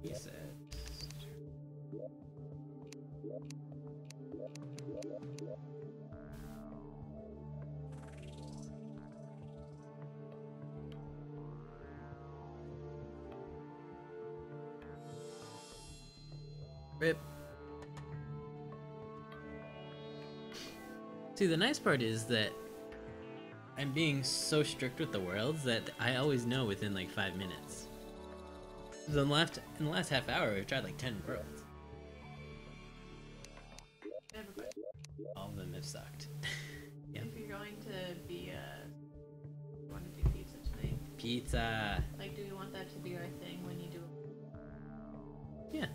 He said. Rip. See, the nice part is that I'm being so strict with the worlds that I always know within like 5 minutes. In the last half hour, we've tried like 10 worlds. All of them have sucked. Yep. If you're going to be, you want to do pizza tonight? Pizza! Like, do you want that to be our thing when you do it? Yeah.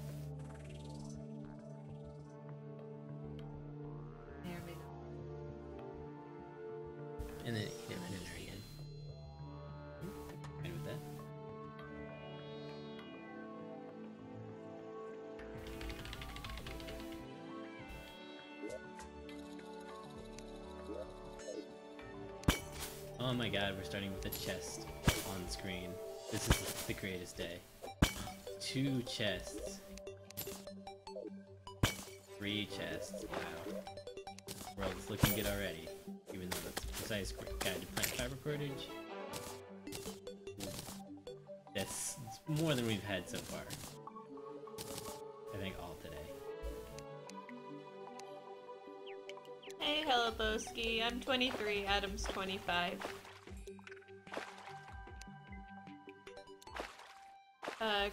And then hit him in there again. Fine with that. Oh my god, we're starting with a chest on the screen. This is the greatest day. 2 chests. 3 chests. Wow. World's looking good already. Even though that's a precise guide to plant fiber cordage. That's more than we've had so far. I think all today. Hey, hello, Boski. I'm 23. Adam's 25.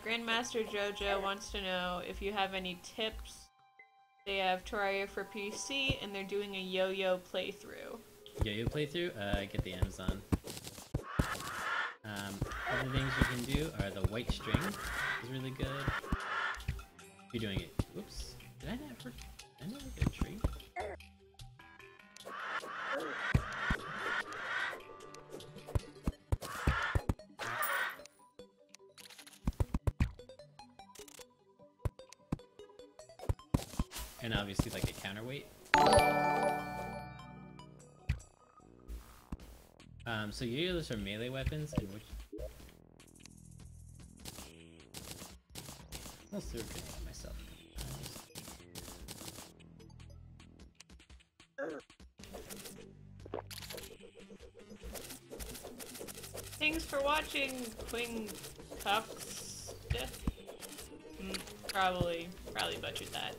Grandmaster Jojo wants to know if you have any tips. They have Terraria for PC, and they're doing a yo-yo playthrough. Yo-yo playthrough? Get the Amazon. Other things you can do are the white string is really good. You're doing it. Whoops. Did I never get a tree? And obviously like a counterweight. So yo-yos are melee weapons, and which... I'll still get on myself. Thanks for watching, Queen Cox. Probably butchered that.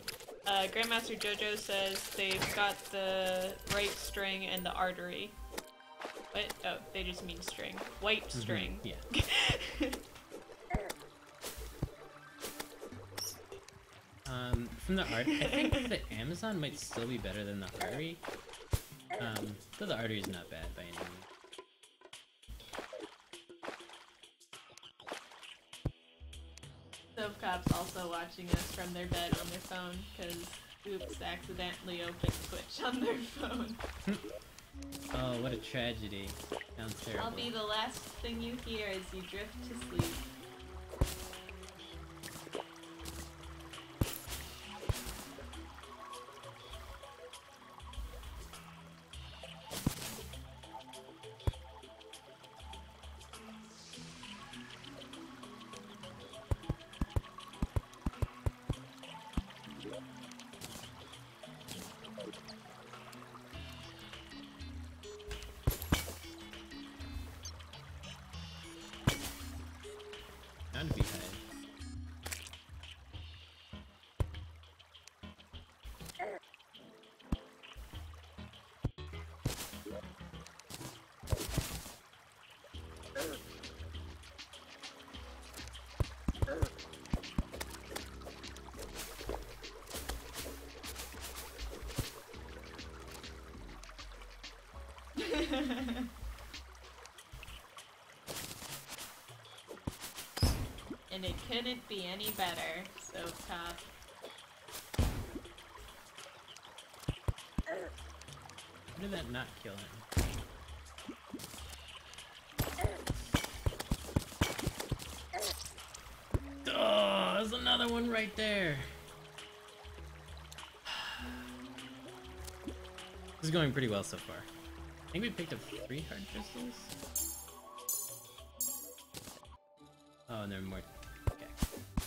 Grandmaster Jojo says they've got the right string and the artery. What? Oh, they just mean string. White string. Yeah. From the art, I think the Amazon might still be better than the artery. Though the artery is not bad by any means. Cop's also watching us from their bed on their phone because Oops accidentally opened Twitch on their phone. Oh, what a tragedy. Sounds terrible. I'll be the last thing you hear as you drift to sleep. Bound to be high. And it couldn't be any better, so Cop. How did that not kill him? Oh, there's another one right there. This is going pretty well so far. I think we picked up 3 hard crystals. Oh, and there are more. Okay.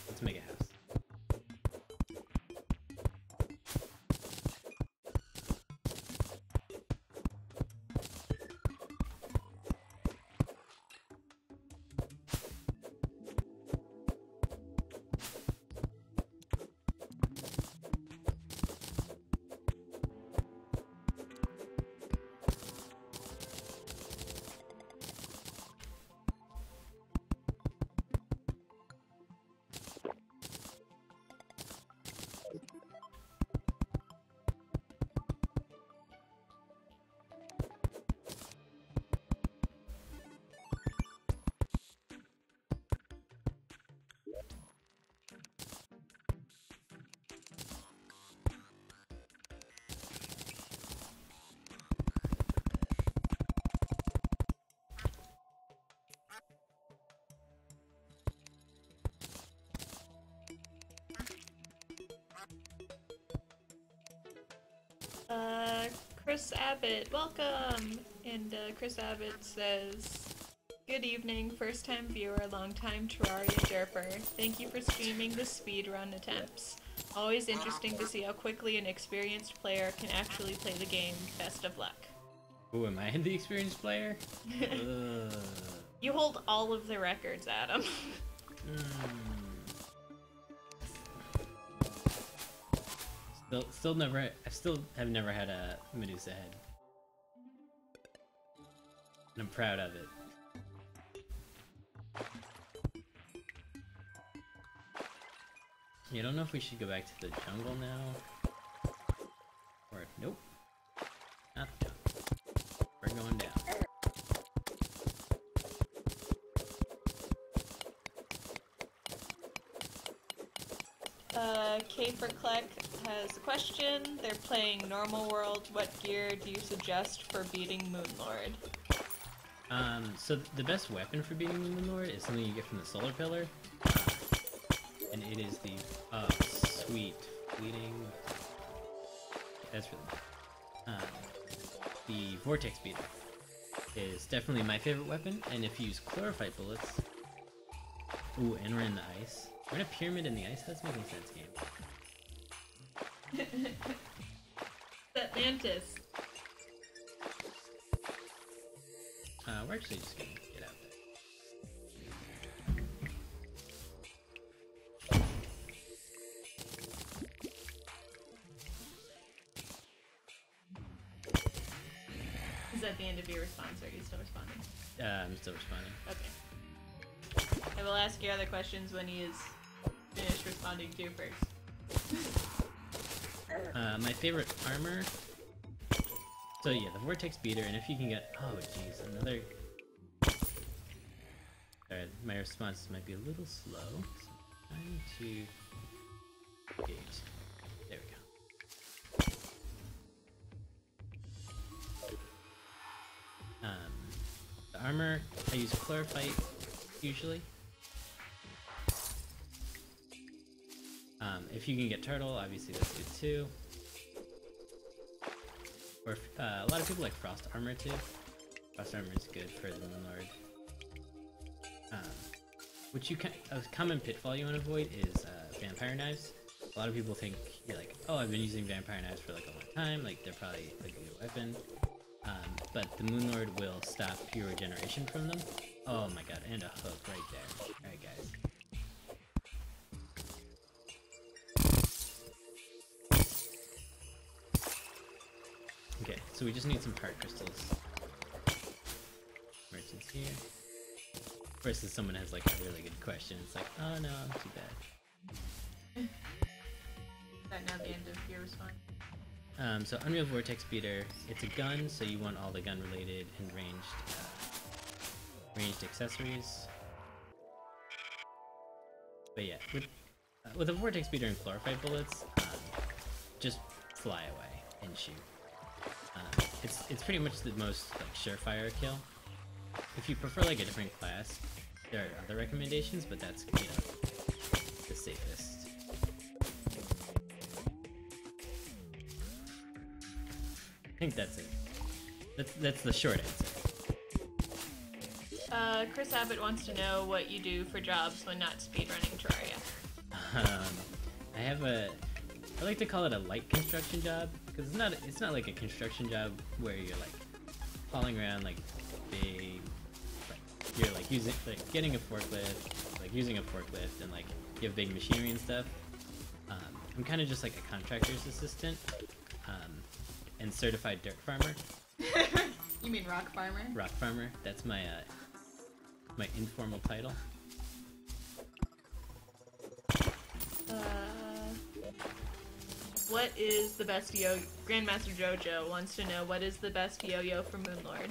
Let's make a house. Chris Abbott, welcome! And Chris Abbott says, good evening, first time viewer, long time Terraria derper. Thank you for streaming the speedrun attempts. Always interesting to see how quickly an experienced player can actually play the game. Best of luck. Ooh, am I the experienced player? You hold all of the records, Adam. I still have never had a Medusa head. And I'm proud of it. Yeah, I don't know if we should go back to the jungle now. Or, nope. Not the jungle. We're going down. K for Kleck has a question. They're playing normal world. What gear do you suggest for beating Moonlord? So the best weapon for beating the Moonlord is something you get from the Solar Pillar. And it is the, sweet, fleeting... That's really good. The Vortex Beater is definitely my favorite weapon, and if you use Chlorophyte Bullets... Ooh, and we're in the ice. We're in a pyramid in the ice? That's making sense, game. That mantis. We're actually just gonna get out there. Is that the end of your response, or are you still responding? I'm still responding. Okay. I will ask you other questions when he is finished responding to you first. My favorite armor... So yeah, the Vortex Beater, and if you can get... Oh jeez, another... Alright, my responses might be a little slow, so I'm trying to... gauge. There we go. The armor, I use Chlorophyte, usually. If you can get Turtle, obviously that's good too. Or a lot of people like Frost Armor too. Frost Armor is good for the Moonlord. Which you can, a common pitfall you want to avoid is Vampire Knives. A lot of people think you're like, oh, I've been using Vampire Knives for like a long time, like they're probably like a good weapon. But the Moonlord will stop your regeneration from them. Oh my god, and a hook right there. Alright guys. Okay, so we just need some heart crystals. Merchants here. Versus someone has like a really good question. It's like, oh no, I'm too bad. Is that now the end of your response? So Unreal Vortex Beater, it's a gun, so you want all the gun related and ranged accessories. But yeah, with a Vortex Beater and Chlorophyte Bullets, just fly away and shoot. It's pretty much the most like surefire kill. If you prefer like a different class, there are other recommendations, but that's, you know, the safest. I think that's it. That's the short answer. Chris Abbott wants to know what you do for jobs when not speedrunning Terraria. I have a, I like to call it a light construction job, because it's not like a construction job where you're like hauling around like big, like, you're like getting a forklift, like using a forklift, and like you have big machinery and stuff. I'm kind of just like a contractor's assistant, and certified dirt farmer. You mean rock farmer? Rock farmer. That's my my informal title. What is the best yo? Grandmaster Jojo wants to know what is the best yo-yo for Moonlord.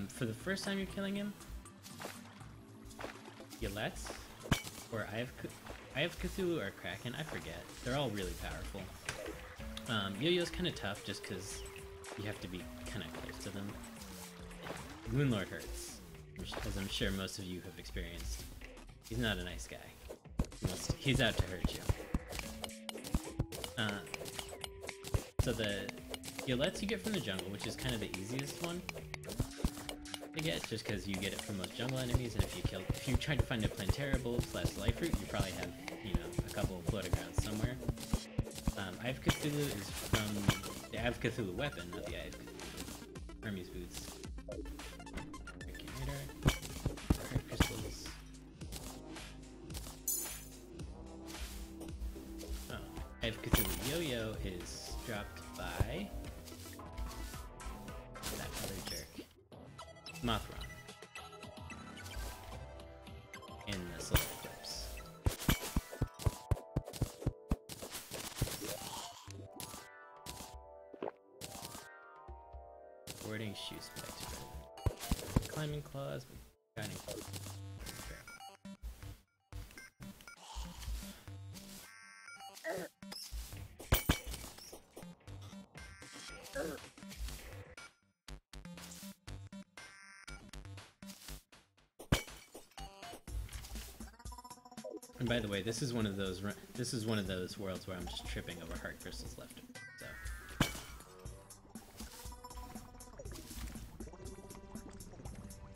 For the first time you're killing him, Yelets, or I have Cthulhu or Kraken, I forget. They're all really powerful. Yo-yo's kind of tough just because you have to be kind of close to them. Moonlord hurts, as I'm sure most of you have experienced. He's not a nice guy. He's out to hurt you. So the Yelets you get from the jungle, which is kind of the easiest one to get, just because you get it from most jungle enemies, and if you try to find a Plantera bulb / life root, you probably have, you know, a couple floating around somewhere. I have Cthulhu is from the I have Cthulhu weapon, not the I have Cthulhu. Hermes boots. Heart crystals. Oh, I have Cthulhu Yo-Yo is dropped by that other jerk. Mothron. In the Solar Eclipse. Warding shoe spikes. Climbing claws, guiding claws. And by the way, this is one of those worlds where I'm just tripping over heart crystals left. So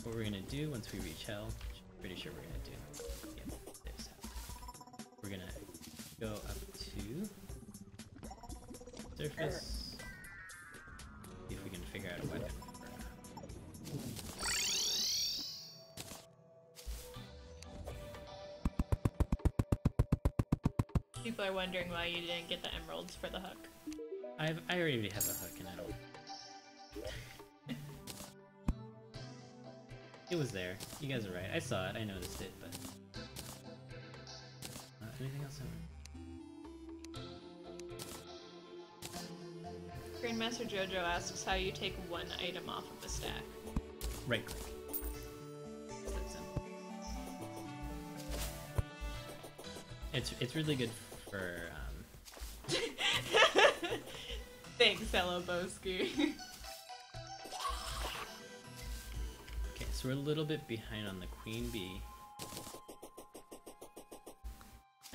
what we're gonna do once we reach hell, which I'm pretty sure we're gonna do. Yep, there's hell. We're gonna go up to surface. See if we can figure out a weapon. People are wondering why you didn't get the emeralds for the hook. I already have a hook and I don't. It was there. You guys are right. I saw it. I noticed it, but anything else? Grandmaster Jojo asks how you take one item off of the stack. Right click. It's that simple. It's really good for Thanks, fellow Boski. Okay, so we're a little bit behind on the Queen Bee.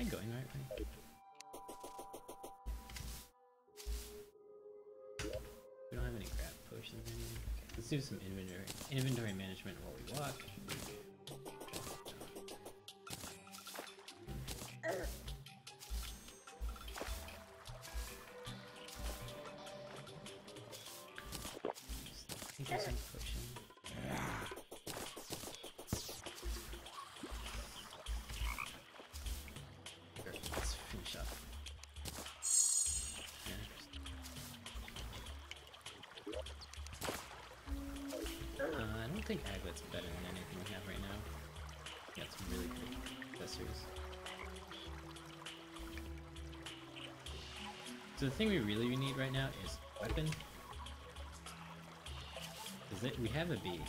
Am I going the right way? We don't have any grab potions or anything. Okay, let's do some inventory management while we walk. Interesting potion. Let's finish up. I don't think Aglet's better than anything we have right now. Got some really good accessories. So the thing we really need right now is weapon. We have a bee.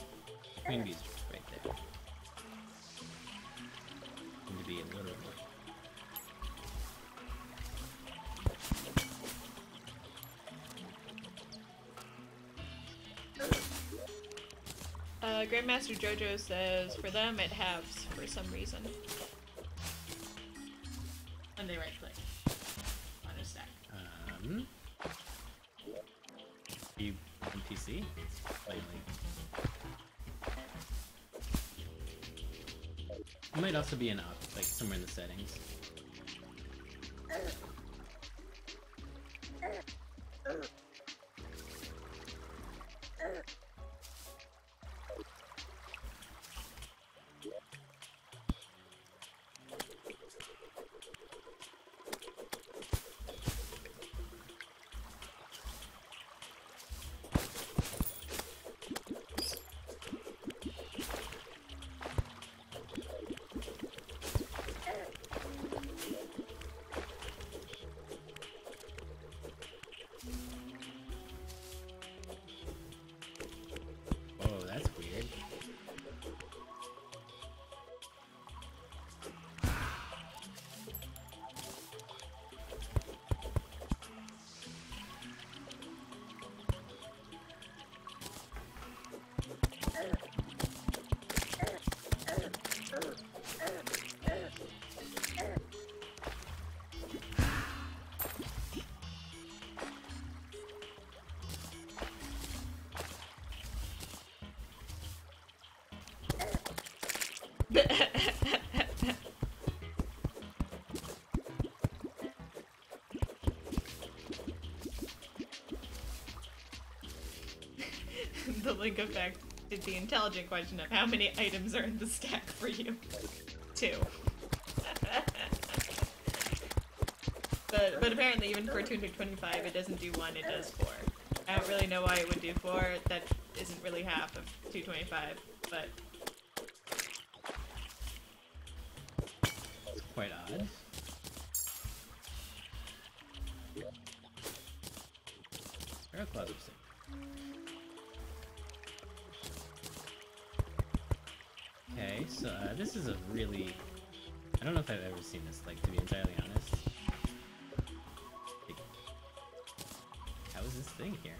The queen bee's right there. Need to be a little more. Grandmaster Jojo says for them it halves for some reason. And they right click on a stack. Are you on PC? Finally. It might also be an up, like somewhere in the settings. Oh, that's weird. The link effect is the intelligent question of how many items are in the stack for you. 2. But apparently even for 225 it doesn't do 1, it does 4. I don't really know why it would do 4, that isn't really half of 225, but... It's quite odd. Spiral claws are sick. Okay, so this is a really... I don't know if I've ever seen this, like, to be entirely honest. Like, how is this thing here?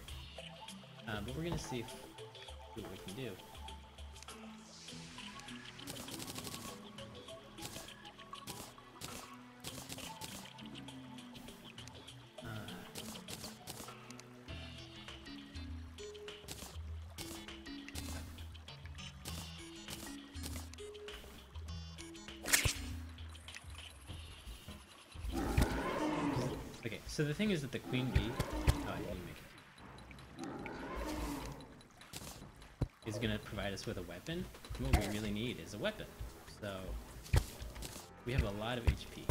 But we're gonna see what we can do. Okay, so the thing is that the queen bee, oh, I didn't make it, is gonna provide us with a weapon. And what we really need is a weapon. So we have a lot of HP.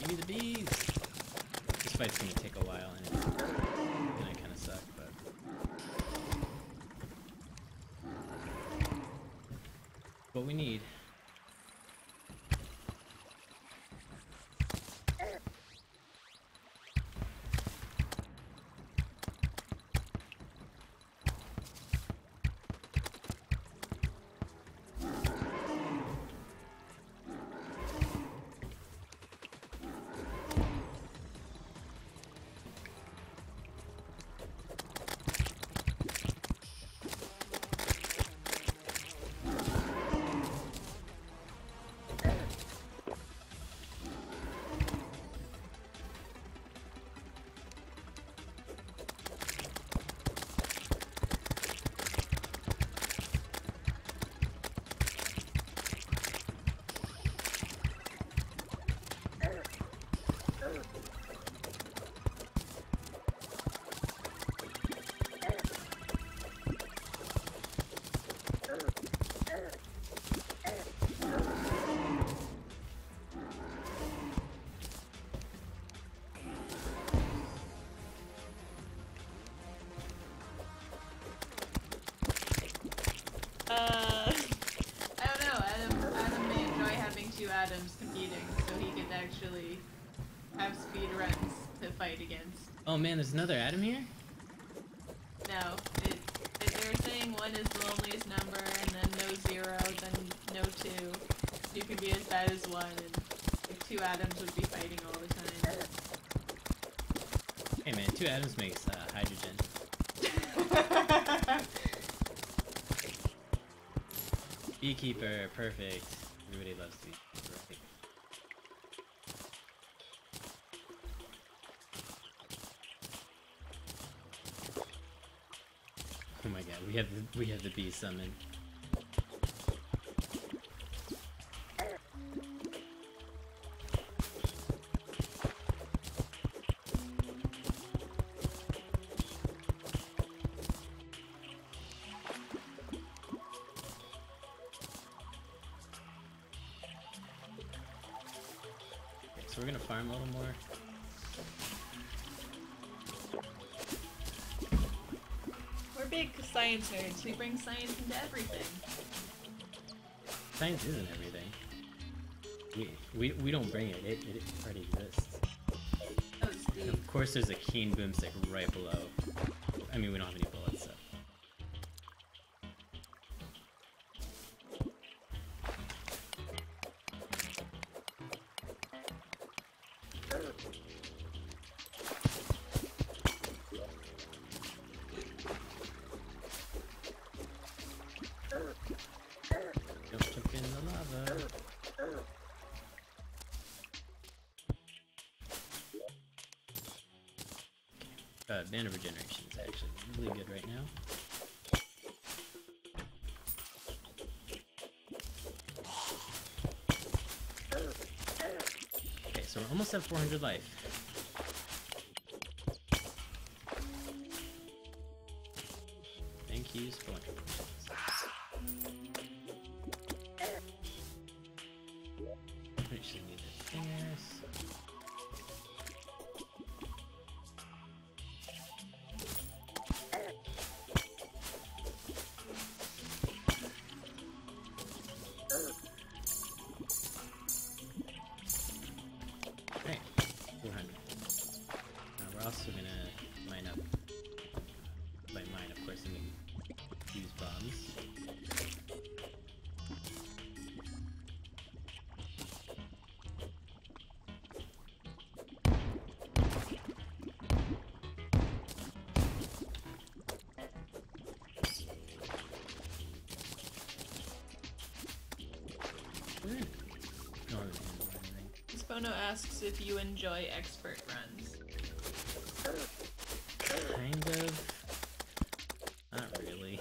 Give me the bees! This fight's gonna take a while and it's gonna kinda suck, but... what we need. Adam's competing, so he could actually have speedruns to fight against. Oh man, there's another Adam here? No, they're saying 1 is the loneliest number, and then no 0, then no 2. You can be as bad as 1, and like 2 Adams would be fighting all the time. Hey man, 2 Adams makes hydrogen. Beekeeper, perfect. Everybody loves the beekeeper, right? Oh my god, we have the bee summon. So we're gonna farm a little more. We're big science nerds. We bring science into everything. Science isn't everything. We don't bring it. It already exists. Oh, Steve. And of course, there's a keen boomstick right below. I mean, we don't have any bullets, so. Don't jump in the lava. Band of Regeneration is actually really good right now. Okay, so we're almost at 400 life. Thank you, Splinter. We actually need the fingers. Okay, 400. Now we're also gonna mine up. By mine, of course, I mean use bombs. We're in Northern Ireland. Spono asks if you enjoy expert runs. Kind of. Not really.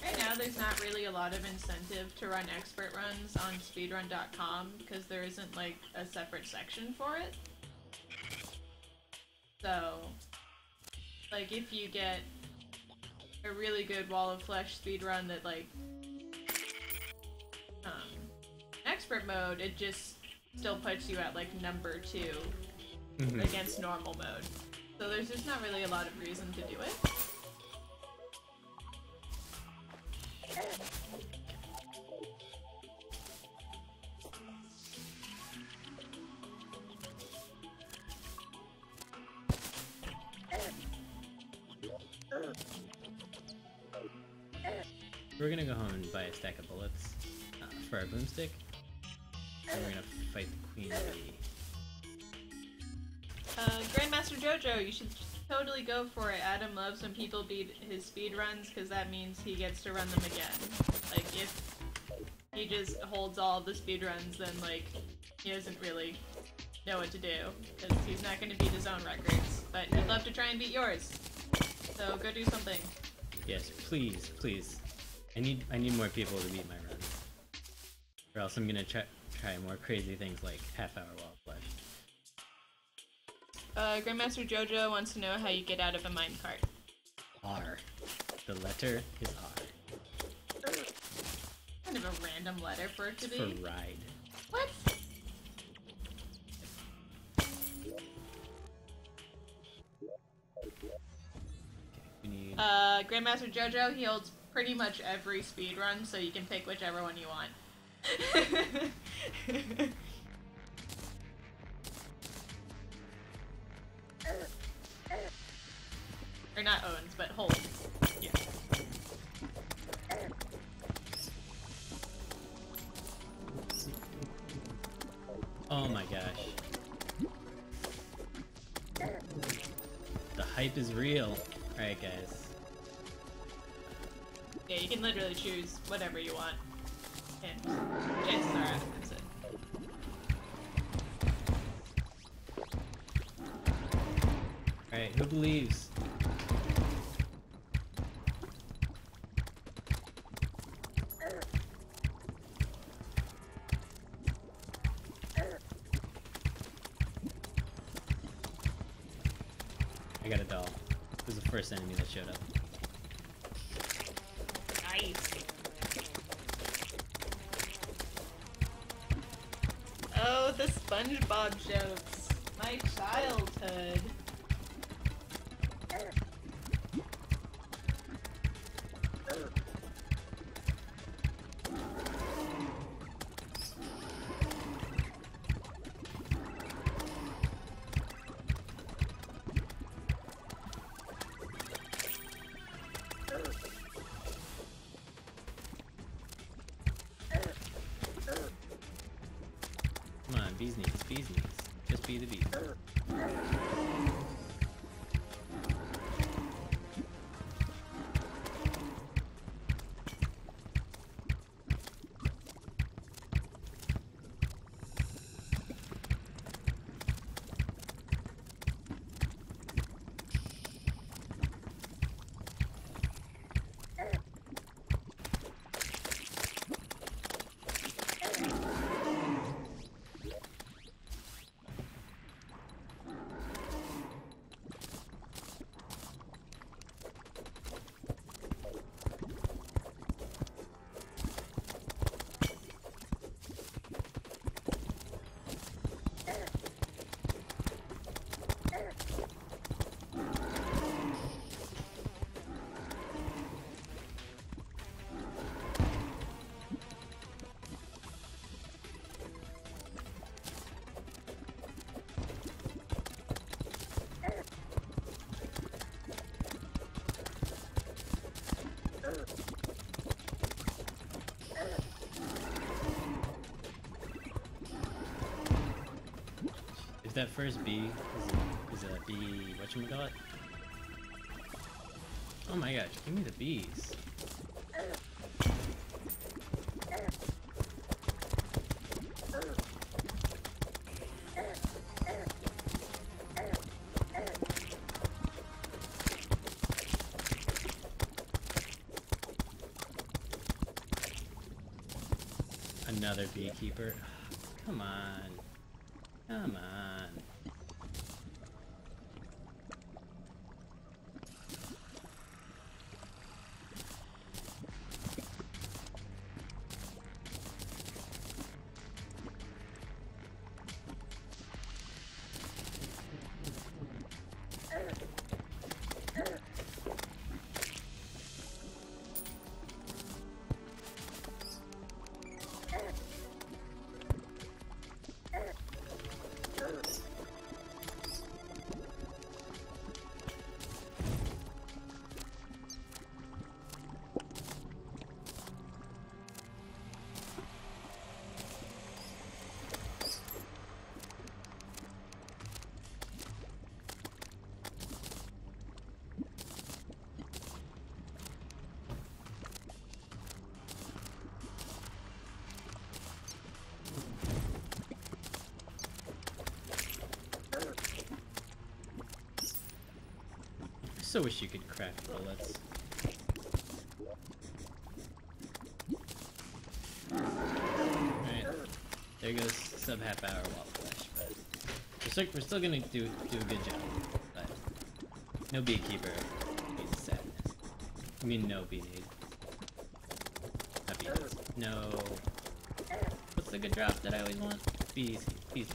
Right now, there's not really a lot of incentive to run expert runs on speedrun.com because there isn't like a separate section for it. So, like if you get a really good Wall of Flesh speedrun that like expert mode, it just still puts you at like number 2 against normal mode. So there's just not really a lot of reason to do it. We're gonna go home and buy a stack of bullets for our boomstick. And we're gonna fight the Queen Bee. Grandmaster Jojo, you should totally go for it. Adam loves when people beat his speed runs because that means he gets to run them again. Like, if he just holds all the speed runs, then, like, he doesn't really know what to do because he's not going to beat his own records. But he'd love to try and beat yours. So go do something. Yes, please, please. I need more people to beat my runs. Or else I'm gonna try more crazy things like half-hour Wall of Flesh. Grandmaster Jojo wants to know how you get out of a minecart. R. The letter is R. Kind of a random letter for it to be. For ride. What? We need... Grandmaster Jojo, he holds pretty much every speedrun, so you can pick whichever one you want. Oh my gosh. The hype is real. Alright, guys. Yeah, you can literally choose whatever you want. And chances are that's it. Alright, who believes? I got a doll. It was the first enemy that showed up. Nice. Oh, the SpongeBob jokes. My childhood. Come on, bees knees, bees knees. Just be the bee. If that first bee is a bee, whatchamacallit? Oh my gosh, give me the bees. Another beekeeper. Come on. Come on. So wish you could craft bullets. Alright, there goes sub half hour wall flash, but we're still gonna do a good job. But no beekeeper needs sadness. I mean no bee need. Not bee needs. No. What's the good drop that I always want? Bees needs.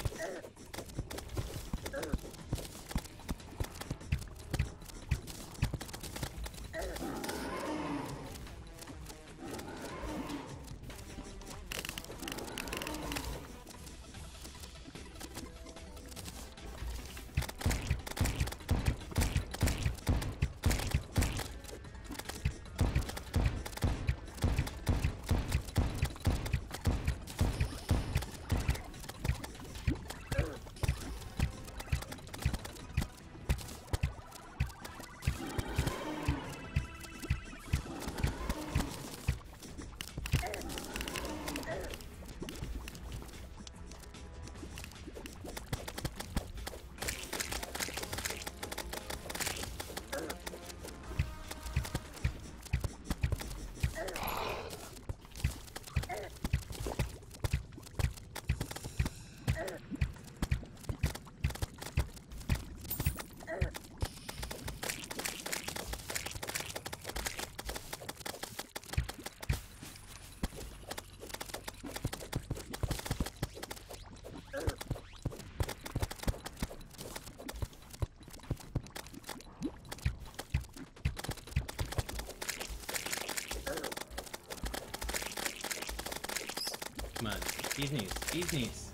Bees knees. Bees knees.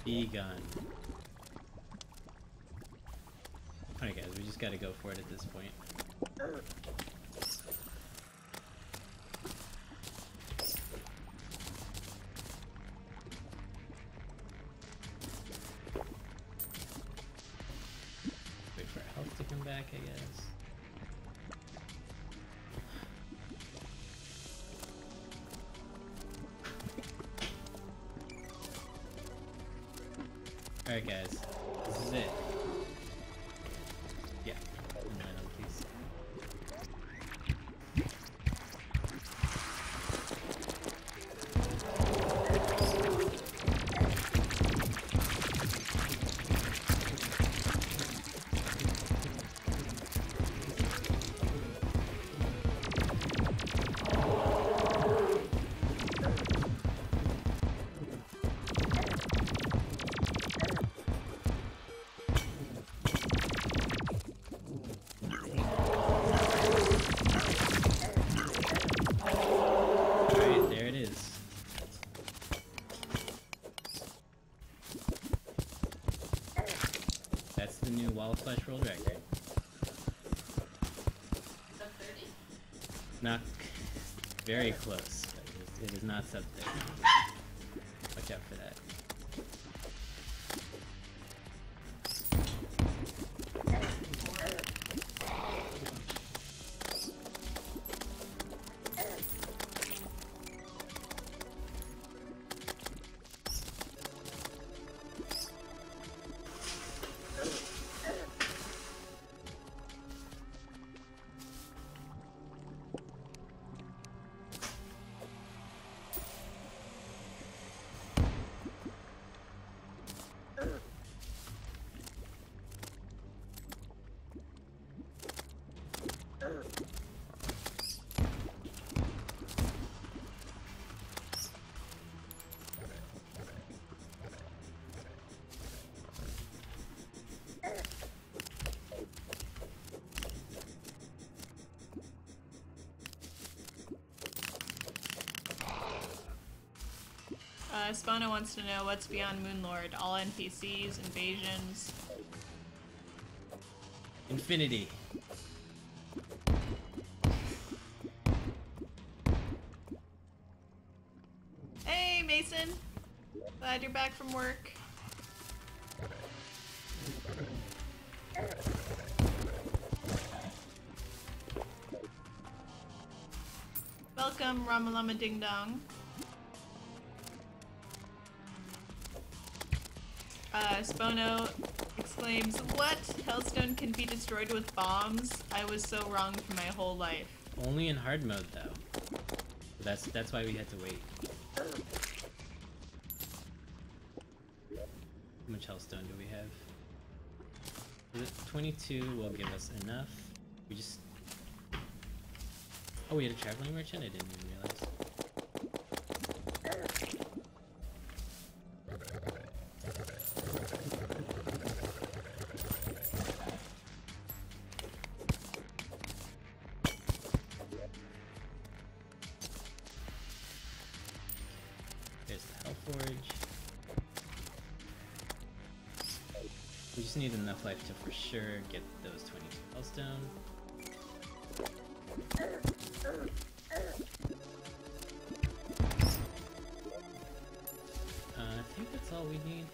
Be gone. Alright guys, we just gotta go for it at this point. Wait for our health to come back, I guess. Alright guys, this is it. Yeah, please. Flash world record. Sub 30? Not very close, but it is not sub 30. Watch out for that. Spawna wants to know what's beyond Moonlord. All NPCs, invasions. Infinity. Hey, Mason! Glad you're back from work. Welcome, Ramalama Ding Dong. Spono exclaims, "What? Hellstone can be destroyed with bombs? I was so wrong for my whole life." Only in hard mode though. That's why we had to wait. How much Hellstone do we have? Is it 22 will give us enough? We just... Oh, we had a traveling merchant? I didn't even realize. We just need enough life to for sure get those 22 Hellstone. I think that's all we need.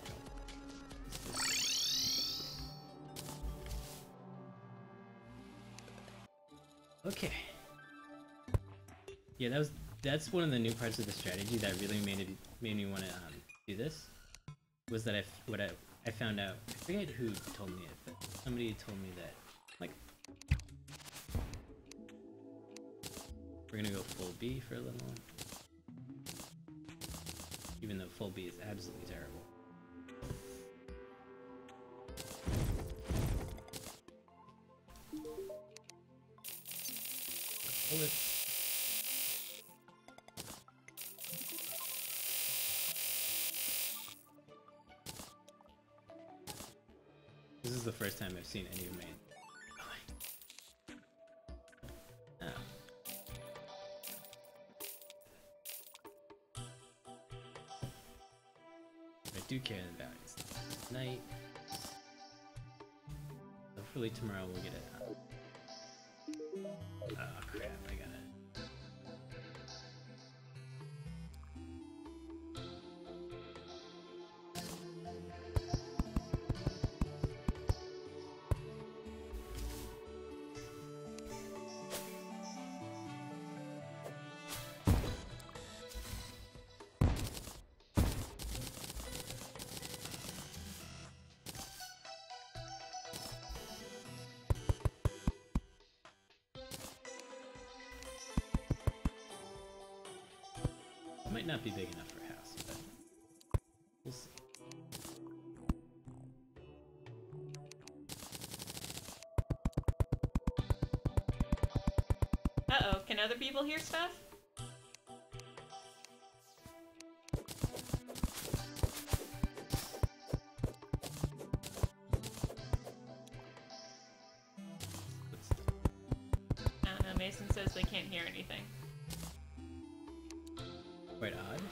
Okay. Yeah, that's one of the new parts of the strategy that really made me want to do this. Was that I found out, I forget who told me it, but somebody told me that, like, we're gonna go full B for a little, even though full B is absolutely terrible. Hold it. This is the first time I've seen any of my... Oh. do care about is night. Hopefully tomorrow we'll get it. Oh crap, I got it. Might not be big enough for a house, but we'll see. Uh-oh, can other people hear stuff? I don't know, Mason says they can't hear anything. Quite odd.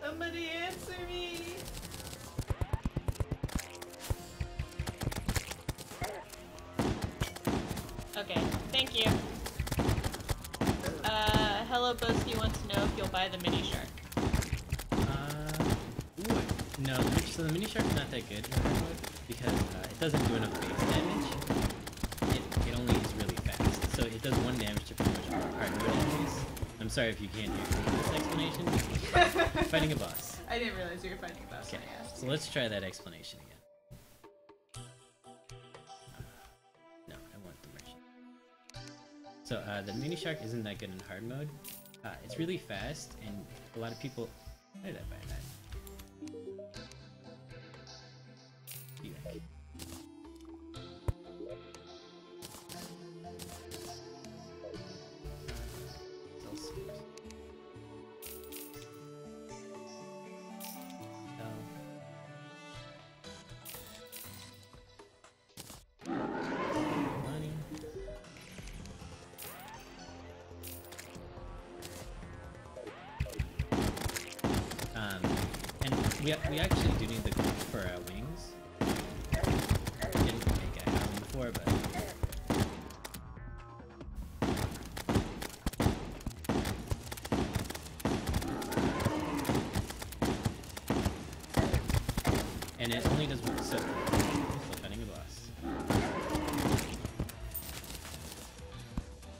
Somebody answer me! Okay, thank you. Hello Boasty wants to know if you'll buy the mini shark. Ooh, no, so the mini shark's not that good in Hardmode because it doesn't do enough base damage. It only is really fast, so it does 1 damage to pretty much all Hardmode enemies. I'm sorry if you can't hear this explanation. Fighting a boss. I didn't realize you were fighting a boss Okay, when I asked so you. let's try that explanation again. No, I want the merchant. So the mini shark isn't that good in hard mode. It's really fast, and a lot of people. Why did I buy that? Evac. Sell suit. Sell. Money. And we actually do need the gold for our wings. Didn't think I had them before, but and it only does one, so fighting a boss.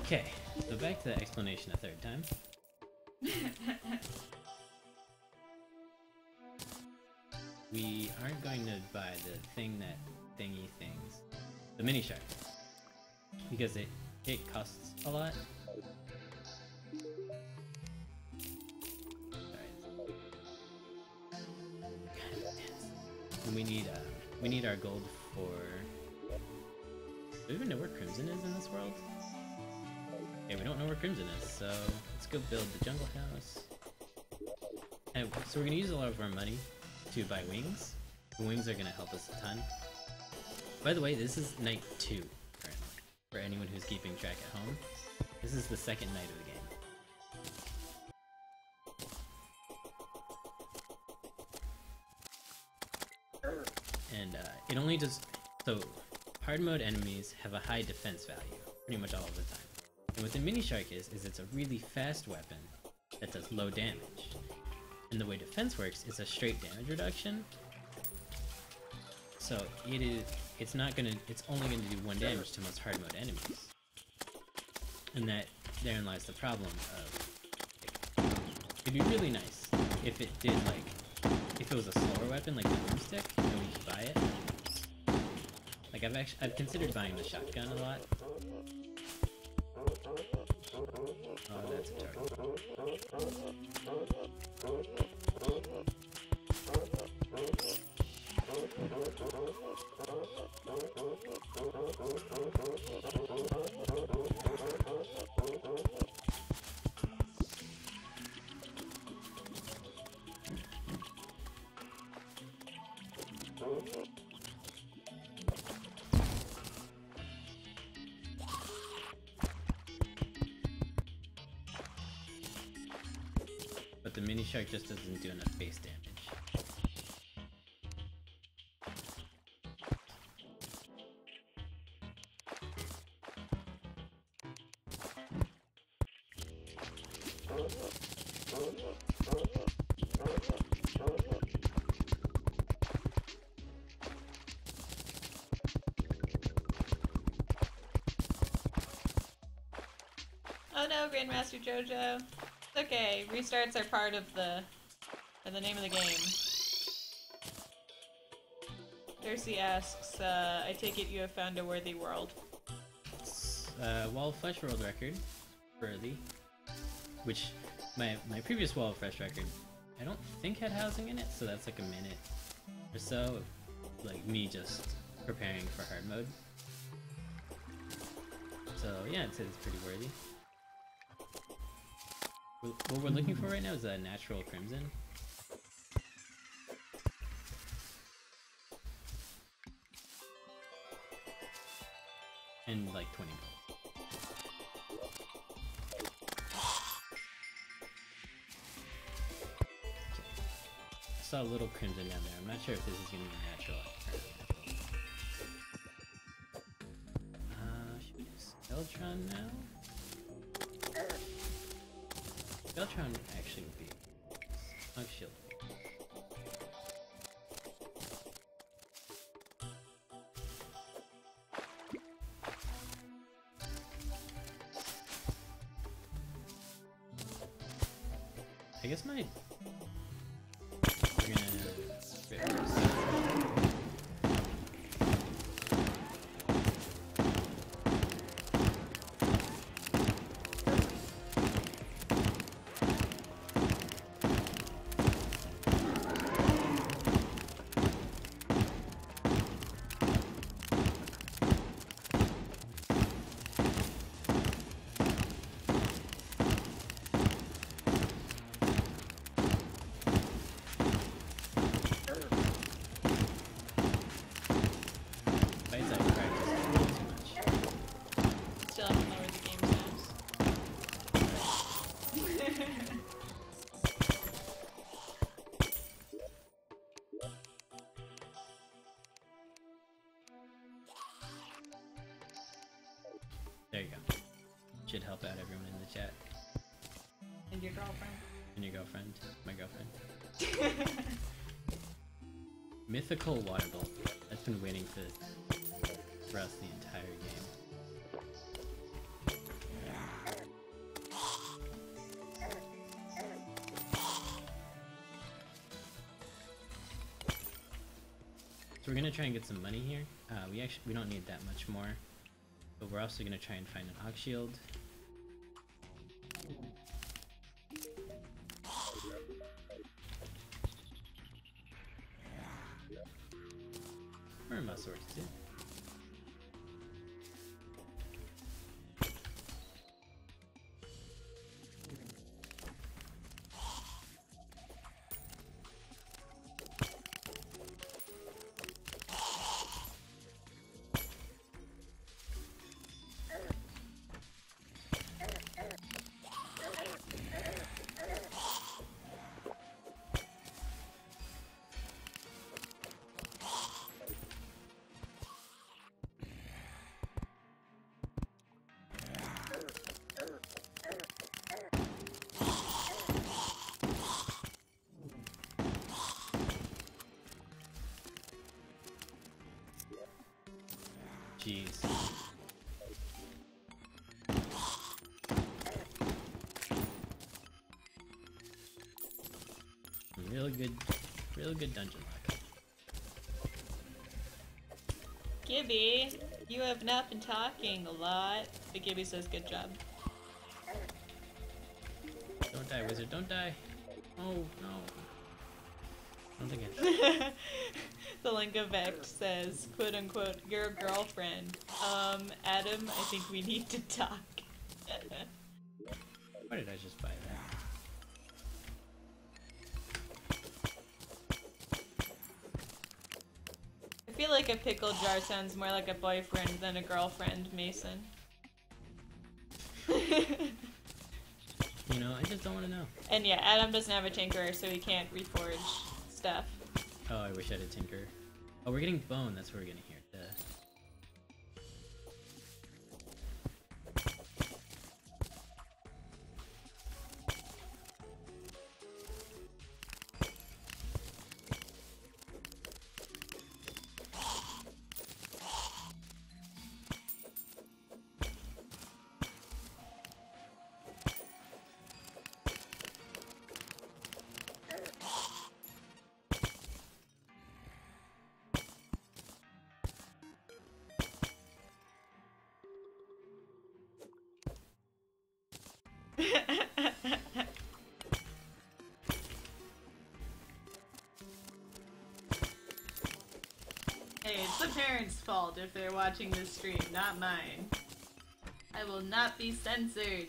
Okay, so back to the explanation a third time. We aren't going to buy the thingy things, the mini shark, because it costs a lot. And we need our gold for. Do we even know where Crimson is in this world? Okay, we don't know where Crimson is, so let's go build the jungle house. And so we're gonna use a lot of our money to buy wings. The wings are gonna help us a ton. By the way, this is night 2 currently. For anyone who's keeping track at home, this is the second night of the game. And it only does so. Hard mode enemies have a high defense value pretty much all of the time. And what the mini shark is it's a really fast weapon that does low damage. And the way defense works is a straight damage reduction. So it's only gonna do 1 damage to most hard mode enemies. And therein lies the problem of it'd be really nice if it did if it was a slower weapon like the broomstick and we could buy it. Like I've considered buying the shotgun a lot. Oh, that's a target. the mini shark just doesn't do enough base damage. Oh no, Grandmaster Jojo. It's okay, restarts are part of the name of the game. Darcy asks, I take it you have found a worthy world. Wall of Flesh world record, worthy. Which, my previous Wall of Flesh record, I don't think had housing in it, so that's like a minute or so of like me just preparing for hard mode. So yeah, I'd say it's pretty worthy. What we're looking for right now is a natural crimson. And like 20 gold. Okay. I saw a little crimson down there. I'm not sure if this is going to be natural. Should we do Skeletron now? Skeletron actually would be Hug Shield. I guess we're gonna There you go. Should help out everyone in the chat. And your girlfriend. And your girlfriend. My girlfriend. Mythical water bolt. That's been waiting for us the entire game. So we're gonna try and get some money here. We don't need that much more. But we're also going to try and find an Hawk Shield. Or a Muscle Swords too. Jeez. Real good dungeon luck. Gibby, you have not been talking a lot, but Gibby says good job. Don't die, wizard, don't die. Oh, no. I don't think I... The Lingavect says, quote unquote, your girlfriend. Adam, I think we need to talk. Why did I just buy that? I feel like a pickle jar sounds more like a boyfriend than a girlfriend, Mason. You don't know. I just don't want to know. And yeah, Adam doesn't have a tinkerer, so he can't reforge stuff. Oh, I wish I had a tinker. Oh, we're getting bone. That's what we're getting here. Duh. Hey, it's the parents' fault if they're watching this stream, not mine. I will not be censored.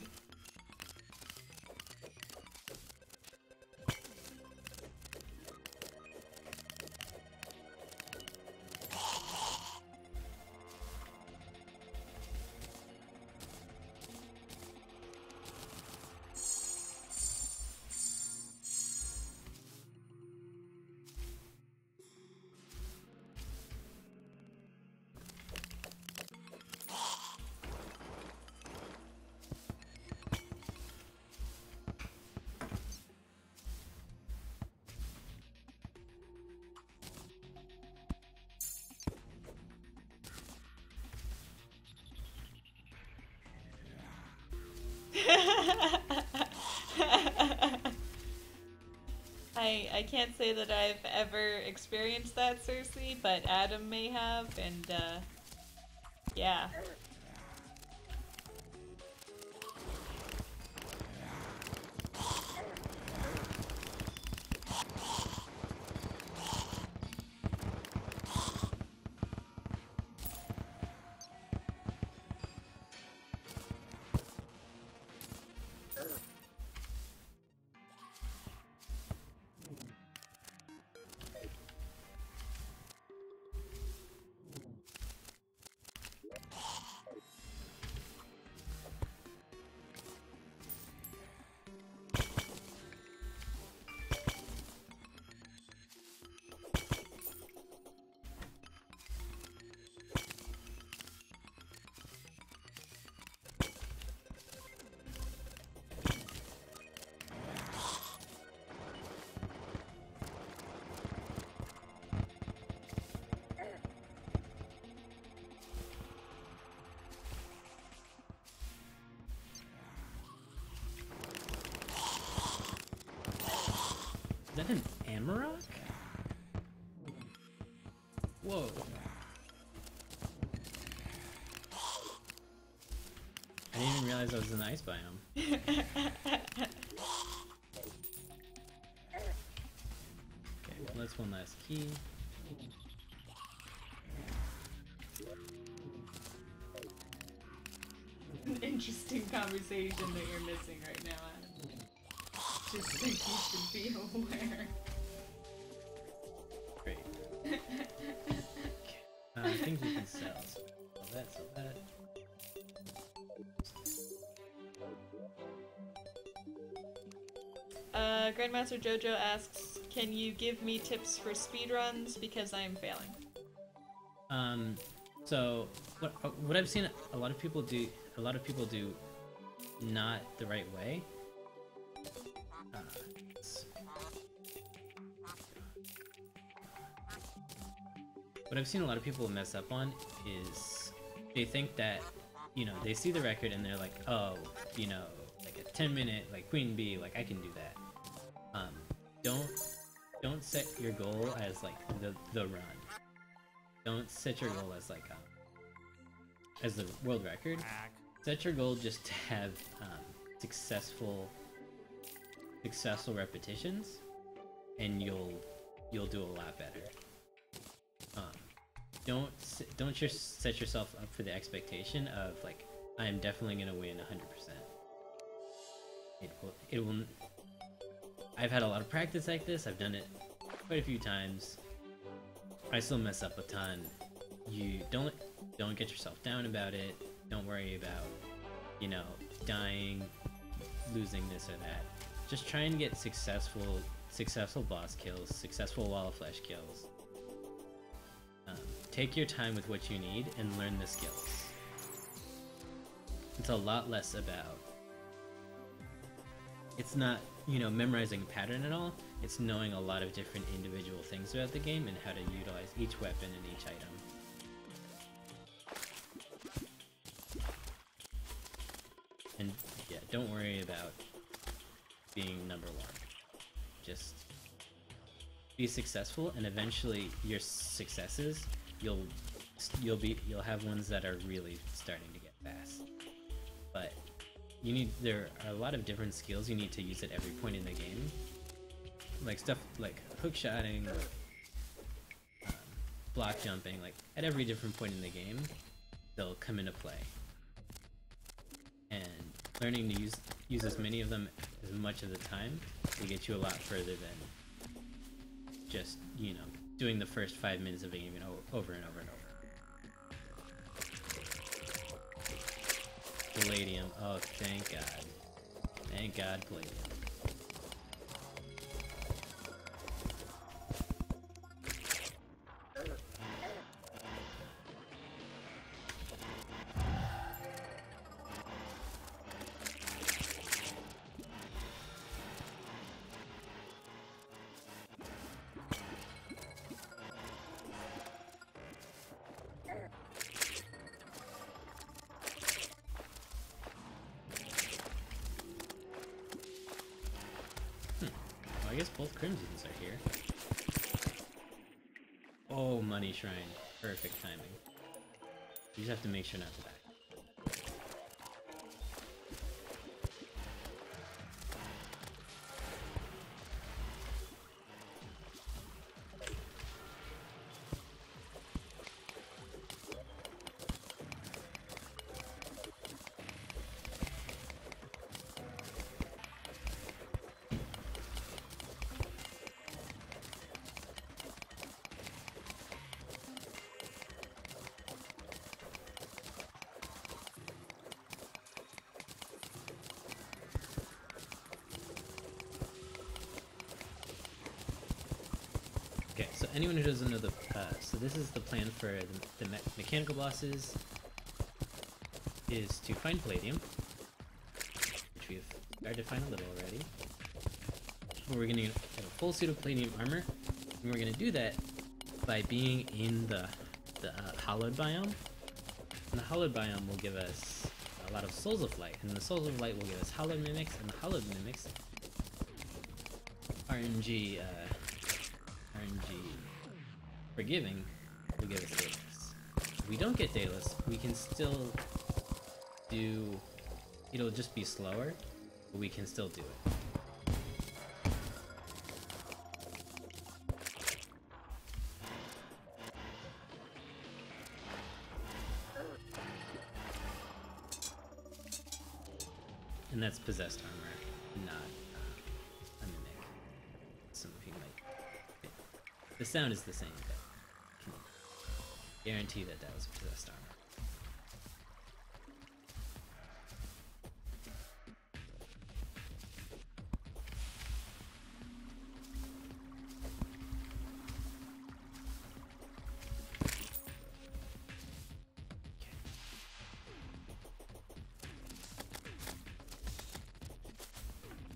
I can't say that I've ever experienced that, Cersei, but Adam may have, and yeah. Is that an Amarok? Whoa. I didn't even realize I was in the ice biome. Okay, well, that's one last key. An interesting conversation that you're missing right now, Adam. Just think you should be aware. Great. I think you can sell. So that, so that. Grandmaster Jojo asks, can you give me tips for speedruns because I am failing? So what I've seen a lot of people do not the right way. What I've seen a lot of people mess up on is they think that, you know, they see the record and they're like, oh, you know, like a 10-minute like queen bee, like I can do that. Don't set your goal as like the run. Don't set your goal as like as the world record. Set your goal just to have successful repetitions, and you'll do a lot better. Don't just set yourself up for the expectation of like, I am definitely gonna win 100%. It will. I've had a lot of practice like this. I've done it quite a few times. I still mess up a ton. You don't get yourself down about it. Don't worry about, you know, dying losing this or that. Just try and get successful boss kills, successful wall of flesh kills. Take your time with what you need and learn the skills. It's a lot less about... It's not, memorizing a pattern at all. It's knowing a lot of different individual things about the game and how to utilize each weapon and each item. And yeah, don't worry about being number one. Just be successful, and eventually your successes, you'll have ones that are really starting to get fast. But there are a lot of different skills you need to use at every point in the game. Like stuff like hookshotting, block jumping, like at every different point in the game, they'll come into play. And learning to use as many of them as much of the time will get you a lot further than just, doing the first 5 minutes of a game over and over and over. Palladium. Oh, thank God. Thank God, Palladium. I guess both Crimsons are here. Oh, Money Shrine. Perfect timing. You just have to make sure not to die. Okay, so anyone who doesn't know so this is the plan for the mechanical bosses, is to find Palladium, which we've started to find a little already. But we're gonna get a full suit of Palladium armor, and we're gonna do that by being in the Hallowed biome. And the Hallowed biome will give us a lot of Souls of Light, and the Souls of Light will give us Hallowed Mimics, and the Hallowed Mimics RNG forgiving will give us Daedalus. If we don't get Daedalus, we can still do... It'll just be slower, but we can still do it. And that's possessed armor, not a mimic. Some of you might... The sound is the same, but I can guarantee that that was possessed armor.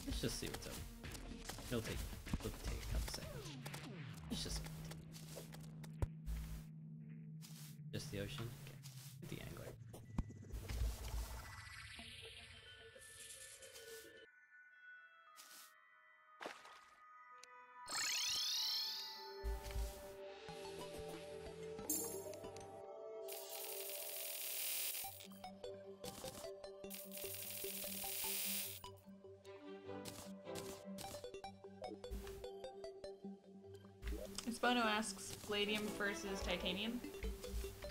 Let's just see what's up. It'll take a couple seconds. Let's just the ocean. Okay. Get the angler. Bono asks, Palladium versus Titanium?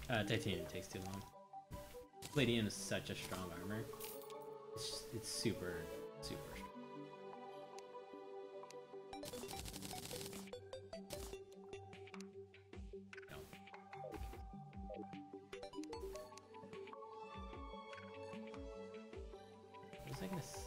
Titanium takes too long. Palladium is such a strong armor. It's super, super strong. No. What was I gonna say?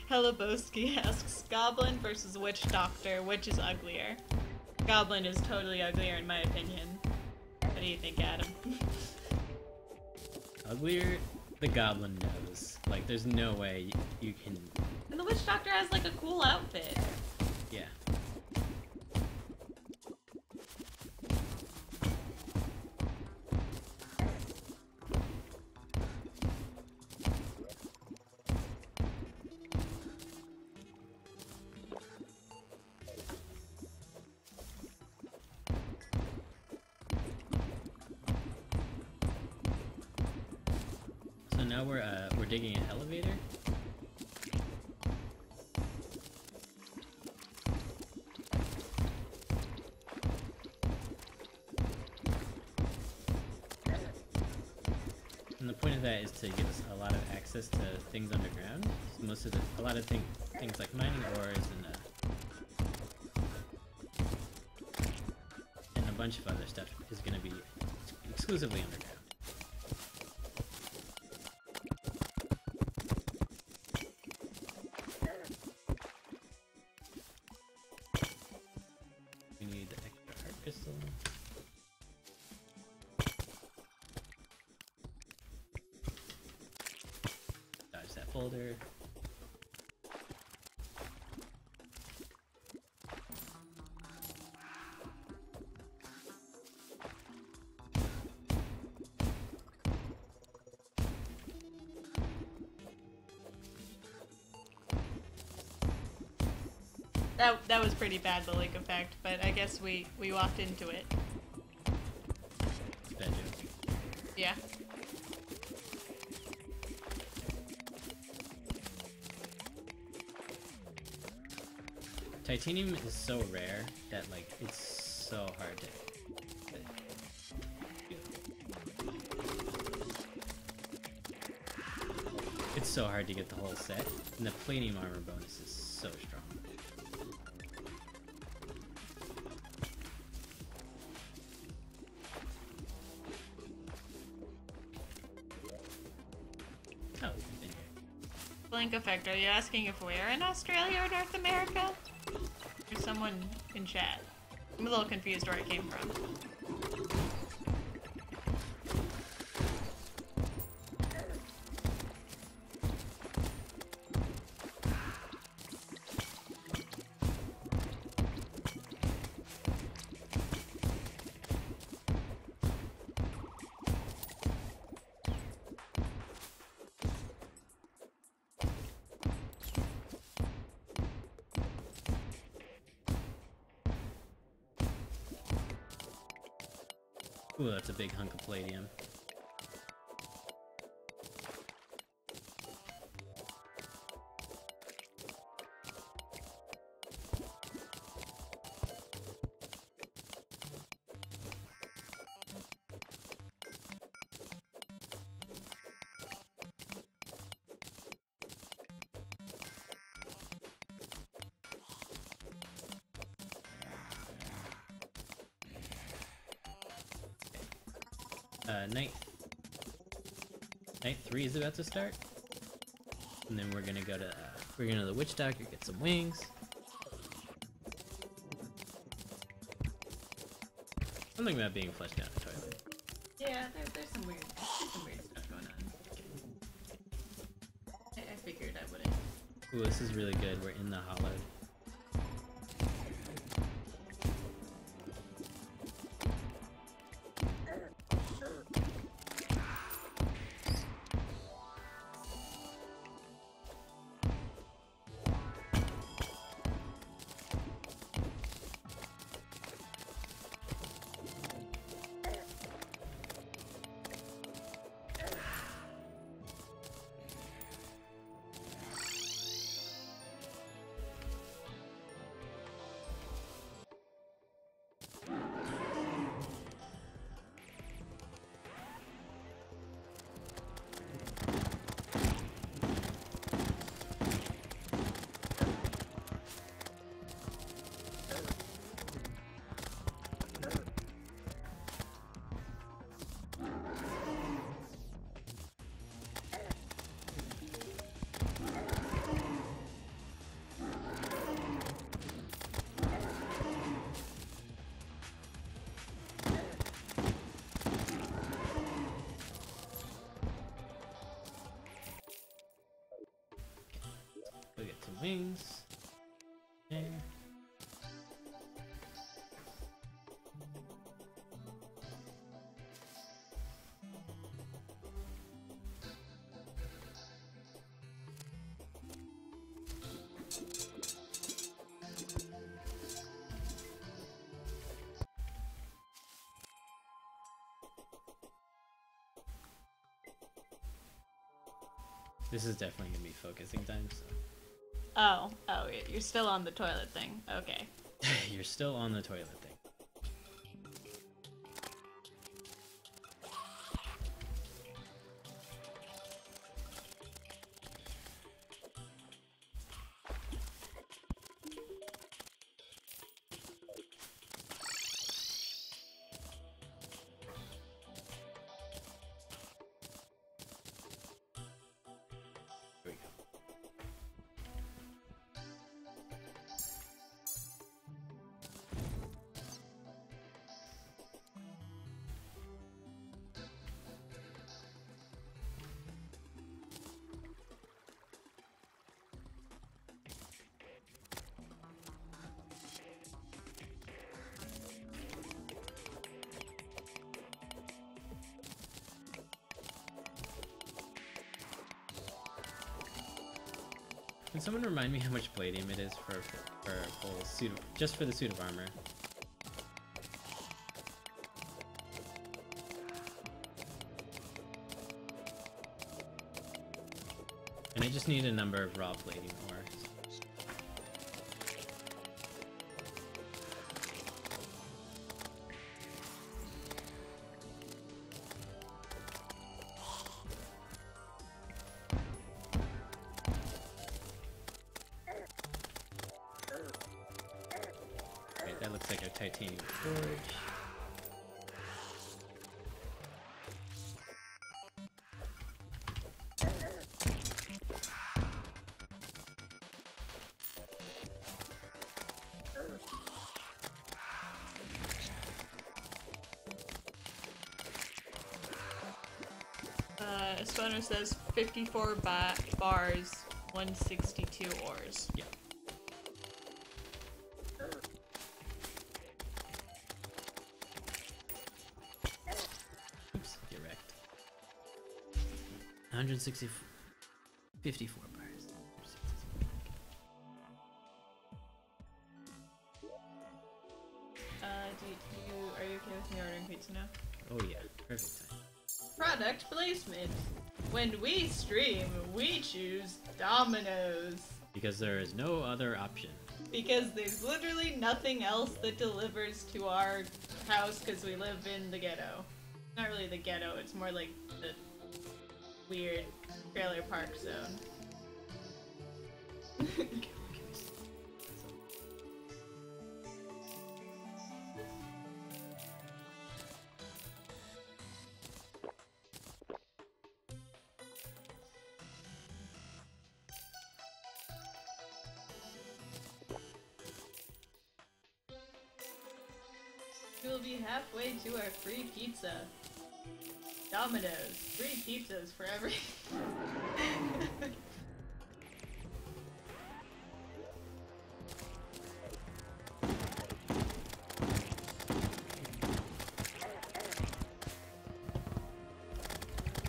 Helaboski asks, Goblin versus Witch Doctor, which is uglier? Goblin is totally uglier in my opinion. What do you think, Adam? Uglier? The Goblin knows. Like, there's no way you can... And the Witch Doctor has like a cool outfit. Yeah. So now we're digging an elevator. And the point of that is to give us a lot of access to things underground. So most of a lot of things like mining ores and a bunch of other stuff is going to be exclusively underground. We need the extra heart crystal. Dodge that folder. That was pretty bad, the lake effect, but I guess we walked into it. Bad joke. Yeah. Titanium is so rare that like it's so hard to. It's so hard to get the whole set, and the platinum armor bonus is so strong. Oh, we've been here. Blink effect, are you asking if we're in Australia or North America? Or someone in chat? I'm a little confused where I came from. Ooh, that's a big hunk of palladium. Night 3 is about to start, and then we're gonna go to the Witch Doctor, get some wings. Something about being flushed down the toilet. Yeah, there's some weird stuff going on. I figured I wouldn't. Ooh, this is really good. We're in the hollow. wings. Okay. This is definitely gonna be focusing time, so. Oh, you're still on the toilet thing. Okay. You're still on the toilet thing. Here we go. Can someone remind me how much palladium it is for a full suit of, just for the suit of armor? And I just need a number of raw palladium ores. Right, that looks like a titanium forge. Spawner says 54 bars, 162 ores. Yeah. Oops, get wrecked. 160, 54 bars. Are you okay with me ordering pizza now? Oh yeah, perfect time. Product placement. When we stream, we choose Domino's. Because there is no other option. Because there's literally nothing else that delivers to our house because we live in the ghetto. Not really the ghetto, it's more like the weird trailer park zone. We'll be halfway to our free pizza. Domino's. Free pizzas for every...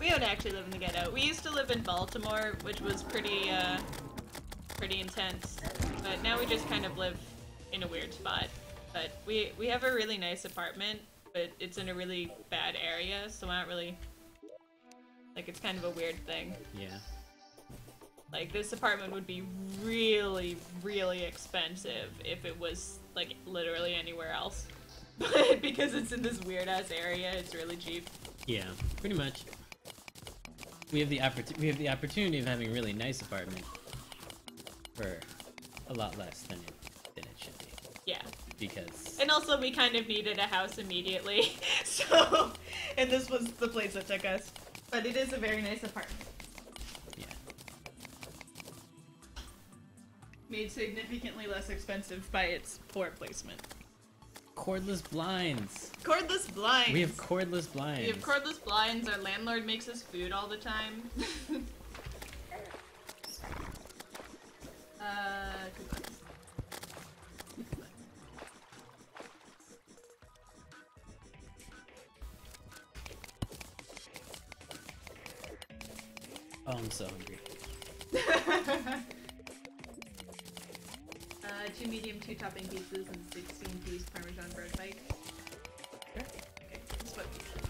We don't actually live in the ghetto. We used to live in Baltimore, which was pretty intense. But now we just kind of live in a weird spot. But we have a really nice apartment, but it's in a really bad area, so not really... Like, it's kind of a weird thing. Yeah. Like, this apartment would be really, really expensive if it was, like, literally anywhere else. But because it's in this weird-ass area, it's really cheap. Yeah, pretty much. We have the opportunity of having a really nice apartment for a lot less than it should be. Yeah. Because... And also, we kind of needed a house immediately, so... And this was the place that took us. But it is a very nice apartment. Yeah. Made significantly less expensive by its poor placement. Cordless blinds! Cordless blinds! We have cordless blinds! We have cordless blinds, our landlord makes us food all the time. Kudos. Oh, I'm so hungry. 2 medium, 2 topping pizzas, and 16-piece Parmesan bread bite. Sure. Okay, that's what we should.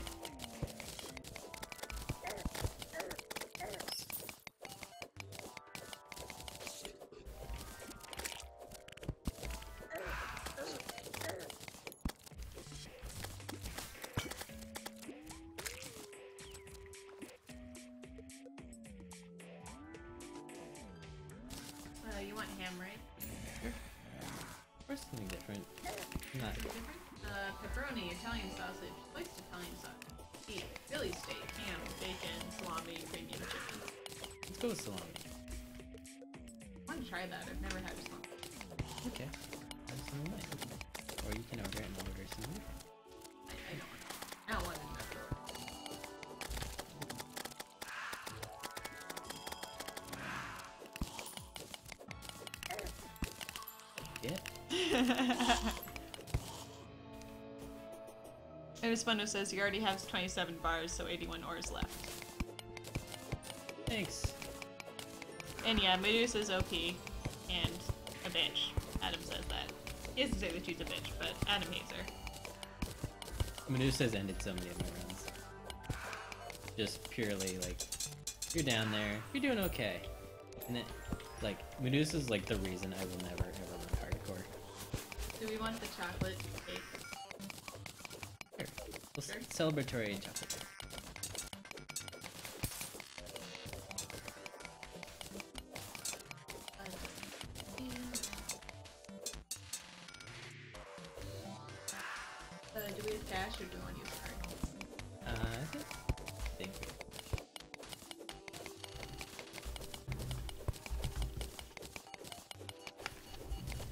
You want ham, right? Sure. Or something different. Not. Pepperoni, Italian sausage, sliced Italian sausage, beef, Philly steak, ham, bacon, salami, premium chicken. Let's go with salami. I want to try that. I've never had salami. Okay. Have some of mine. Or you can order it and I'll order some more. I don't want to know. Yeah. Spundo says he already has 27 bars, so 81 ores left. Thanks. And yeah, Medusa's OP and a bitch. Adam says that. He doesn't say that she's a bitch, but Adam hates her. Medusa's ended so many of my runs. Just purely like, you're down there, you're doing okay. And then, like, Medusa's like the reason I will never ever run hardcore. Do we want the chocolate cake? Sure. Celebratory and chocolate cake. Do we have cash or do we want to use a card? I think.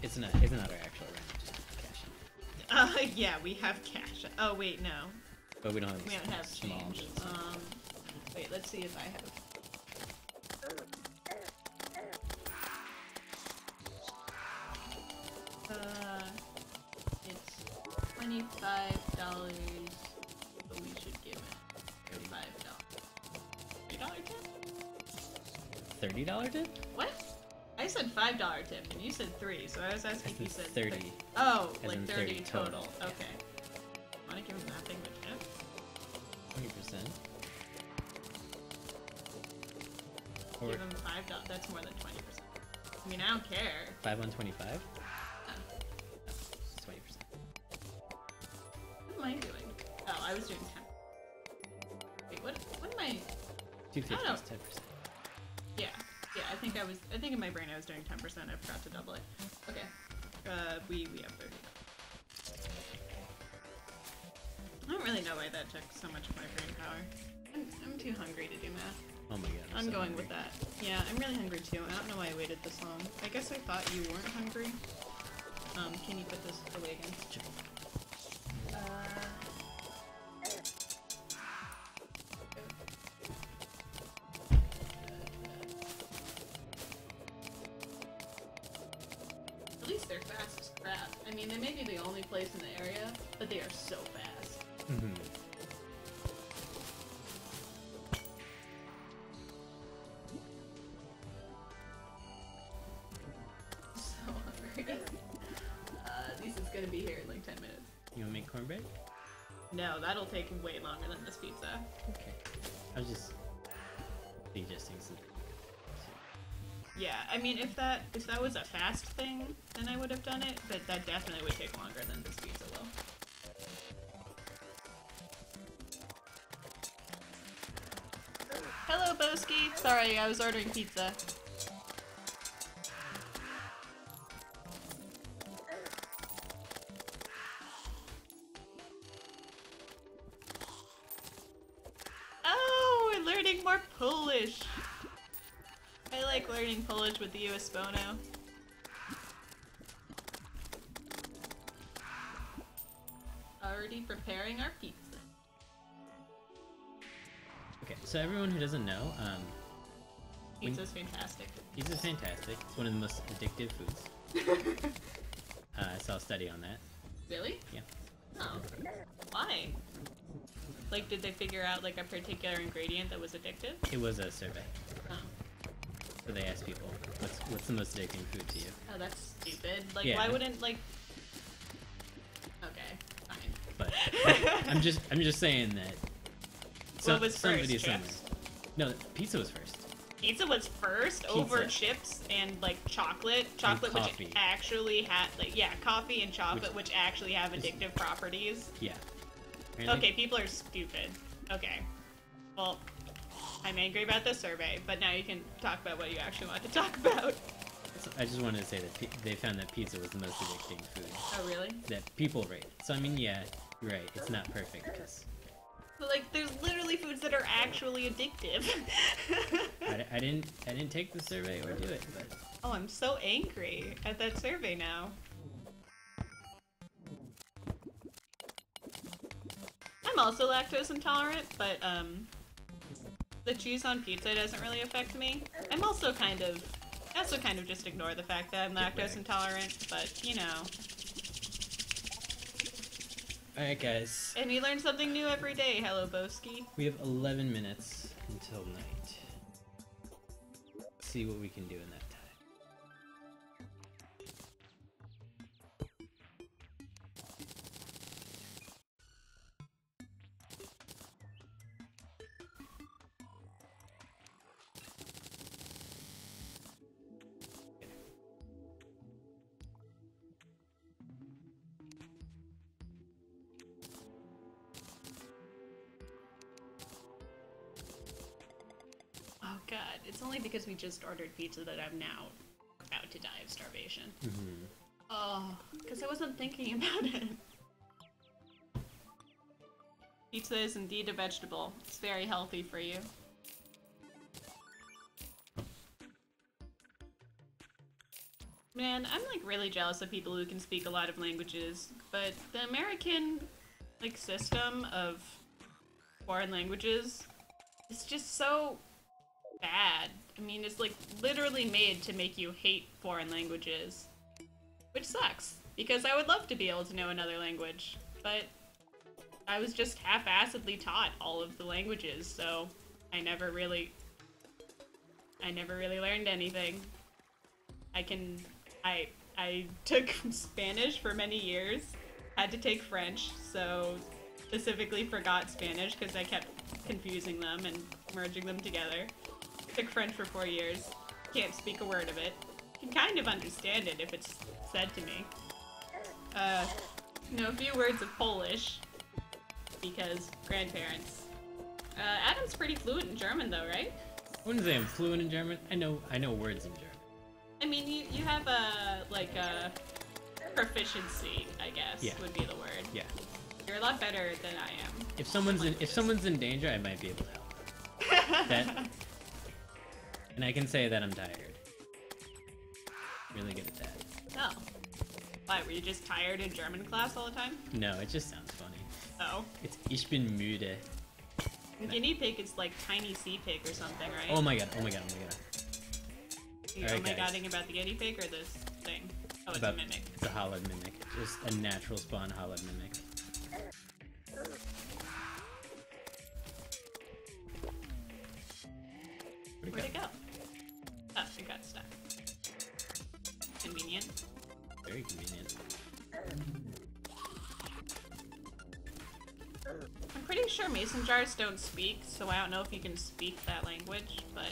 It's not our actual rent, just cash. Yeah, we have cash. Oh wait, no. But we don't have any We don't have small change. ones. Wait, let's see if I have. It's $25, but we should give it $35. $3 tip? $30 tip? What? I said $5 tip, and you said 3, so I was asking if you said 30. Oh, As like in 30 30 total. total. Okay. Wanna give him that thing with tip? 20%. Or Give him $5. That's more than 20%. I mean, I don't care. 5 on 25? Oh. It's 20%. What am I doing? Oh, I was doing 10. Wait, what am I? 250 I don't is 10%. Yeah, I think in my brain I was doing 10%. I forgot to double it. Okay. We have 30. I don't really know why that took so much of my brain power. I'm too hungry to do math. Oh my god. I'm so going hungry. with that. Yeah, I'm really hungry too. I don't know why I waited this long. I guess I thought you weren't hungry. Can you put this away again? Sure. At least they're fast as crap. I mean, they may be the only place in the area, but they are so fast. Mm-hmm. So hungry. This is gonna be here in like 10 minutes. You wanna make cornbread? No, that'll take way longer than this pizza. Okay. I was just suggesting something. Yeah, I mean, if that was a fast thing, then I would have done it, but that definitely would take longer than this pizza will. Hello, Boski! Sorry, I was ordering pizza. Oh, we're learning more Polish! I like learning Polish with you, Espono. Already preparing our pizza. Okay, so everyone who doesn't know, Pizza's fantastic. Pizza's fantastic. It's one of the most addictive foods. I saw a study on that. Really? Yeah. Oh. Why? Like, did they figure out, like, a particular ingredient that was addictive? It was a survey. Oh. So they asked people, what's the most addicting food to you? Oh, that's stupid. Like, Yeah. why wouldn't, like... Okay, fine. But I'm just saying that What was somebody first, somewhere. chips? No, pizza was first. Pizza was first over chips and, like, chocolate. Chocolate, which coffee. actually had, like, yeah, coffee and chocolate, which actually have addictive properties. Yeah. Okay, people are stupid. Okay. Well, I'm angry about this survey, but now you can talk about what you actually want to talk about. So I just wanted to say that they found that pizza was the most addicting food. Oh, really? That people rate. So I mean, yeah, you're right. It's not perfect because But, like, there's literally foods that are actually addictive. I didn't take the survey or do it, but Oh, I'm so angry at that survey now. I'm also lactose intolerant, but the cheese on pizza doesn't really affect me. I also kind of just ignore the fact that I'm lactose intolerant, but you know. alright guys. And we learn something new every day. Hello, Boski. We have 11 minutes until night. Let's see what we can do in that time. Oh god, it's only because we just ordered pizza that I'm now about to die of starvation. Mm-hmm. Oh, because I wasn't thinking about it. Pizza is indeed a vegetable. It's very healthy for you. Man, I'm like really jealous of people who can speak a lot of languages, but the American like system of foreign languages is just so bad. I mean, it's like literally made to make you hate foreign languages, which sucks because I would love to be able to know another language, but I was just half-assedly taught all of the languages, so I never really learned anything. I took Spanish for many years, had to take French, so specifically forgot Spanish because I kept confusing them and merging them together. Took French for 4 years, can't speak a word of it. Can kind of understand it if it's said to me. Know a few words of Polish, because grandparents. Adam's pretty fluent in German though, right? I wouldn't say I'm fluent in German. I know words in German. I mean, you have a proficiency, I guess, Yeah. would be the word. Yeah. You're a lot better than I am. If someone's in danger, I might be able to help. That, and I can say that I'm tired. Really good at that. Oh. Why, were you just tired in German class all the time? No, it just sounds funny. Oh. It's Ich bin müde. Guinea pig is like tiny sea pig or something, right? Oh my god, oh my god, oh my god. You're Alright, oh my guys. godding about the guinea pig or this thing? Oh, it's About- a mimic. It's a hollowed mimic. Just a natural spawn hollowed mimic. Where'd it go? Oh, it got stuck. Convenient. Very convenient. I'm pretty sure mason jars don't speak, so I don't know if you can speak that language, but...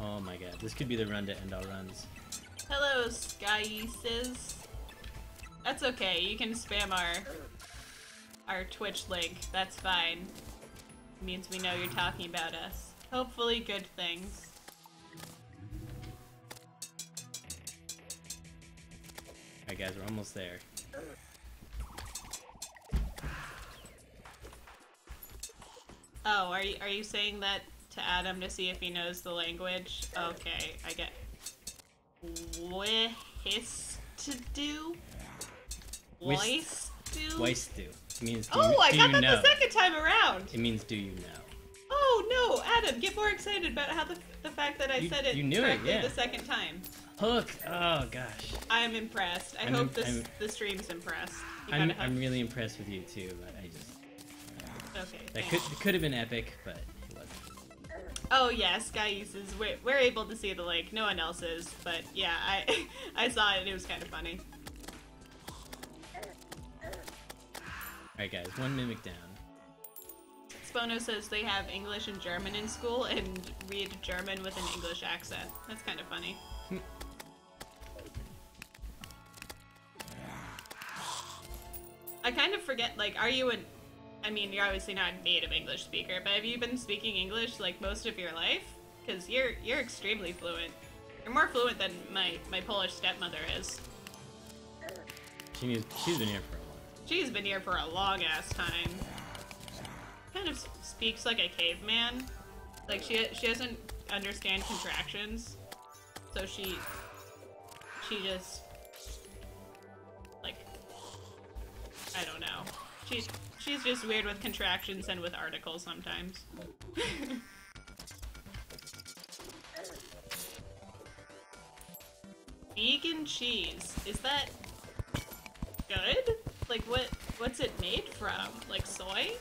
Oh my god, this could be the run to end all runs. Hello, Skyeses. That's okay, you can spam our Twitch link, that's fine. It means we know you're talking about us. Hopefully good things. Alright guys, we're almost there. Oh, are you saying that to Adam to see if he knows the language? Okay, I get... What his to do? Whist. Voice? Weißt du. It means do Oh, you, I do got you that know. the second time around. It means do you know. Oh no, Adam, get more excited about how the fact that I said it you knew correctly it, yeah. the second time. Hook. Oh gosh. I am impressed. I hope the stream's impressed. I'm really impressed with you too, but I just. Okay. That could have been epic, but it wasn't. Oh yeah, Sky uses. We're able to see the link. No one else is, but yeah, I saw it and it was kind of funny. Alright guys, one mimic down. Spono says they have English and German in school and read German with an English accent. That's kind of funny. I kind of forget, like, are you I mean, you're obviously not a native English speaker, but have you been speaking English, like, most of your life? Because you're extremely fluent. You're more fluent than my Polish stepmother is. She's been here for a while. She's been here for a long-ass time. Kind of speaks like a caveman. Like, she doesn't understand contractions. So she just, like, I don't know. She's just weird with contractions and with articles sometimes. Vegan cheese. Is that good? Like, what's it made from? Like soy?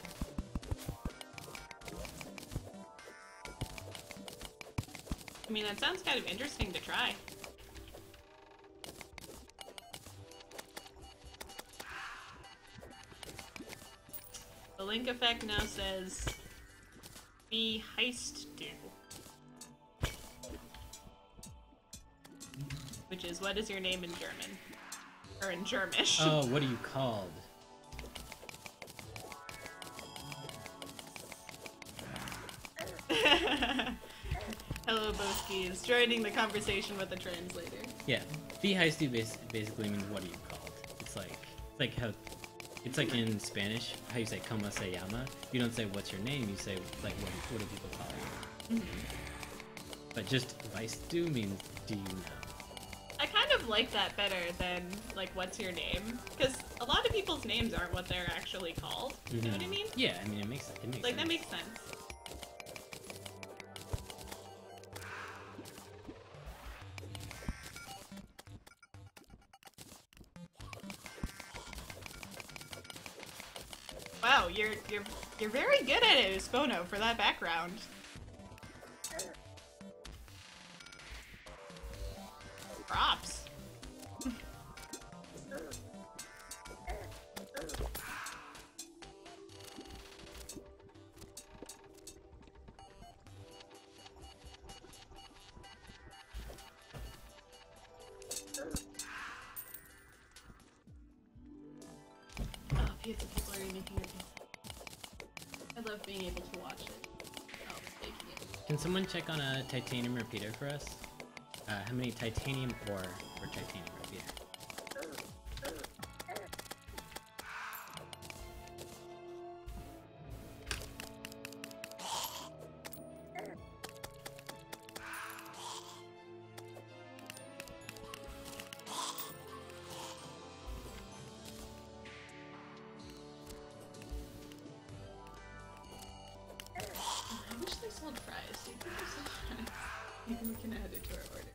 I mean, that sounds kind of interesting to try. The link effect now says, "Wie heißt du?" Which is, what is your name in German? Or in Germish. Oh, what are you called? Hello, Boskies. Joining the conversation with the translator. Yeah, wie heißt du basically means what are you called. It's like in Spanish, how you say "Cómo se llama?" You don't say "What's your name?" You say like what do people call you? Mm-hmm. But just weißt du means do you know? I kind of like that better than like "What's your name?" Because a lot of people's names aren't what they're actually called. Mm-hmm. You know what I mean? Yeah, I mean it makes like sense. That makes sense. Wow, you're very good at it, Spono, for that background. Props. Oh, pizza people are making it. I love being able to watch it. Oh, making it. Can someone check on a titanium repeater for us? How many titanium ore for titanium repeater? I wish they sold fries. We can add it to our order.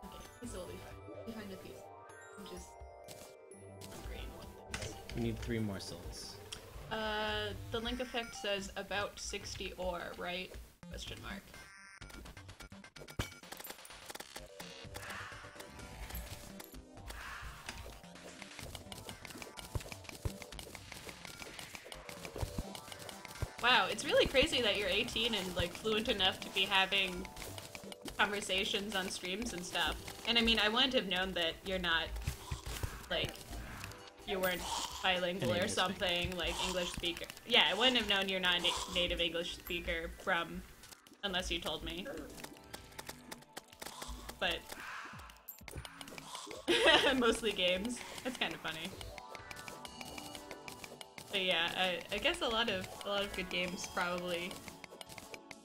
Okay, pizza will be fine. We find a piece. I'm just hungry and want things. We need 3 more souls. The link effect says about 60 ore, right? Question mark. Wow, it's really crazy that you're 18 and like fluent enough to be having conversations on streams and stuff. And I mean, I wouldn't have known that you're not, like, you weren't bilingual or something, like English speaker. Yeah, I wouldn't have known you're not a native English speaker unless you told me. But mostly games. That's kind of funny. But yeah, I guess a lot of good games probably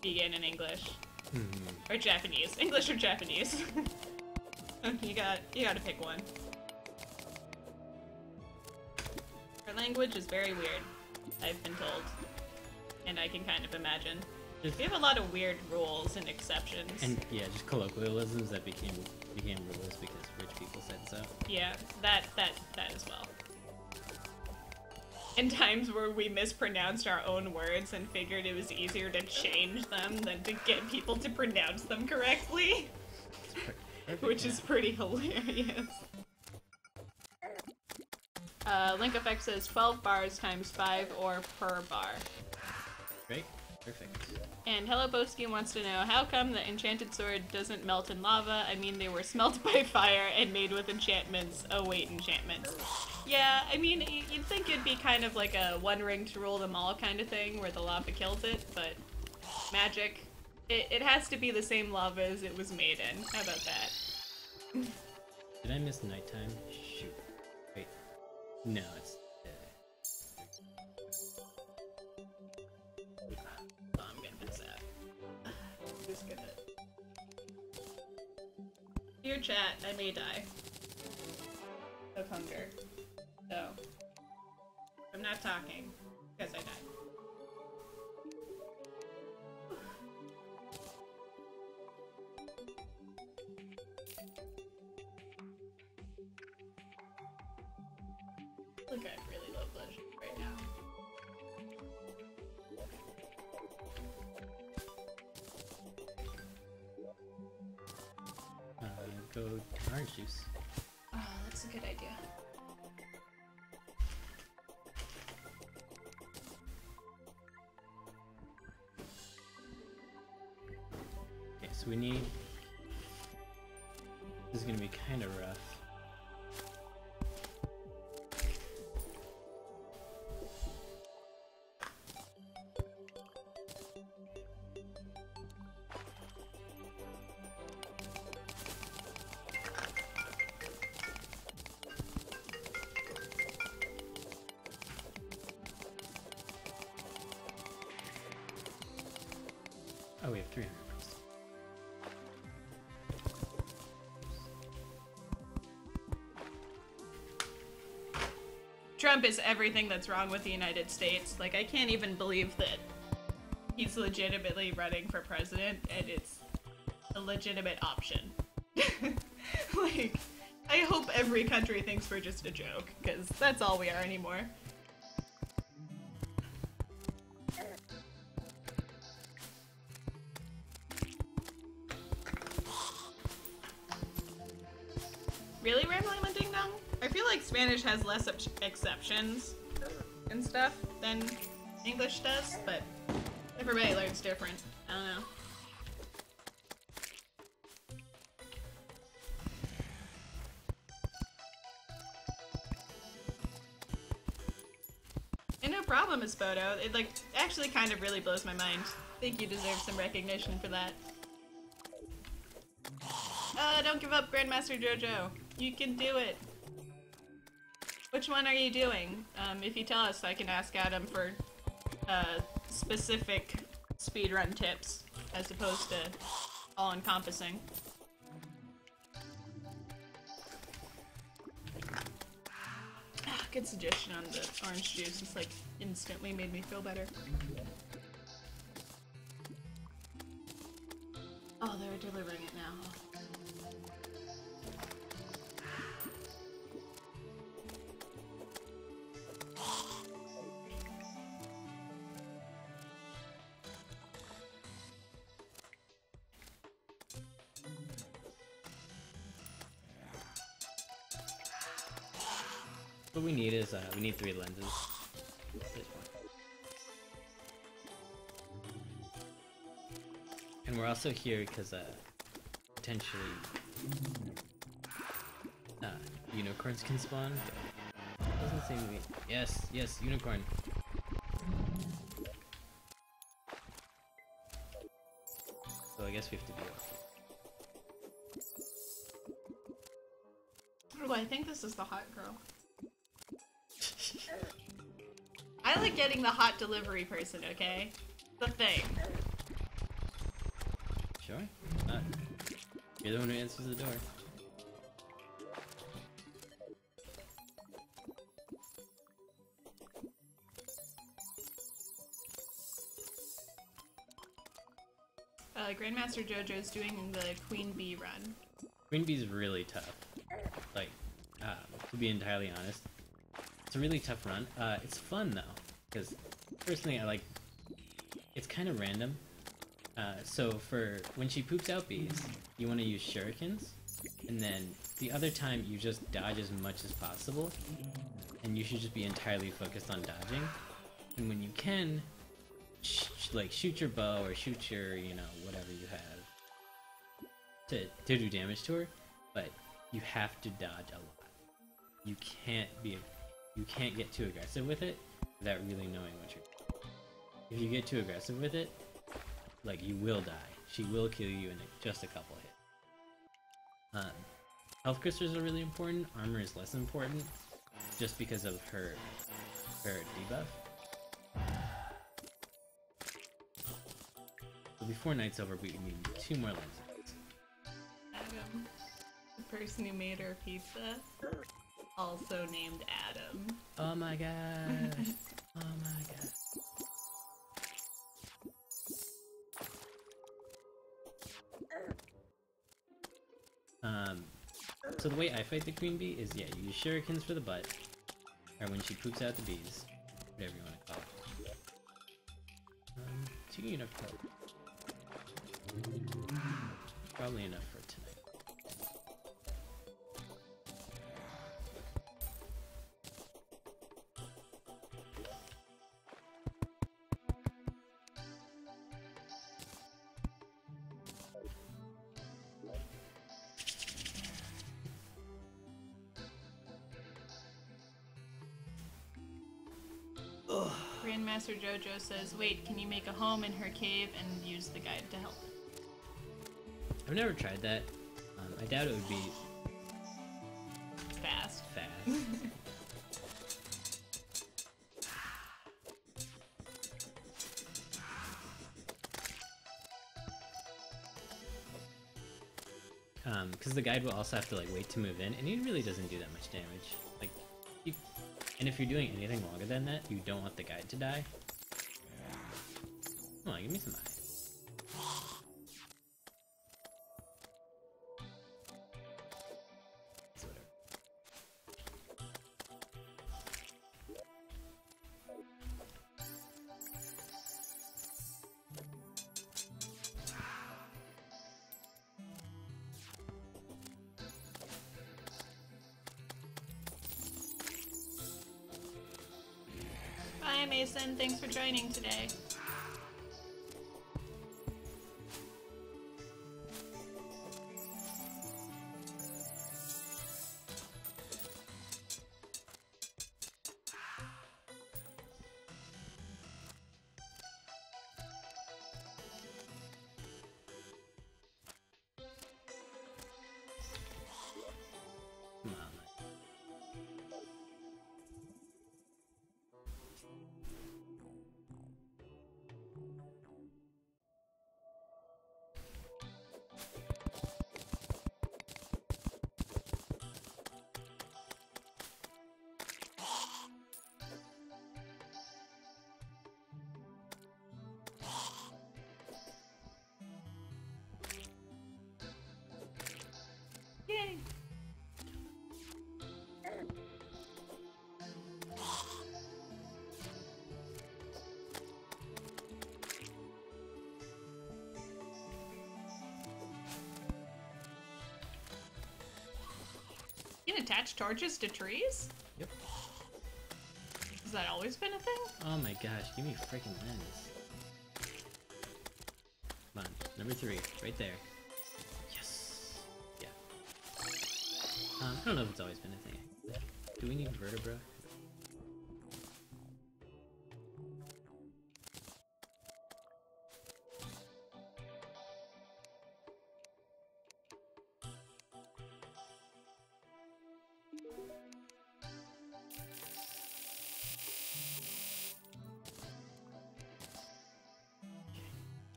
begin in English. Or Japanese. English or Japanese. You gotta pick one. Our language is very weird, I've been told. And I can kind of imagine. We have a lot of weird rules and exceptions. And yeah, just colloquialisms that became rules because rich people said so. Yeah, that as well. And times where we mispronounced our own words and figured it was easier to change them than to get people to pronounce them correctly. Perfect, Which is pretty hilarious. Link Effect says 12 bars times 5 or per bar. Great. Perfect. And Hello Boski wants to know, how come the enchanted sword doesn't melt in lava? I mean, they were smelt by fire and made with enchantments. Oh wait, enchantments. Yeah, I mean, you'd think it'd be kind of like a one ring to rule them all kind of thing, where the lava kills it, but magic. It has to be the same lava as it was made in. How about that? Did I miss nighttime? Shoot. Wait. No, it's... I'm gonna miss that. Just gonna... Dear chat, I may die. Of hunger. So... I'm not talking, because I died. Look, I really love Legend right now. Go orange juice. Oh, that's a good idea. Okay, so we need... This is gonna be kind of rough. Oh, we have 300 bucks. Trump is everything that's wrong with the United States. Like, I can't even believe that he's legitimately running for president and it's a legitimate option. Like, I hope every country thinks we're just a joke, because that's all we are anymore. Really, Rambling Ding Dong? I feel like Spanish has less exceptions and stuff than English does, but everybody learns different. I don't know. And no problem, Espoto. It, like, actually kind of really blows my mind. I think you deserve some recognition for that. Don't give up, Grandmaster Jojo. You can do it. Which one are you doing? If you tell us, I can ask Adam for specific speedrun tips, as opposed to all-encompassing. Good suggestion on the orange juice. It's like instantly made me feel better. Oh, they're delivering it now. What we need is, we need 3 lenses. And we're also here because, potentially, unicorns can spawn. Doesn't seem to be... Yes, yes, unicorn. So I guess we have to be okay. Oh, I think this is the hot girl. I like getting the hot delivery person, okay? The thing. Sure. You're the one who answers the door. Grandmaster Jojo is doing the Queen Bee run. Queen Bee's really tough. Like, to be entirely honest, it's a really tough run. It's fun though, because personally I like. It's kind of random. So for when she poops out bees, you want to use shurikens, and then the other time you just dodge as much as possible, and you should just be entirely focused on dodging. And when you can, like shoot your bow or shoot your, you know, whatever you have to do damage to her, but you have to dodge a lot. You can't get too aggressive with it without really knowing what you're doing. If you get too aggressive with it, like, you will die. She will kill you in just a couple hits. Health crystals are really important. Armor is less important, just because of her debuff. So before night's over, we need 2 more lenses. Adam, the person who made our pizza, also named Adam. Oh my gosh. Oh my god. So the way I fight the queen bee is, yeah, you use shurikens for the butt, or when she poops out the bees, whatever you want to call it. 2 unit pro. Probably enough for tonight. Grandmaster Jojo says, wait, can you make a home in her cave and use the guide to help? I've never tried that. I doubt it would be fast. Because the guide will also have to like wait to move in, and he really doesn't do that much damage. Like, and if you're doing anything longer than that, you don't want the guide to die. Come on, give me some eyes. Bye, Mason. Thanks for joining today. Yay! You can attach torches to trees? Yep. Has that always been a thing? Oh my gosh, give me a freaking lens. Come on, number 3, right there. Yes! Yeah. I don't know if it's always been a thing. Do we need vertebra?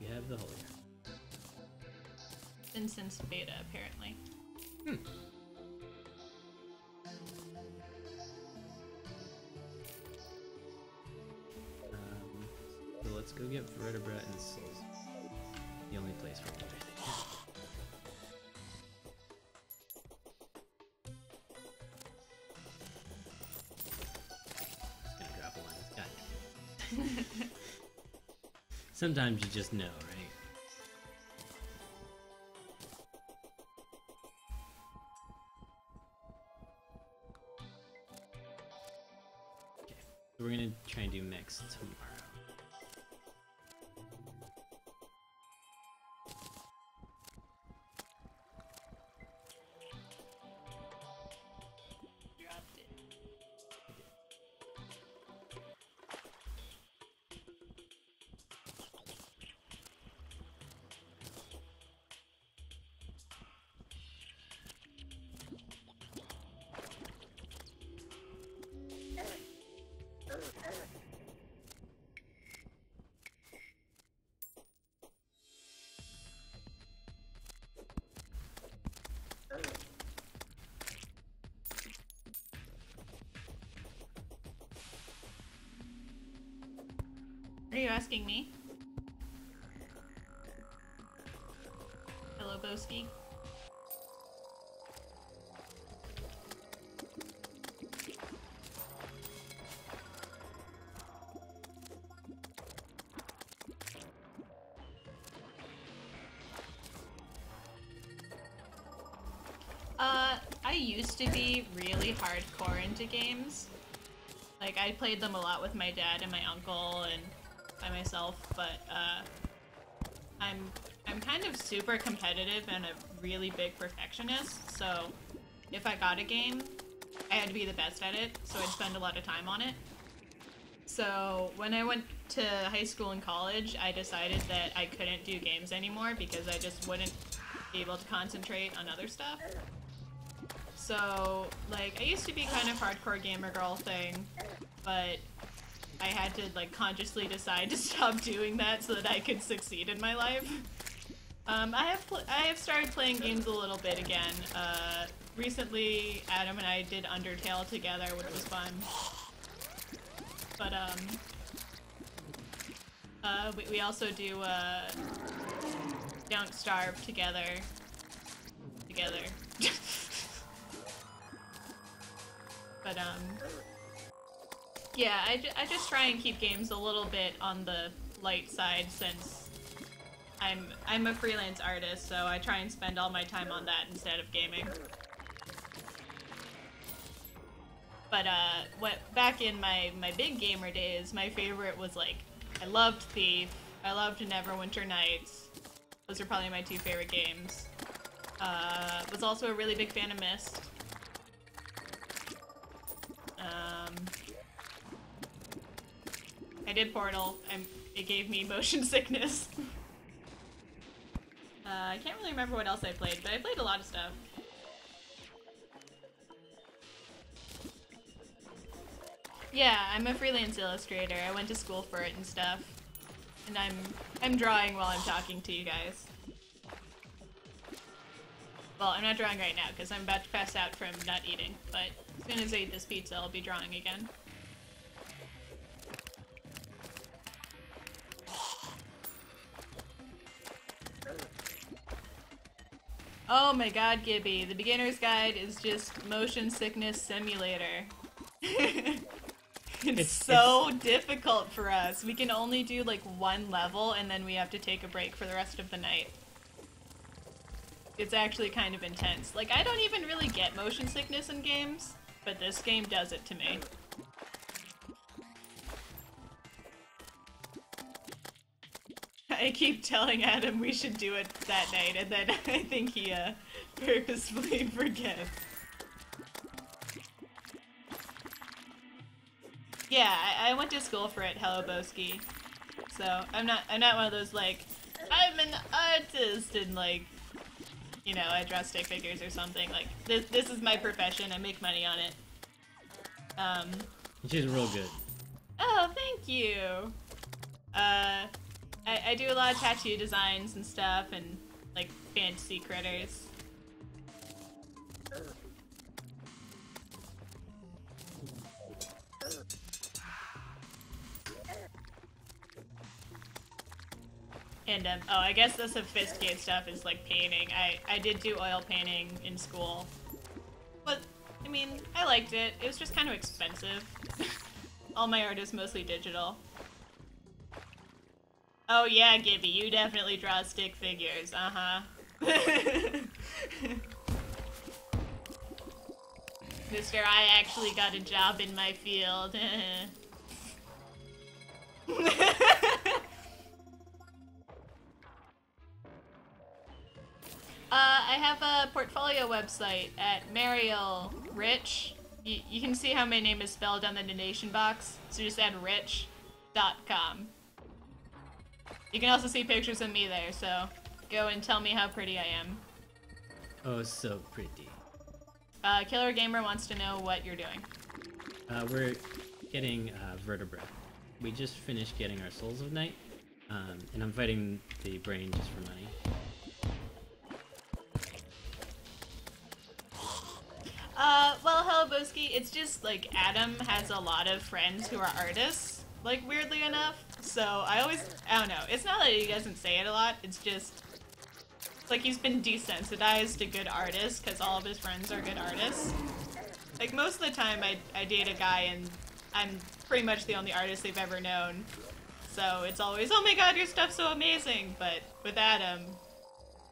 We have the hole here. Been since beta, apparently. So let's go get vertebra and souls. the only place for water. Just gonna drop one. Got it. Sometimes you just know, right? Okay, so we're gonna try and do mix tomorrow. Dropped it. Are you asking me? Hello, Boski. I used to be really hardcore into games. Like, I played them a lot with my dad and my uncle and by myself, but I'm kind of super competitive and a really big perfectionist, so if I got a game, I had to be the best at it, so I'd spend a lot of time on it. So when I went to high school and college, I decided that I couldn't do games anymore because I just wouldn't be able to concentrate on other stuff. So, like, I used to be kind of hardcore gamer girl thing, but I had to, like, consciously decide to stop doing that so that I could succeed in my life. I have started playing games a little bit again. Recently, Adam and I did Undertale together, which was fun. But, we also do, Don't Starve together. But, yeah, I just try and keep games a little bit on the light side since I'm a freelance artist, so I try and spend all my time on that instead of gaming. But, back in my big gamer days, my favorite was, like, I loved Thief, I loved Neverwinter Nights. Those are probably my two favorite games. Was also a really big fan of Myst. I did Portal, and it gave me motion sickness. I can't really remember what else I played, but I played a lot of stuff. Yeah, I'm a freelance illustrator. I went to school for it and stuff. And I'm drawing while I'm talking to you guys. Well, I'm not drawing right now because I'm about to pass out from not eating, but as soon as I eat this pizza, I'll be drawing again. Oh my god, Gibby, the beginner's guide is just motion sickness simulator. It's so difficult for us. We can only do like one level and then we have to take a break for the rest of the night. It's actually kind of intense. Like, I don't even really get motion sickness in games, but this game does it to me. I keep telling Adam we should do it that night, and then I think he purposefully forgets. Yeah, I went to school for it, Hello Boski. So I'm not one of those like, I'm an artist and like, you know, I draw stick figures or something. Like this is my profession. I make money on it. She's real good. Oh, thank you. I do a lot of tattoo designs and stuff, and like fantasy critters. And oh, I guess the sophisticated stuff is like painting. I did do oil painting in school, but I mean, I liked it. It was just kind of expensive. All my art is mostly digital. Oh yeah, Gibby, you definitely draw stick figures. Uh-huh. Mister, I actually got a job in my field. I have a portfolio website at Mariel Rich. You can see how my name is spelled on the donation box, so just add rich.com. You can also see pictures of me there, so go and tell me how pretty I am. Oh, so pretty. Killer Gamer wants to know what you're doing. We're getting vertebra. We just finished getting our Souls of Night, and I'm fighting the brain just for money. Well, hello, Boski. It's just, like, Adam has a lot of friends who are artists, like, weirdly enough. So, I don't know. It's not that he doesn't say it a lot, it's just, it's like he's been desensitized to good artists, because all of his friends are good artists. Like, most of the time, I date a guy, and I'm pretty much the only artist they've ever known. So, it's always, oh my god, your stuff's so amazing! But with Adam,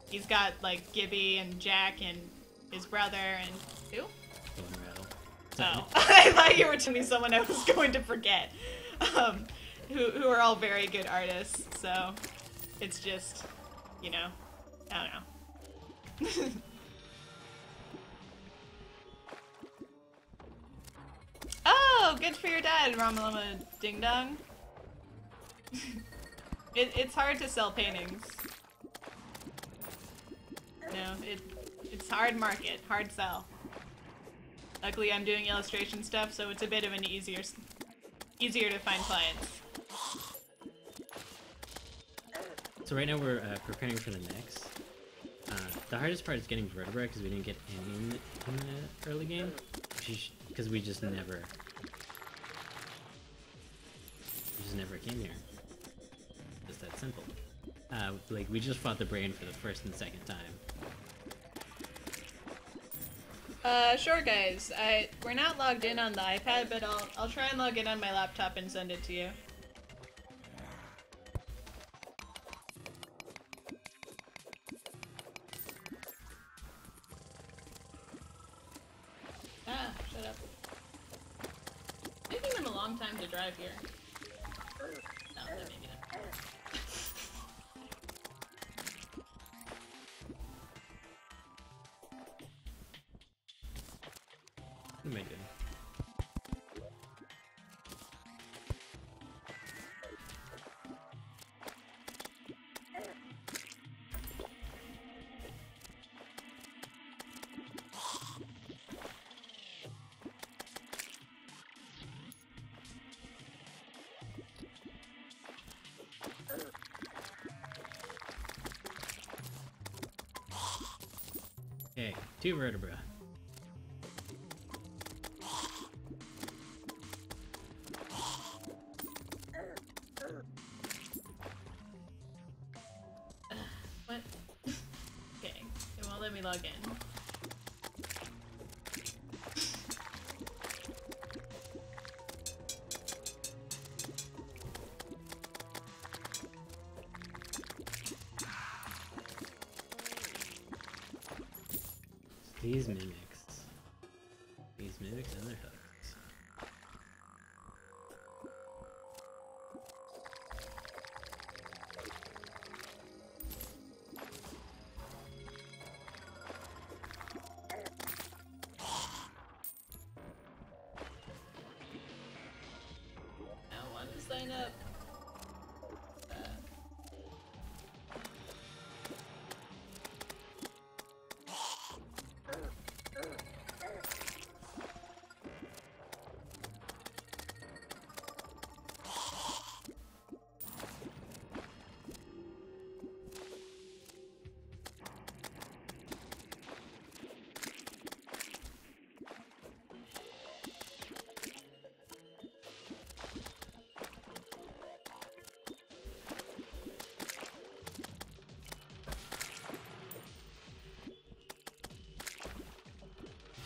he's got, like, Gibby and Jack and his brother and... Who? Oh, I thought you were telling me someone I was going to forget. Who are all very good artists, so it's just, you know, I don't know. Oh, good for your dad, Ramalama Ding Dong. It's hard to sell paintings. No, it's hard market, hard sell. Luckily, I'm doing illustration stuff, so it's a bit of an easier to find clients. So right now we're preparing for the next. The hardest part is getting vertebra because we didn't get any in the early game, because we just never came here. Just that simple. Like we just fought the brain for the first and second time. Sure guys. We're not logged in on the iPad, but I'll try and log in on my laptop and send it to you. Ah, shut up. It's taking them a long time to drive here. No, that maybe not. What am I doing? Okay, 2 vertebra. What? Okay, it won't let me log in. These mimics. These mimics and their hooks. I want to sign up.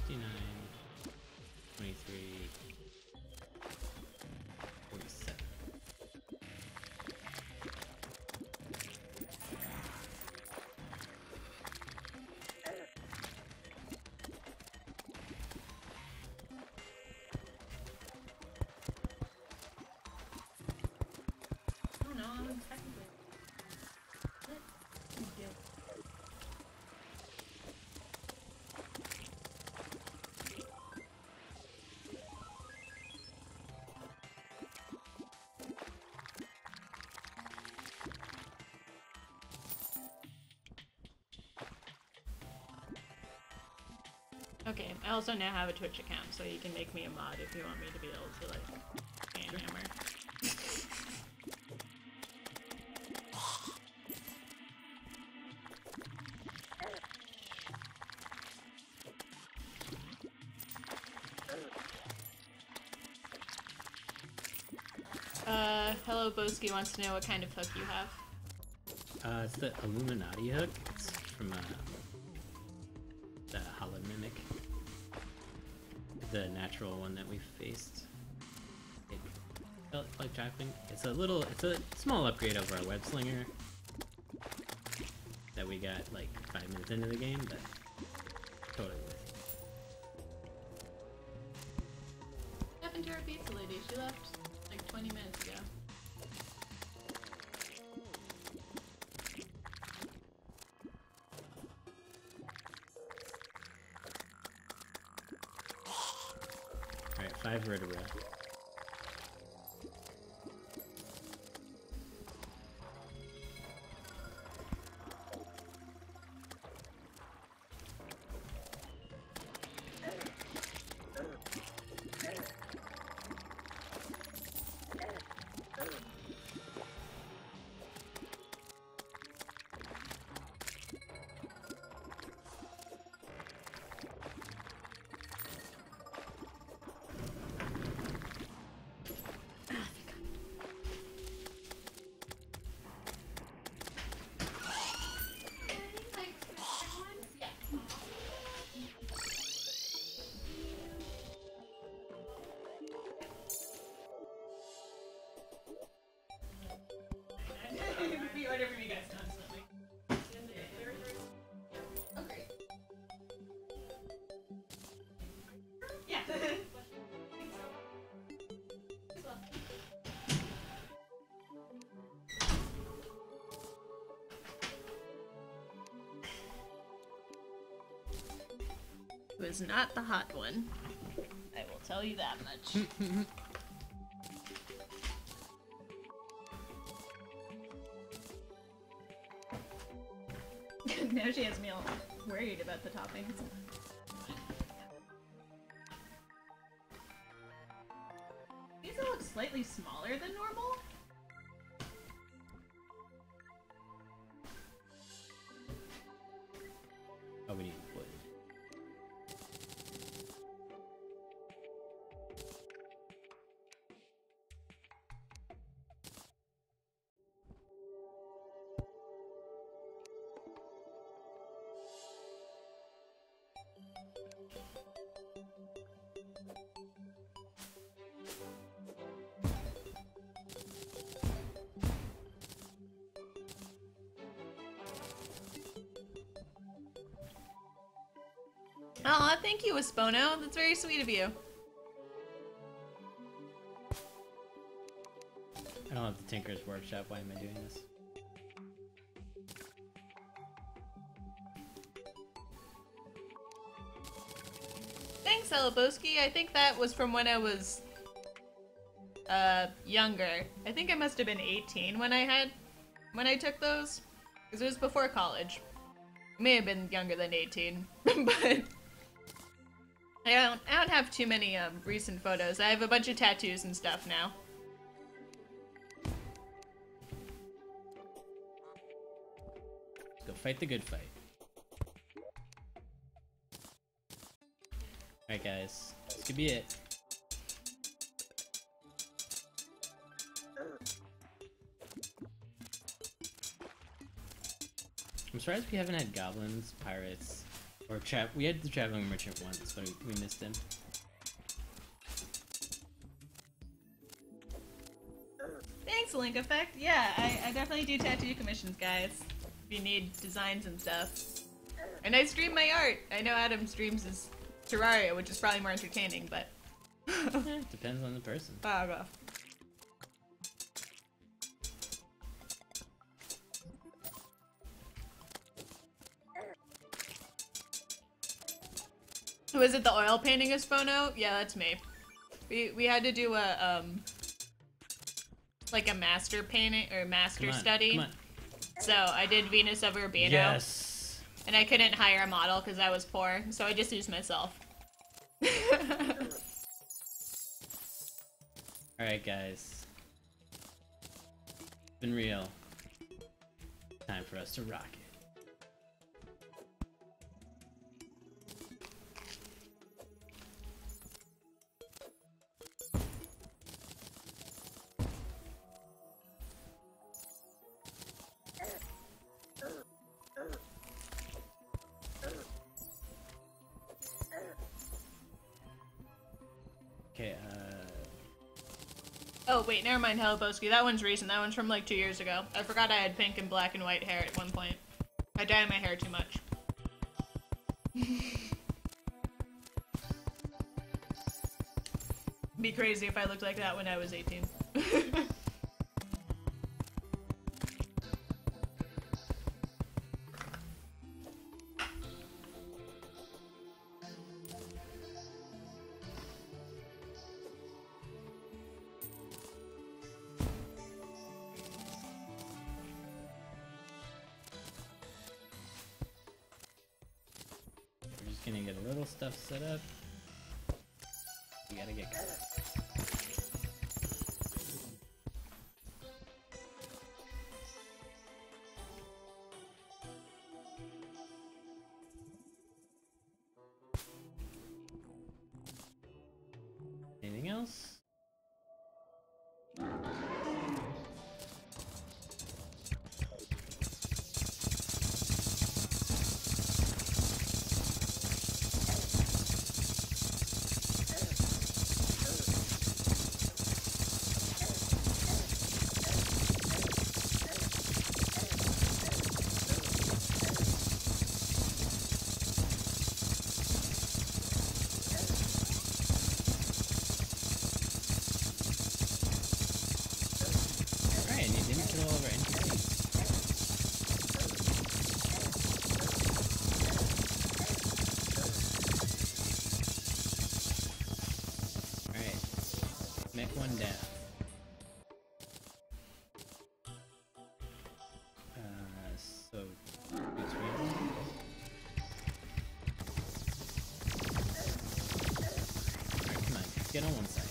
59, 23, 47. Oh no, I'm technically. What? Yeah. Okay, I also now have a Twitch account, so you can make me a mod if you want me to be able to, like, hand hammer. Hello Boski wants to know what kind of hook you have. It's the Illuminati hook. It's from the Hollow Mimic. The natural one that we faced. It felt like dropping. It's a small upgrade over our web slinger that we got like 5 minutes into the game, but totally worth it. What happened to our pizza lady? She left like 20 minutes ago. Alright, 5 vertebra. Whatever you guys constantly. Oh, great. Yeah. It was not the hot one. I will tell you that much. Now she has me all worried about the toppings. These all look slightly smaller than normal. Oh, we need wood. Aw, thank you, Espono. That's very sweet of you. I don't have the Tinker's Workshop. Why am I doing this? Thanks, Elaboski. I think that was from when I was younger. I think I must have been 18 when I took those. Because it was before college. May have been younger than 18. But I don't have too many recent photos. I have a bunch of tattoos and stuff now. Let's go fight the good fight. Alright guys, this could be it. I'm surprised we haven't had goblins, pirates, Or we had the traveling merchant once, but we missed him. Thanks, Link Effect. Yeah, I definitely do tattoo commissions, guys. If you need designs and stuff. And I stream my art. I know Adam streams his Terraria, which is probably more entertaining, but... Depends on the person. Baga. Was it the oil painting of Spono? Yeah, that's me. We had to do a like a master painting or master study. Come on. So I did Venus of Urbino. Yes. And I couldn't hire a model because I was poor, so I just used myself. Alright, guys. It's been real. Time for us to rock it. Okay, Oh, wait, never mind, Heliboski. That one's recent. That one's from like 2 years ago. I forgot I had pink and black and white hair at one point. I dyed my hair too much. Be crazy if I looked like that when I was 18. Gonna get a little stuff set up. We gotta get going. Anything else? Get on one side.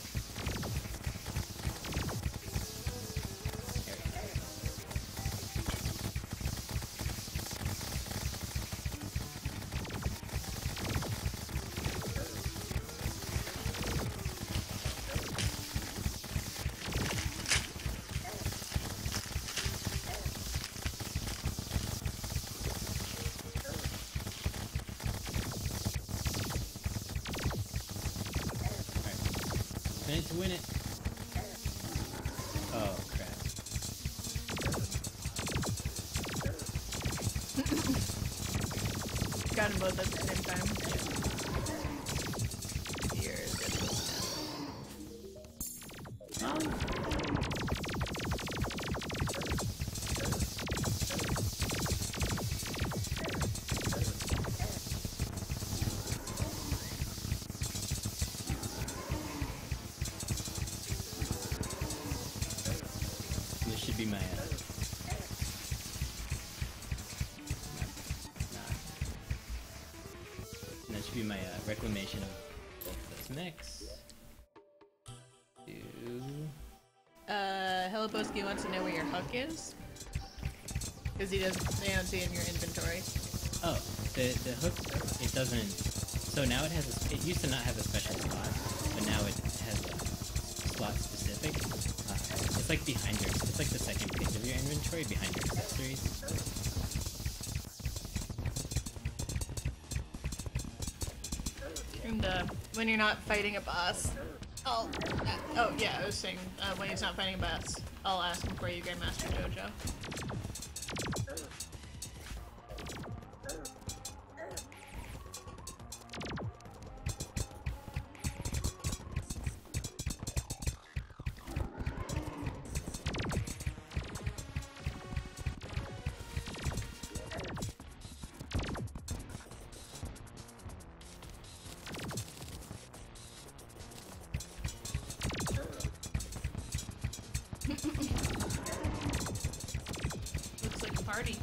To win it. Oh crap. Got them both at the same time. Here is Should be my that should be my reclamation of both of those mechs. Heliboski wants to know where your hook is. Because they don't see it in your inventory. Oh, the hook, it doesn't, so now it has it used to not have a special slot, but now it has a slot specific. It's like behind your, it's like the second page of your inventory behind your accessories. And when you're not fighting a boss, oh yeah, I was saying when he's not fighting a boss, I'll ask him for you, Grandmaster Jojo. Looks like a party.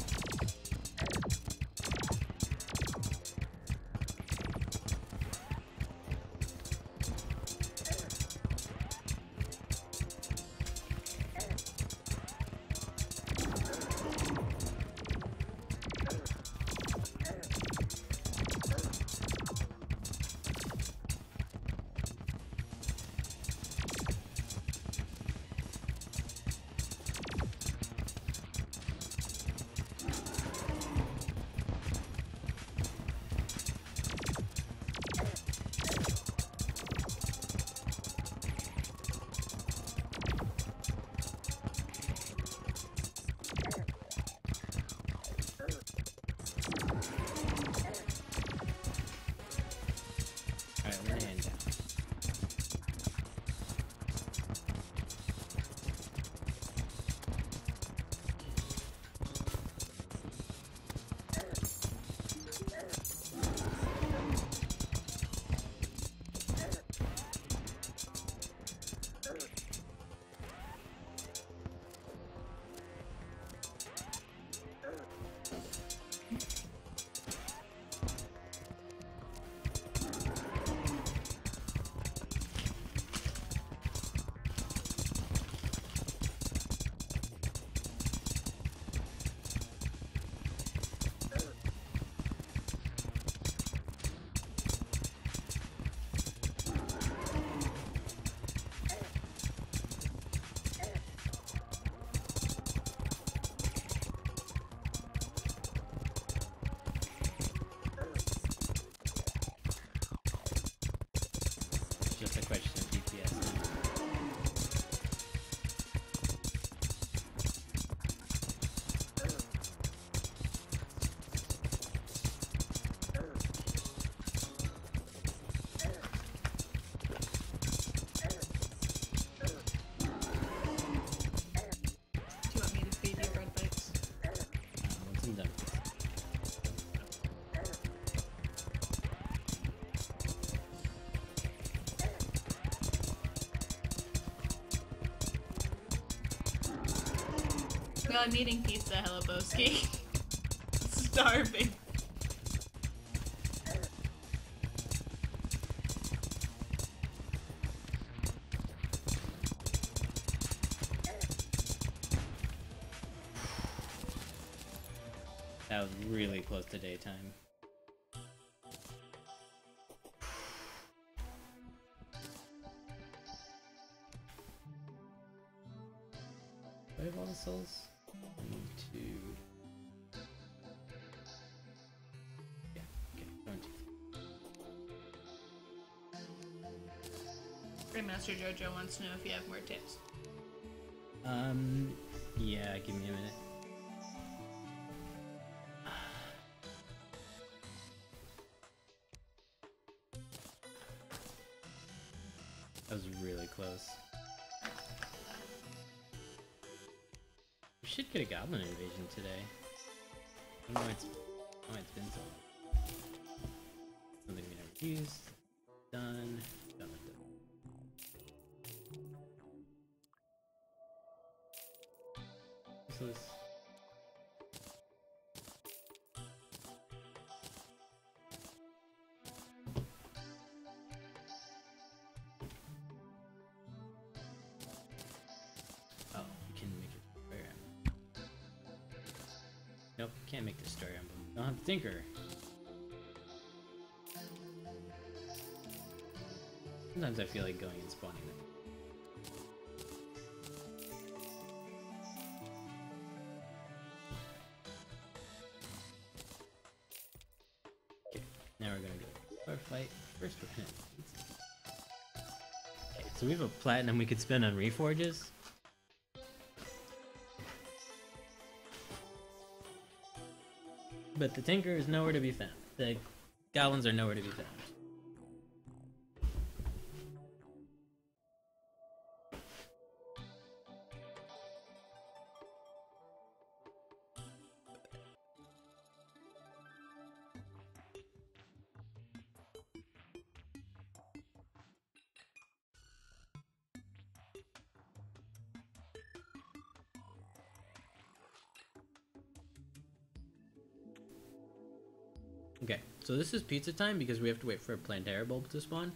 Just a question of DPS now. Do you want me to feed you red bites? Once I'm done. Well, I'm eating pizza, hello Boski. Starving. That was really close to daytime. Do I have all the souls? 1, 2. Yeah, okay, 1, 2. Grandmaster Jojo wants to know if you have more tips. Yeah, give me a minute. That was really close. We should get a goblin invasion today. I don't know why it's been so long. Something we never used. Done. Done with it. So this. Oh, you can make it Fire Emblem. Nope, can't make this Fire Emblem. Don't have Tinker. Sometimes I feel like going and spawning them. Okay, now we're gonna go Firefly. fight. First we're gonna... Okay, so we have a platinum we could spend on reforges. But the Tinker is nowhere to be found. The goblins are nowhere to be found. Okay, so this is pizza time because we have to wait for a Plantera bulb to spawn.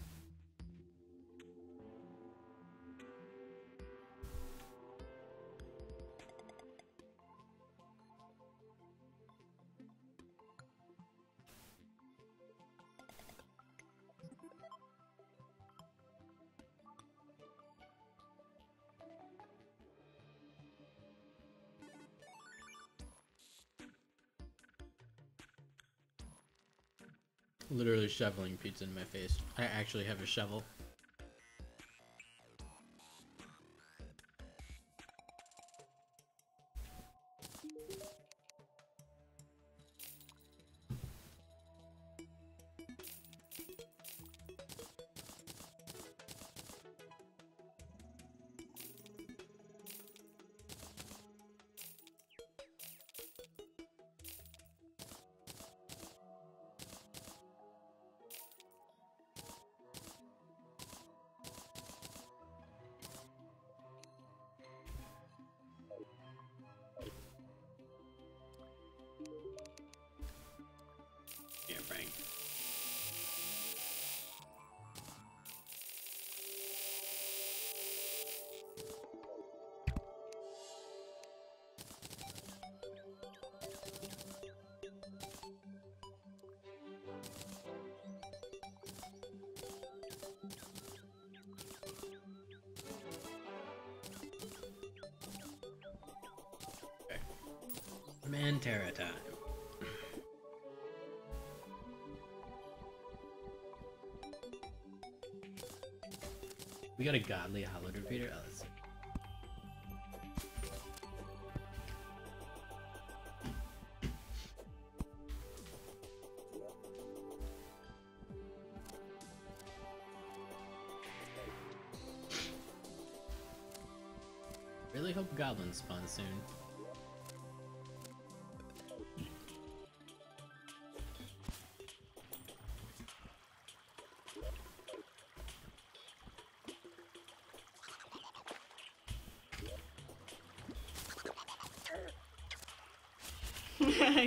Literally shoveling pizza in my face. I actually have a shovel. Yeah, Frank. Okay. Plantera time. We got a godly hollowed repeater. Oh, let's see. Really hope goblins spawn soon.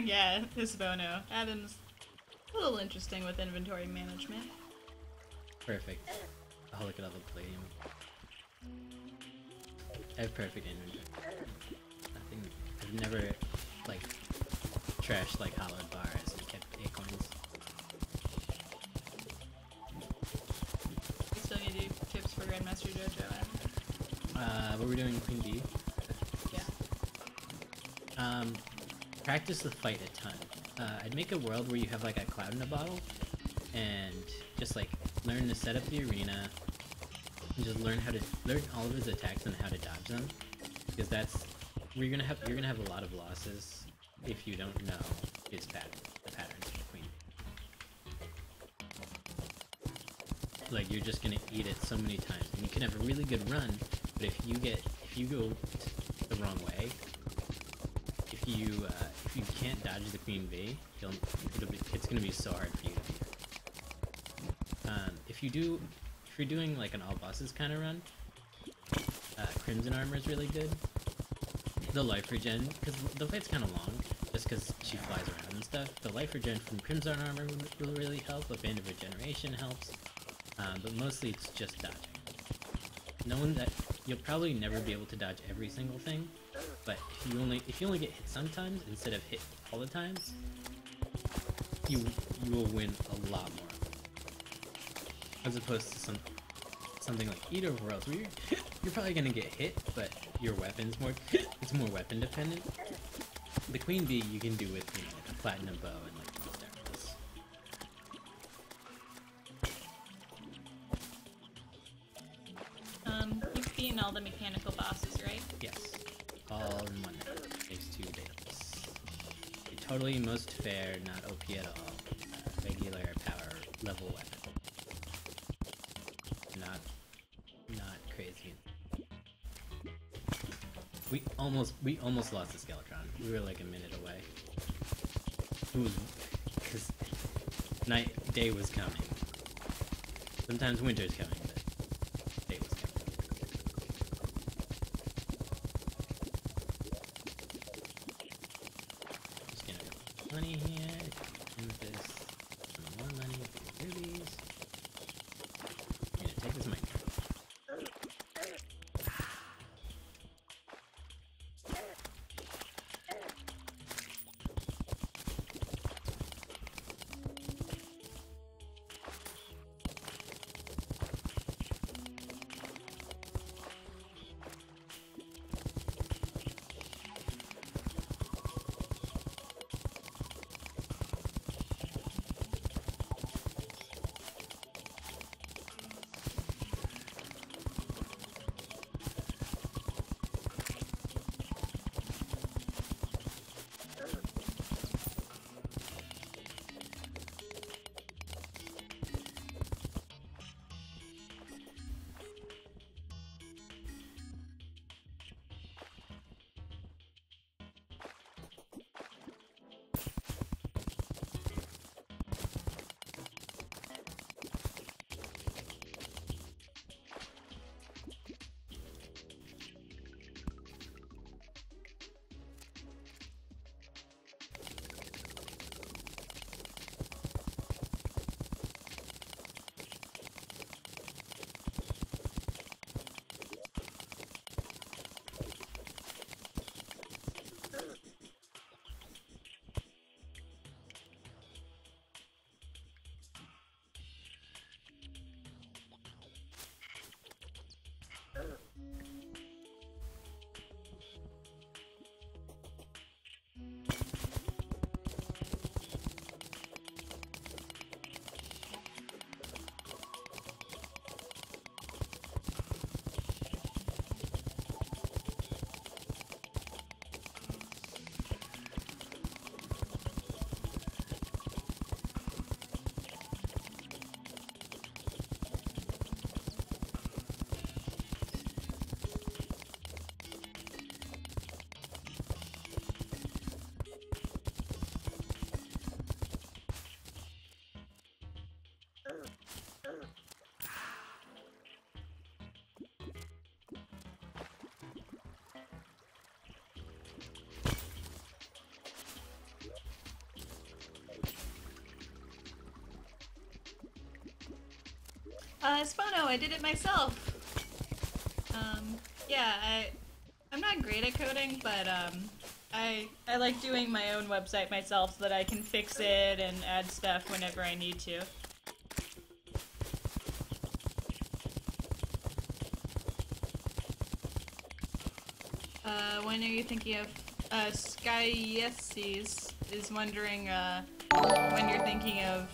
Yeah, this Bono. Adam's a little interesting with inventory management. Perfect. Oh, look at all the palladium. I have perfect inventory. Nothing. I've never, like, trashed, like, hollowed bars and kept acorns. You still need to do tips for Grandmaster Jojo, Adam. What we're doing Queen Bee. Yeah. Practice the fight a ton. I'd make a world where you have like a cloud in a bottle, and just like learn to set up the arena, and just learn all of his attacks and how to dodge them, because that's where you're gonna have a lot of losses if you don't know his patterns of the Queen Bee. Like you're just gonna eat it so many times, and you can have a really good run, but if you go the wrong way. If you can't dodge the Queen Bee, it's gonna be so hard for you to beat. If you're doing like an all bosses kind of run, Crimson Armor is really good. The life regen, because the fight's kind of long, just because she flies around and stuff. The life regen from Crimson Armor will really help. A Band of Regeneration helps, but mostly it's just dodging. Knowing that you'll probably never be able to dodge every single thing, but if you only get hit sometimes instead of hit all the times, you will win a lot more. As opposed to something like Eater of Worlds, where you're probably gonna get hit, but your weapon's it's more weapon dependent. The Queen Bee you can do with like a platinum bow and like most arrows. beaten all the mechanical bosses, right? Yes. All in one night. Takes 2 days. A totally most fair, not OP at all. Regular power level weapon. Not crazy. We almost lost the Skeletron. We were like a minute away. It was because day was coming. Sometimes winter's coming, but day was coming. Just gonna go money here. Use this. Some more money for rubies. I'm gonna take this mic. Spano, I did it myself. Yeah, I'm not great at coding, but I like doing my own website myself so that I can fix it and add stuff whenever I need to. When are you thinking of Skyeses is wondering when you're thinking of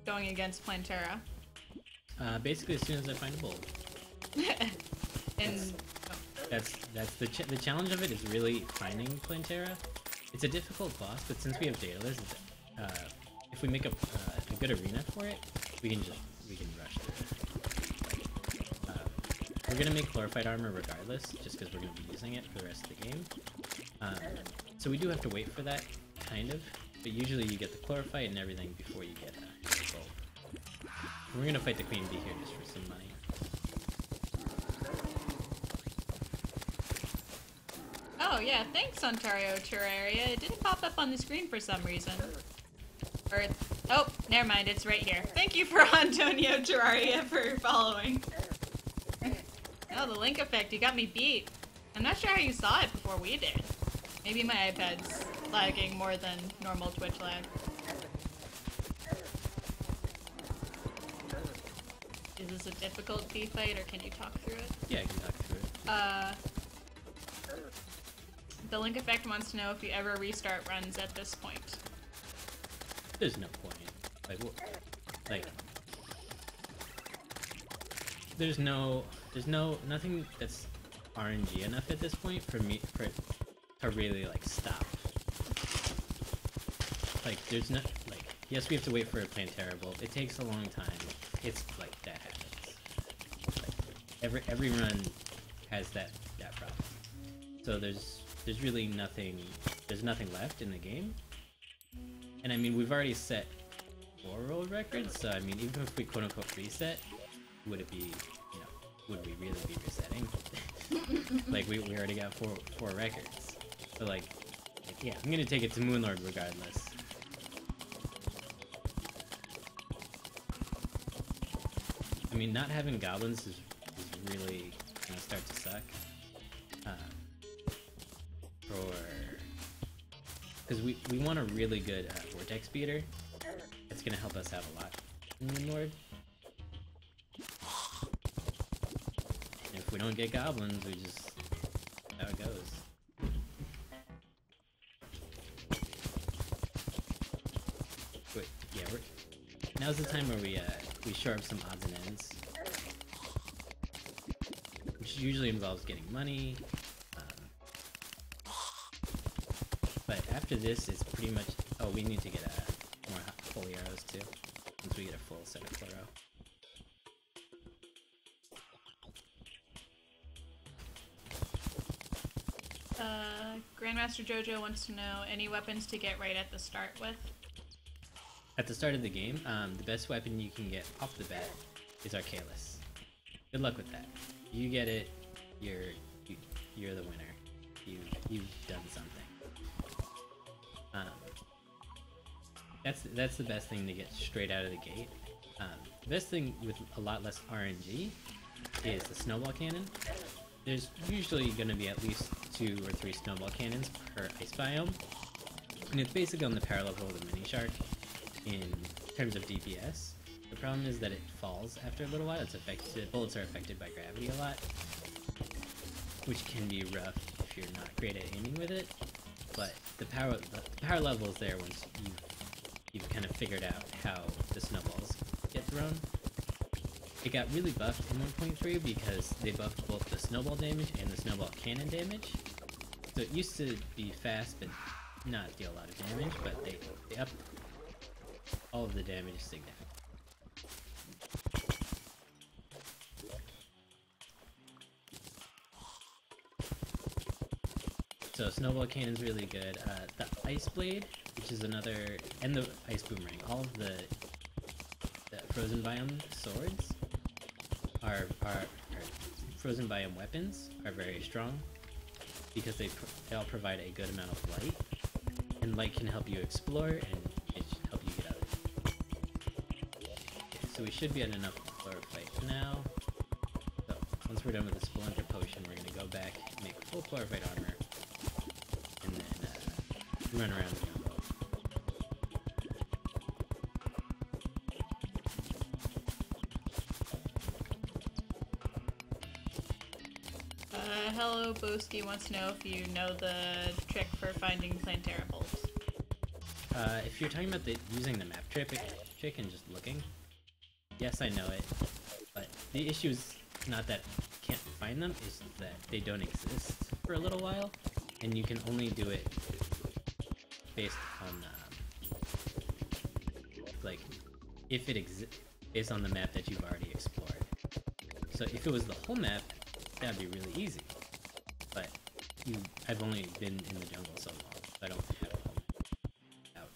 going against Plantera. Basically, as soon as I find a bulb. And that's the challenge of it is really finding Plantera. It's a difficult boss, but since we have dataless, if we make a good arena for it, we can rush through it. We're gonna make glorified armor regardless, just because we're gonna be using it for the rest of the game. So we do have to wait for that, kind of. But usually you get the chlorophyte and everything before you get a bulb. We're gonna fight the queen bee here just for some money. oh yeah, thanks Ontario Terraria. It didn't pop up on the screen for some reason. Or oh, never mind, it's right here. Thank you for Antonio Terraria for following. Oh, the link effect, you got me beat. I'm not sure how you saw it before we did. Maybe my iPad's lagging more than normal Twitch lag. Is this a difficult bee fight, or can you talk through it? Yeah, I can talk through it. The link effect wants to know if you ever restart runs at this point. There's no point. Like, there's nothing that's RNG enough at this point for it to really like stop. Like there's not like yes we have to wait for a Plantera bolt. It takes a long time. It's like that happens. Like, every run has that problem. So there's really nothing left in the game. And I mean we've already set 4 world records, so I mean even if we quote unquote reset, would it be would we really be resetting? Like we already got four records. So like yeah, I'm gonna take it to Moonlord regardless. I mean not having goblins is really gonna start to suck. Because we want a really good vortex speeder. It's gonna help us out a lot in Moonlord. If we don't get goblins, we just how it goes. Wait, yeah, now's the time where we shore up some odds and ends, which usually involves getting money. But after this, it's pretty much. Oh, we need to get more holy arrows too. Once we get a full set of Chloro. Grandmaster Jojo wants to know any weapons to get right at the start with. At the start of the game, the best weapon you can get off the bat is Arcalis. Good luck with that. You get it, you're the winner. You've done something. That's the best thing to get straight out of the gate. The best thing with a lot less RNG is the snowball cannon. There's usually going to be at least 2 or 3 snowball cannons per ice biome, and it's basically on the power level of the mini shark in terms of DPS. The problem is that it falls after a little while. Bullets are affected by gravity a lot, which can be rough if you're not great at aiming with it. But the power level is there once you've kind of figured out how the snowballs get thrown. It got really buffed in 1.3 because they buffed both the snowball damage and the snowball cannon damage. So it used to be fast but not deal a lot of damage, but they upped all of the damage significantly. So snowball cannon's really good. The ice blade, which is another, and the ice boomerang, all of the frozen biome swords are frozen biome weapons are very strong because they all provide a good amount of light, and light can help you explore and it should help you get out of it. Okay, so we should be at enough for a fight now. So once we're done with the Splinter Potion, we're gonna go back, make full chlorophyte armor, and then run around the jungle. Hello, Boski wants to know if you know the trick for finding Plantera bolts. If you're talking about using the map trick and just looking, yes, I know it. But the issue is not that you can't find them, it's that they don't exist for a little while, and you can only do it based on like if it exists based on the map that you've already explored. So if it was the whole map, that'd be really easy. But I've only been in the jungle so long, so I don't have a whole map out.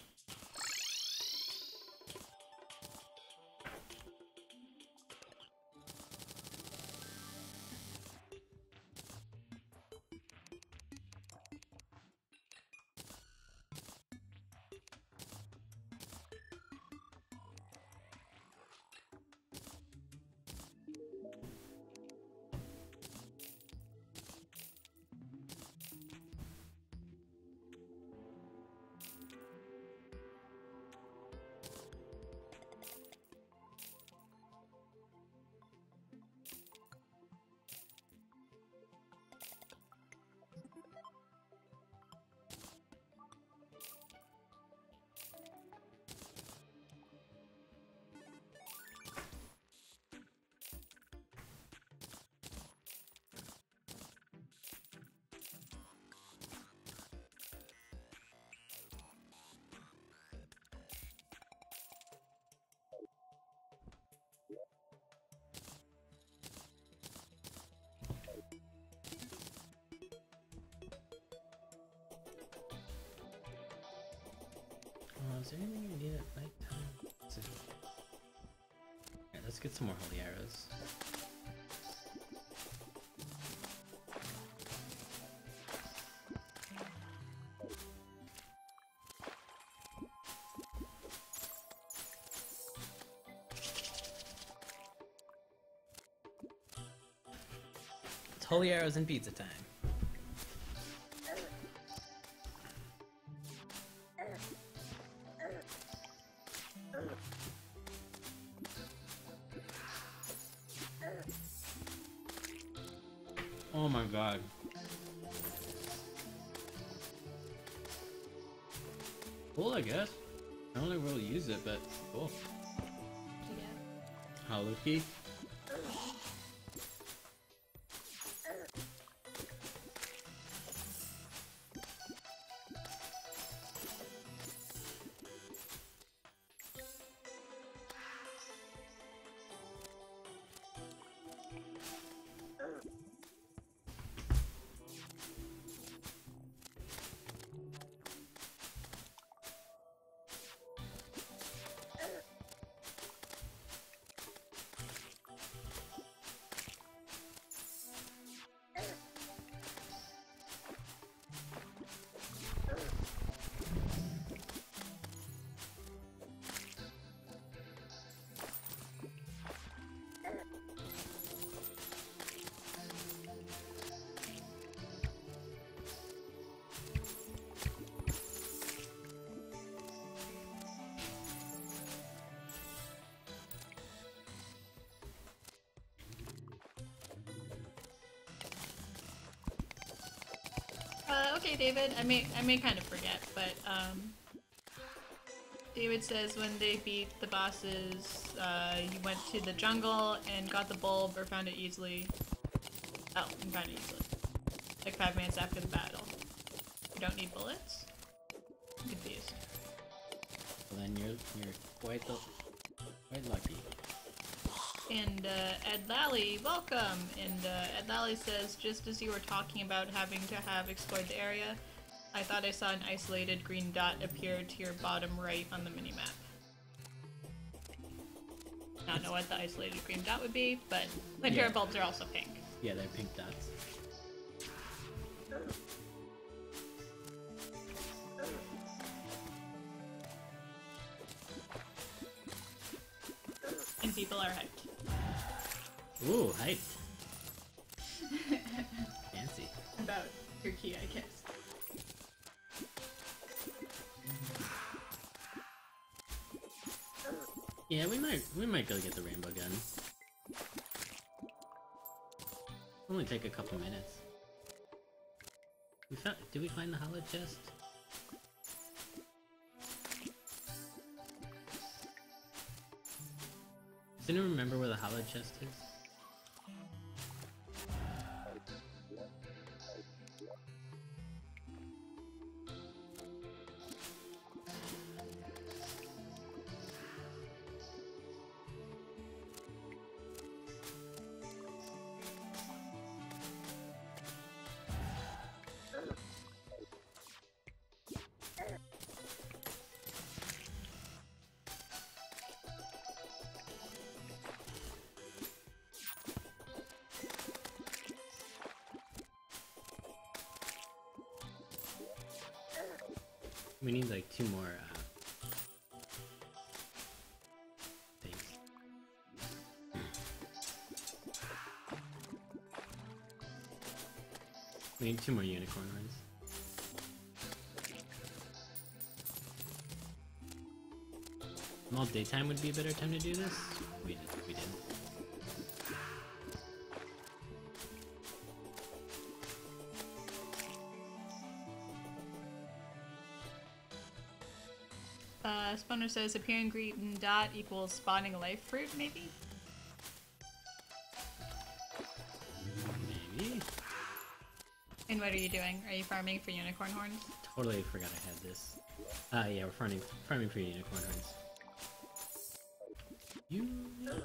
Is there anything we need at nighttime? Alright, let's get some more holy arrows. It's holy arrows and pizza time. Oh my god. Cool, I guess. I don't think we'll use it, but cool. Yeah. Hollow key. Okay, David. I may kind of forget, but David says when they beat the bosses, you went to the jungle and got the bulb or found it easily. Oh, you found it easily. Like 5 minutes after the battle. You don't need bullets? I'm confused. Well, then you're quite lucky. And Ed Lally, welcome! And Ed Lally says, just as you were talking about having to have explored the area, I thought I saw an isolated green dot appear to your bottom right on the minimap. I don't know what the isolated green dot would be, but Plantera bulbs are also pink. Yeah, they're pink dots. And people are hyped. Ooh, hyped. Fancy. About your key, I guess. Yeah, we might go get the rainbow gun. Only take a couple minutes. Did we find the hollow chest? Does anyone remember where the hollow chest is? We need like 2 more things. We need 2 more unicorn runs. Well, daytime would be a better time to do this. We didn't. Spawner says appearing green dot equals spawning a life fruit, maybe? Maybe. And what are you doing? Are you farming for unicorn horns? Totally forgot I had this. Yeah, we're farming for unicorn horns. Unicorn.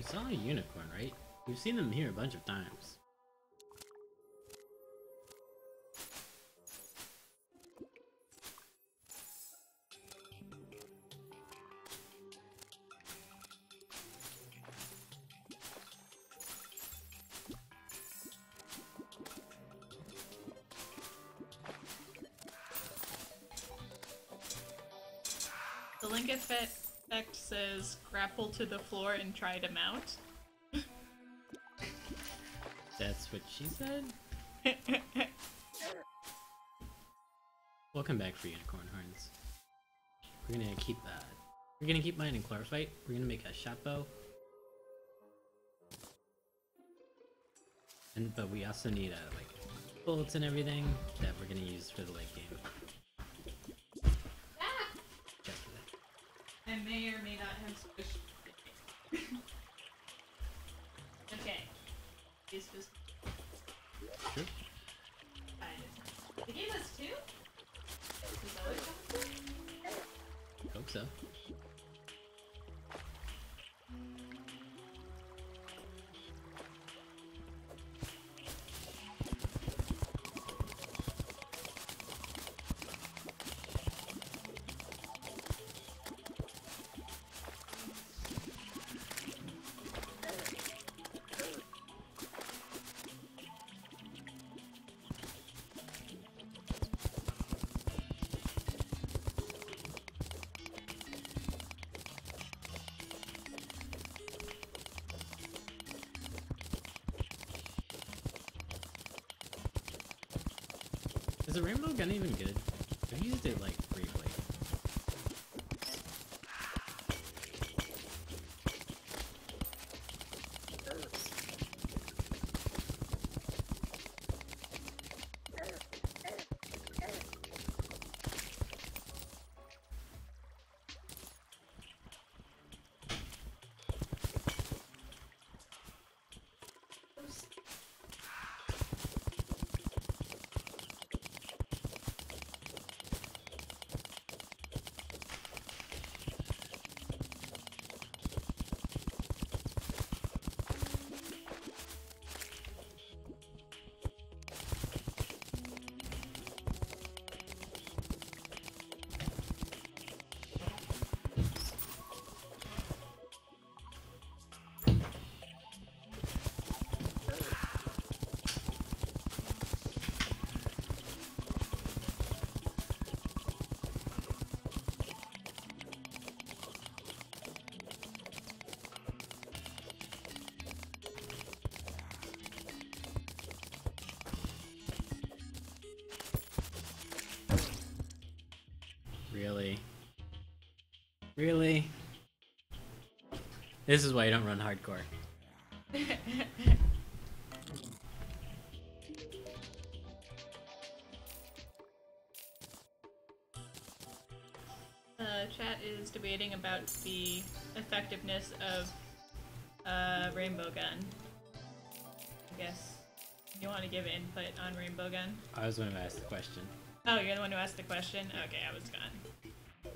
saw a unicorn, right? We've seen them here a bunch of times. The link effect says grapple to the floor and try to mount. That's what she said? We'll come back for unicorn horns. We're gonna keep mine in chlorophyte. We're gonna make a shot bow. But we also need like bullets and everything that we're gonna use for the late game. I may or may not have squished. Okay. It's just. Sure. They gave us 2? Is that what it comes to? Hope so. Is the rainbow gun even good? I've used it like briefly. Really? Really? This is why you don't run hardcore. Chat is debating about the effectiveness of Rainbow Gun. I guess you want to give input on Rainbow Gun? I was going to ask the question. Oh, you're the one who asked the question? Okay, I was gone.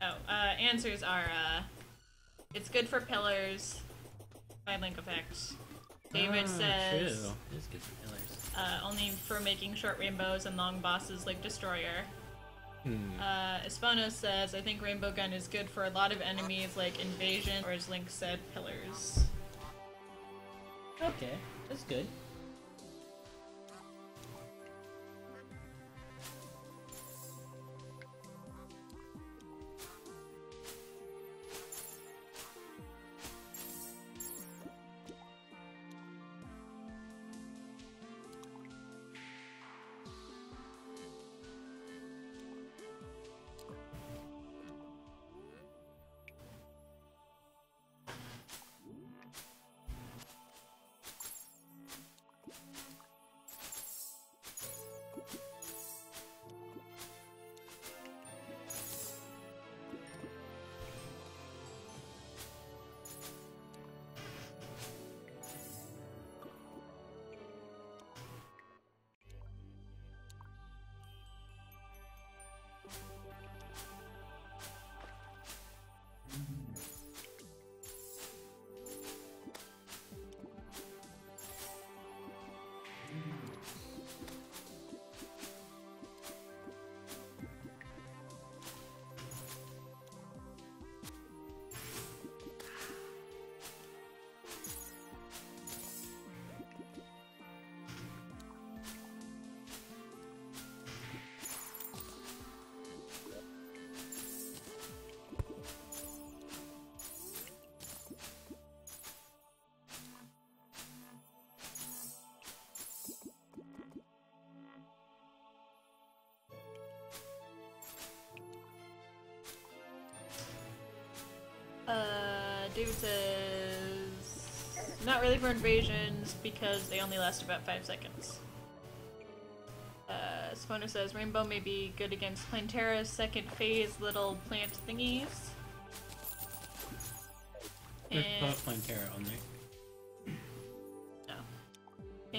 Oh, answers are, it's good for pillars by link effect. David says, true. It is good for pillars. Only for making short rainbows and long bosses like Destroyer. Espono says, I think Rainbow Gun is good for a lot of enemies like Invasion, or as Link said, pillars. Okay, that's good. David says, not really for invasions because they only last about 5 seconds. Spawner says, Rainbow may be good against Plantera's second phase little plant thingies. There's Plantera on there. No.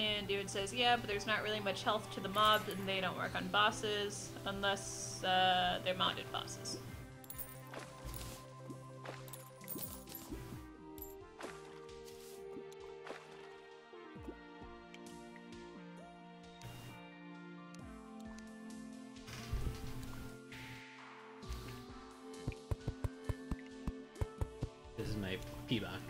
And David says, yeah, but there's not really much health to the mob and they don't work on bosses unless they're modded bosses. This is my P-box.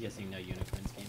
Guessing no unicorns game.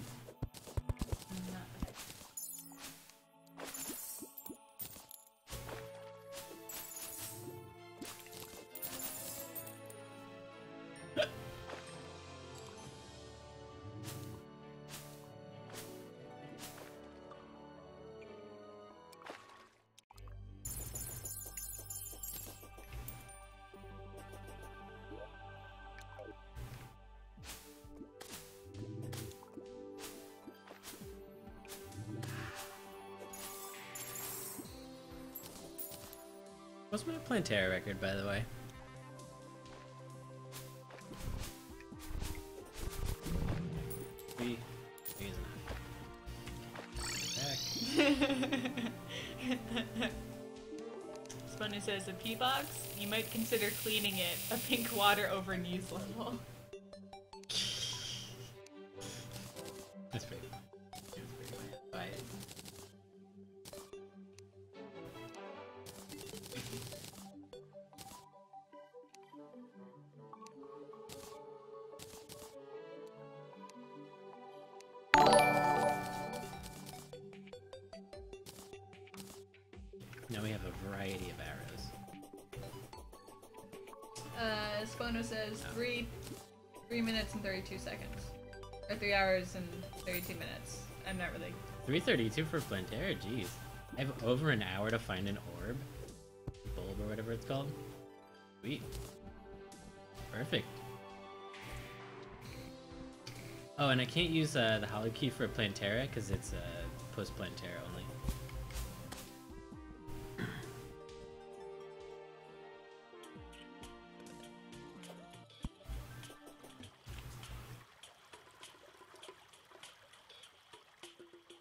What's my Plantera record, by the way? Three is enough. Spunny says, a P-box? You might consider cleaning it. A pink water over knees level. That's pretty. Right. Now we have a variety of arrows. Spono says 3 minutes and 32 seconds. Or 3 hours and 32 minutes. I'm not really... 3:32 for Plantera, jeez. I have over an hour to find an orb. Bulb or whatever it's called. Sweet. Perfect. Oh, and I can't use the hollow key for Plantera because it's post-Plantera only.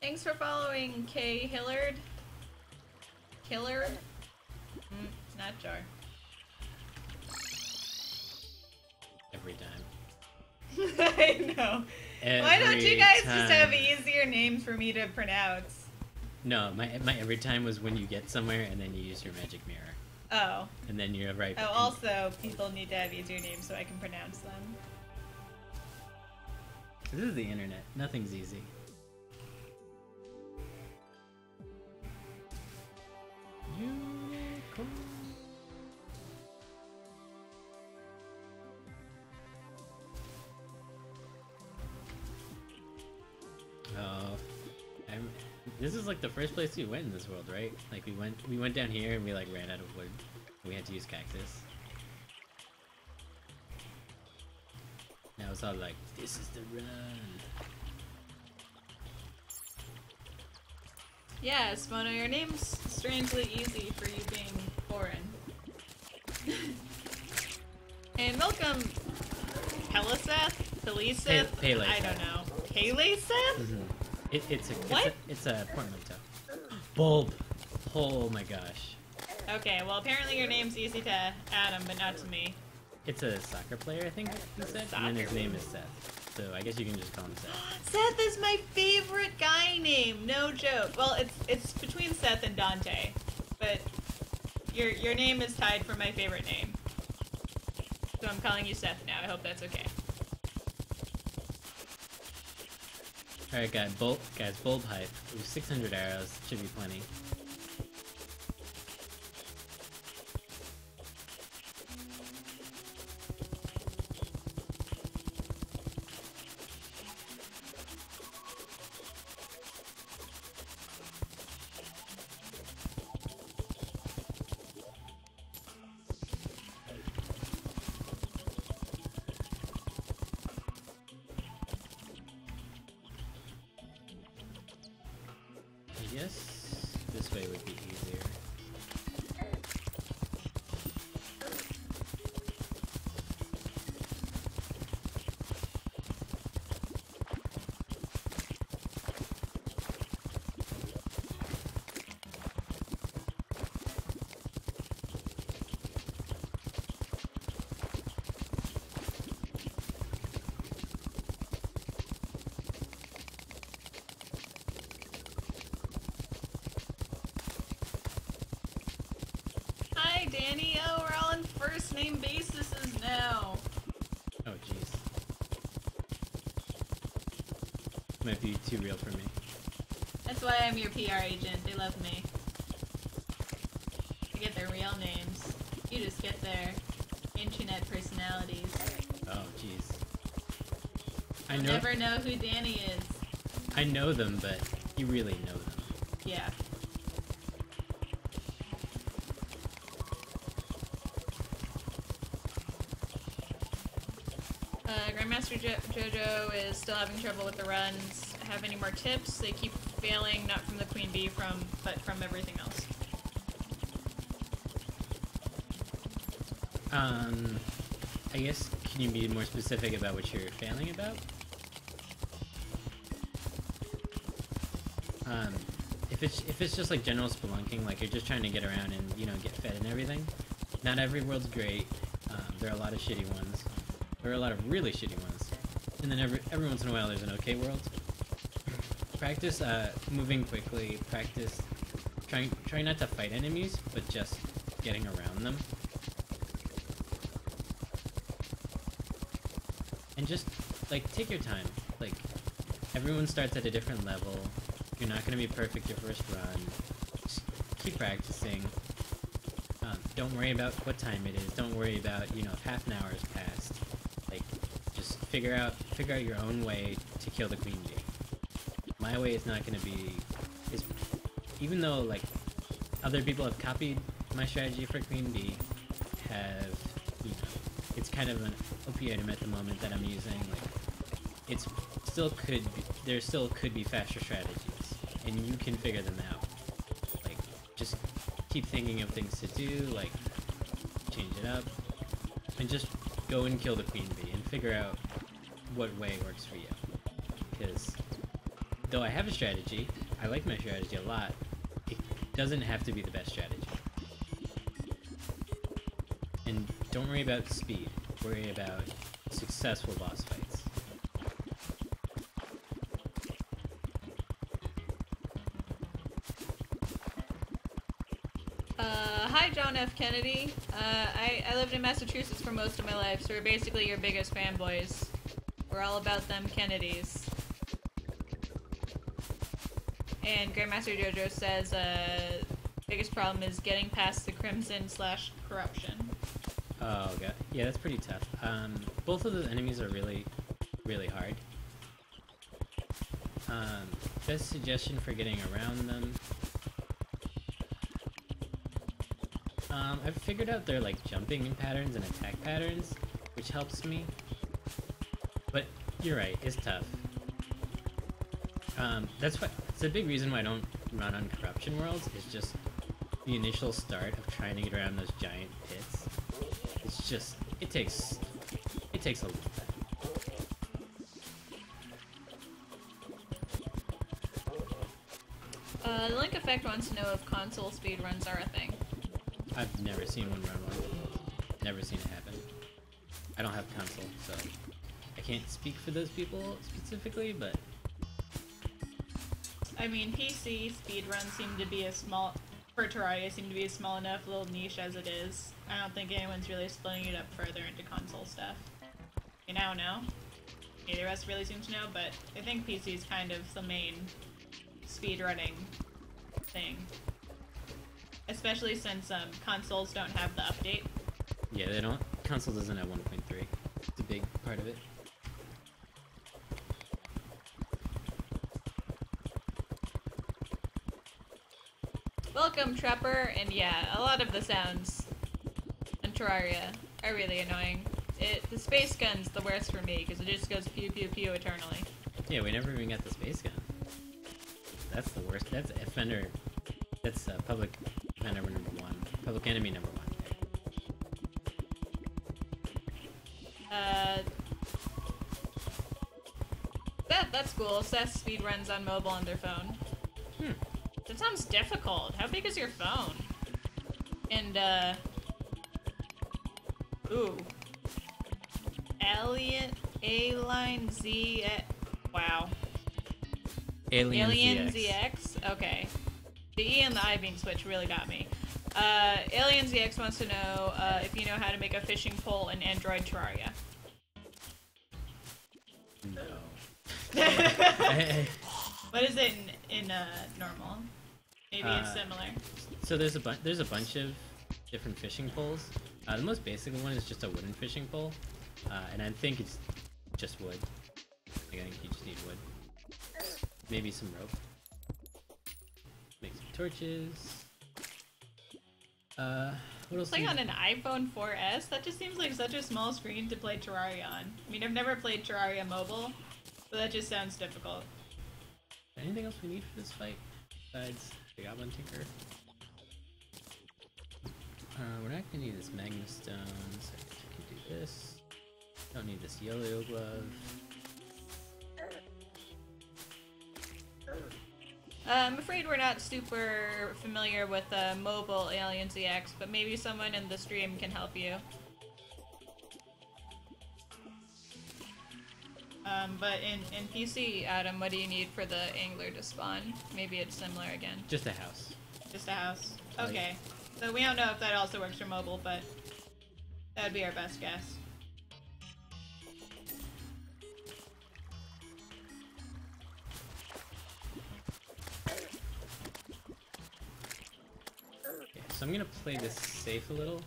Thanks for following, Kay Hillard. Killard? Not Jar. Every time. I know. Why don't you guys just have easier names for me to pronounce? No, my every time was when you get somewhere and then you use your magic mirror. Oh. And then you're right. Oh, also, people need to have easier names so I can pronounce them. This is the internet. Nothing's easy. Unicorn. Oh, this is like the first place we went in this world, right? Like we went down here and we like ran out of wood. We had to use cactus. Now it's all like, this is the run. Yeah, Spono, your name's strangely easy for you being foreign. And welcome, Peliseth? Peliseth? Pele. I don't know. Peliseth? Mm-hmm. It's a portmanteau. Bulb. Oh my gosh. Okay, well apparently your name's easy to Adam, but not to me. It's a soccer player, I think he said, and then his name is Seth. So I guess you can just call him Seth. Seth is my favorite guy name, no joke. Well, it's between Seth and Dante, but your name is tied for my favorite name. So I'm calling you Seth now. I hope that's okay. Alright, guys, bulb hype. Ooh, 600 arrows. Should be plenty. Yes, this way would be easier. Hi, Danny. Oh, we're all on first name basis now. Oh, jeez. Might be too real for me. That's why I'm your PR agent. They love me. I get their real names. You just get their internet personalities. Oh, jeez. You'll never know who Danny is. I know them, but you really know them. Yeah. Grandmaster Jojo is still having trouble with the runs. Have any more tips? They keep failing, not from the queen bee, but from everything else. I guess, can you be more specific about what you're failing about? If it's just like general spelunking, like you're just trying to get around and, you know, get fed and everything, not every world's great. There are a lot of shitty ones. There are a lot of really shitty ones. And then every once in a while there's an okay world. Practice moving quickly, practice trying not to fight enemies, but just getting around them. And just, like, take your time. Like, everyone starts at a different level. You're not going to be perfect your first run. Just keep practicing. Don't worry about what time it is. Don't worry about, you know, if half an hour has passed. Like, just figure out your own way to kill the queen bee. My way is not going to be... even though, like, other people have copied my strategy for queen bee, you know, it's kind of an OP item at the moment that I'm using. Like, there still could be faster strategies, and you can figure them out. Like, just keep thinking of things to do, like, change it up, and just go and kill the queen bee, and figure out what way works for you. Because, though I have a strategy, I like my strategy a lot, it doesn't have to be the best strategy. And don't worry about speed, worry about successful boss fights. Hi, John F. Kennedy. I lived in Massachusetts for most of my life, so we're basically your biggest fanboys. We're all about them Kennedys. And Grandmaster Jojo says, biggest problem is getting past the crimson/corruption. Oh, God. Yeah, that's pretty tough. Both of those enemies are really, really hard. Best suggestion for getting around them... I've figured out their, like, jumping patterns and attack patterns, which helps me. But you're right, it's tough. It's a big reason why I don't run on corruption worlds, is just the initial start of trying to get around those giant pits, it's just, it takes a little time. The Link Effect wants to know if console speedruns are a thing. I've never seen one run one. Never seen it happen. I don't have console, so I can't speak for those people specifically, but... I mean, PC speedruns seem to be a small... For Terraria, seem to be a small enough little niche as it is. I don't think anyone's really splitting it up further into console stuff. I don't know. Neither of us really seem to know, but I think PC is kind of the main speedrunning thing. Especially since consoles don't have the update. Yeah, they don't. Console doesn't have 1.3. It's a big part of it. Welcome, Trapper, and yeah, a lot of the sounds in Terraria are really annoying. The space gun's the worst for me, because it just goes pew pew pew eternally. Yeah, we never even got the space gun. That's the worst. That's offender. That's public offender number 1. Public enemy number 1. That's cool. Seth speedruns on mobile on their phone. That sounds difficult. How big is your phone? And, ooh. A-Line Z... Wow. Alien ZX? Okay. The E and the I being switched really got me. Alien ZX wants to know if you know how to make a fishing pole in Android Terraria. No. What is it in normal? Maybe it's similar. So there's a bunch of different fishing poles. The most basic one is just a wooden fishing pole, and I think it's just wood. Like, I think you just need wood. Maybe some rope. Make some torches. What else? Playing on an iPhone 4S? That just seems like such a small screen to play Terraria on. I mean, I've never played Terraria mobile, so that just sounds difficult. Anything else we need for this fight besides the Goblin Tinker? We're not gonna need this Magma Stone, so I can do this. Don't need this Yo-Yo Glove. I'm afraid we're not super familiar with mobile Alien ZX, but maybe someone in the stream can help you. But In PC, Adam, what do you need for the angler to spawn? Maybe it's similar again. Just a house. just a house. Okay. So we don't know if that also works for mobile, but that would be our best guess. Okay, so I'm gonna play this safe a little.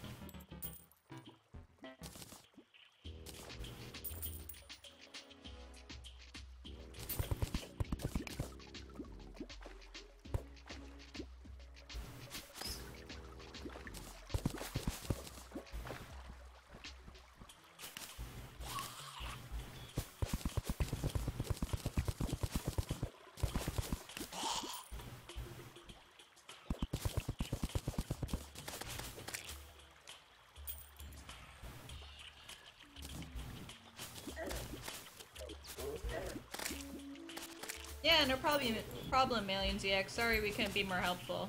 Yeah, no problem, Alien ZX. Sorry we couldn't be more helpful.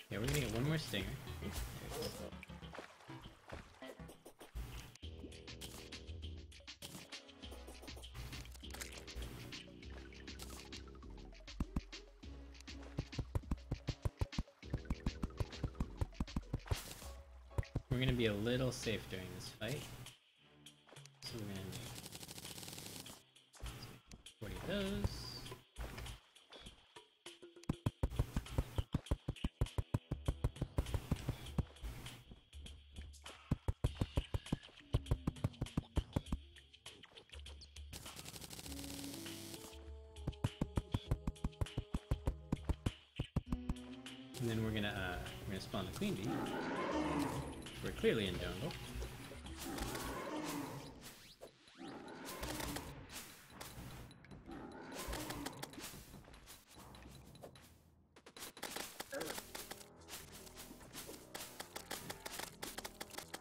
Yeah, we're gonna get one more stinger. We're gonna be a little safe during this fight. So we're gonna those. And then we're gonna spawn the queen bee. We're clearly in jungle.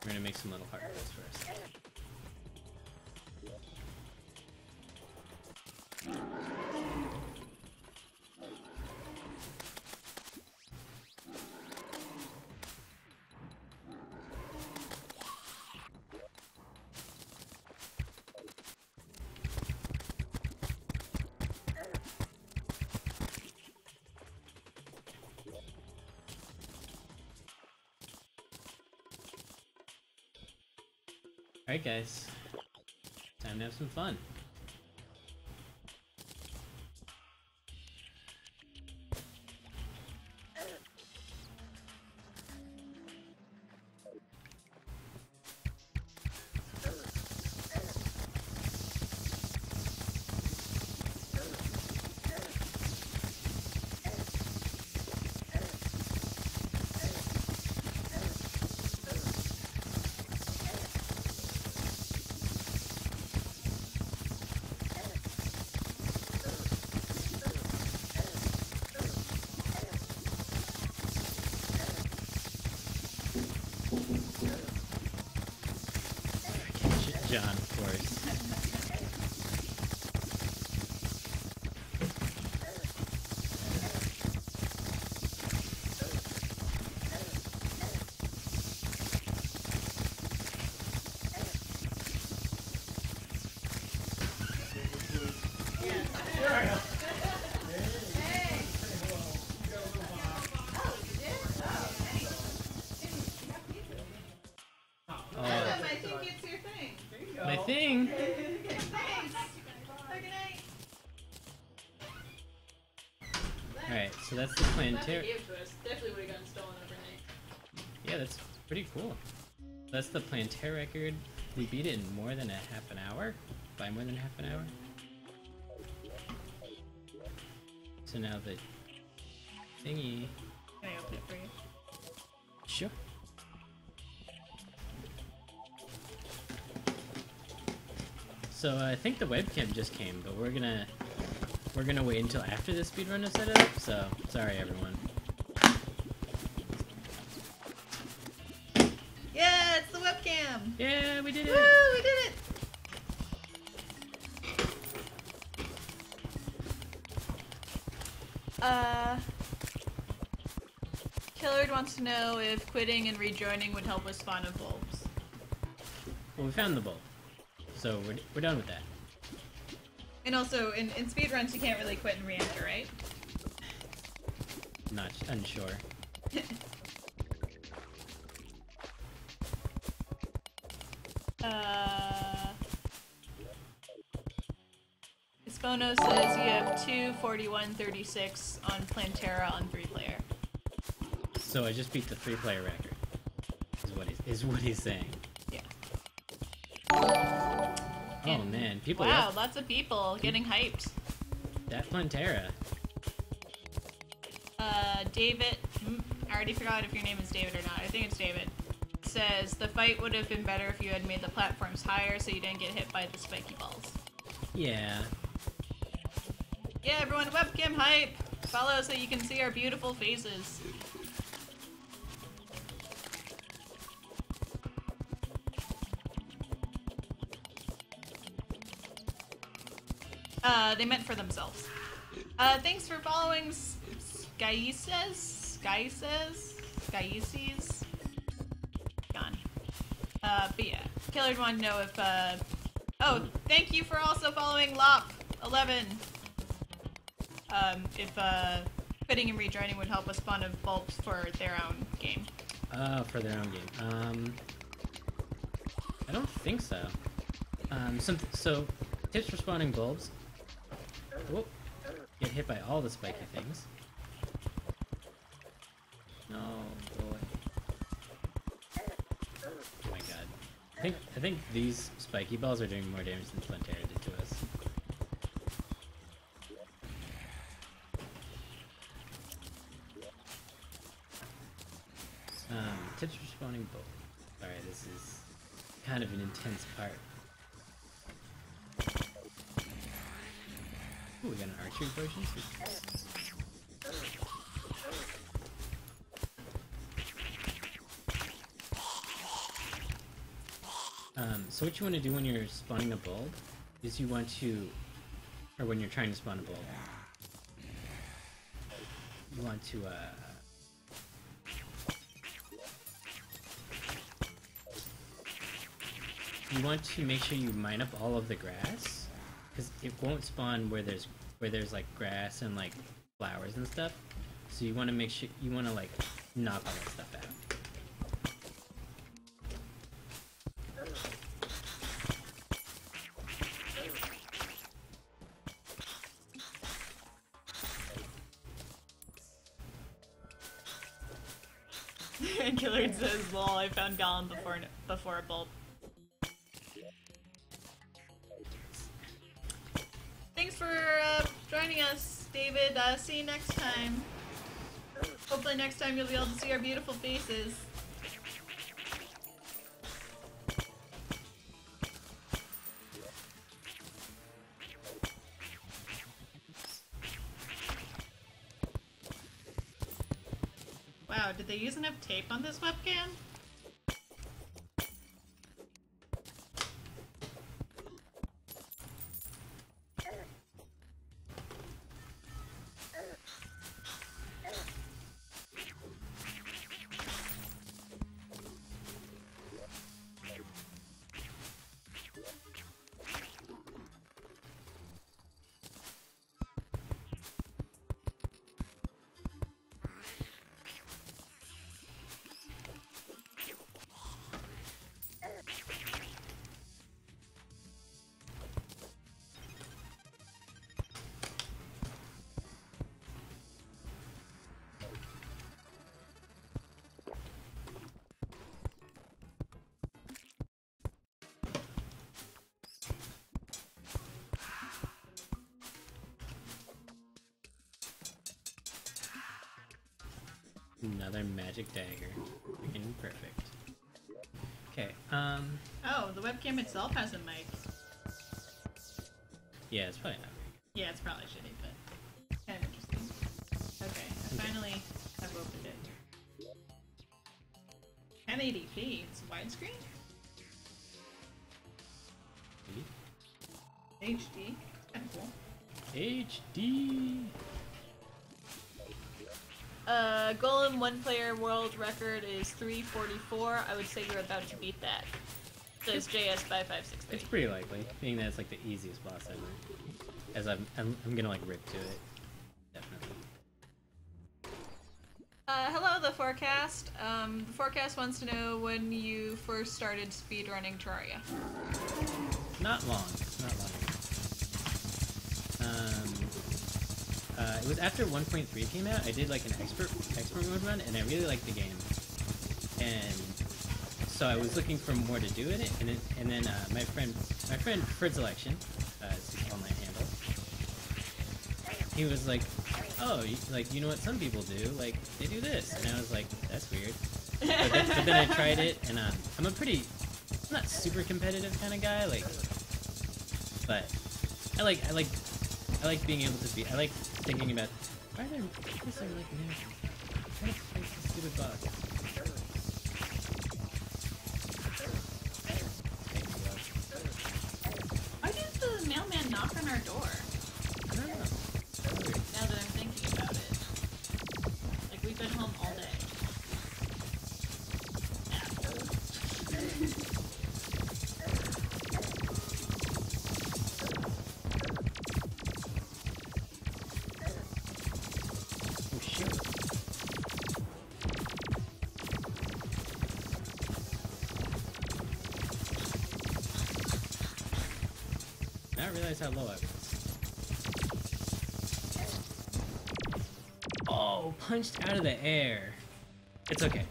We're gonna make some little heart pots first. Alright guys, time to have some fun. John, of course. My thing. Alright, so that's the Plantera. Definitely would have gotten stolen overnight. Yeah, that's pretty cool. That's the Plantera record. We beat it in more than a half an hour. By more than half an hour. So now the thingy. Can I open it for you? Sure. So I think the webcam just came, but we're gonna wait until after the speedrun is set up. So sorry everyone. Yeah, it's the webcam. Yeah, we did it. Woo, we did it. Killard wants to know if quitting and rejoining would help with spawn of bulbs. Well, we found the bulb, so we're done with that. And also, in speedruns, you can't really quit and re-enter, right? Not unsure. Espono says you have 2:41:36 on Plantera on 3-player. So I just beat the 3-player record. Is what he's saying. Yeah. Oh man, people Wow, love lots of people getting hyped. that Plantera. David, I already forgot if your name is David or not. I think it's David. Says the fight would have been better if you had made the platforms higher so you didn't get hit by the spiky balls. Yeah. Yeah, everyone, webcam hype! Follow so you can see our beautiful faces. They meant for themselves. Thanks for following Skyeses? Gone. But yeah, Killard wanted to know if, oh, thank you for also following Lop11. If, quitting and rejoining would help with spawn of bulbs for their own game. For their own game. I don't think so. So tips for spawning bulbs. Whoop. Get hit by all the spiky things. No, go away. Oh my god. I think these spiky balls are doing more damage than Plantera did to us. Tips for spawning both. Alright, this is kind of an intense part. Ooh, we got an archery potion. So what you want to do when you're spawning a bulb is you want to, or when you're trying to spawn a bulb, you want to make sure you mine up all of the grass, because it won't spawn where there's like grass and like flowers and stuff. So you want to make sure like knock all that stuff out. Killard says, lol, I found Golem before a bulb. Thanks for joining us, David. See you next time. Hopefully next time you'll be able to see our beautiful faces. Wow, did they use enough tape on this webcam? Another magic dagger. Freaking perfect. Okay, Oh, the webcam itself has a mic. yeah, it's probably not Yeah, it's probably shitty, but kind of interesting. Okay, I finally have opened it. 1080p, it's widescreen? very HD, kind of cool. HD. Golem one-player world record is 344. I would say you're about to beat that. Says JS5563. It's pretty likely, being that it's like the easiest boss ever. As I'm gonna like rip to it. Definitely. Hello, the forecast. The forecast wants to know when you first started speedrunning Terraria. Not long. Not long. It was after 1.3 came out. I did like an expert mode run, and I really liked the game. And so I was looking for more to do in it, and then my friend Frid's Election, it's his online handle. He was like, "Oh, you know what some people do? Like they do this," and I was like, "That's weird." But then I tried it, and I'm not super competitive kind of guy, like, but I like being able to be. I like thinking about why did I guess I like narrative. I'm trying to fix this stupid bug. Why did the mailman knock on our door? I don't know. Now that I'm thinking about it. Like, we've been home all day. Oh shit. I didn't realize how low I was. Oh, punched out of the air. It's okay.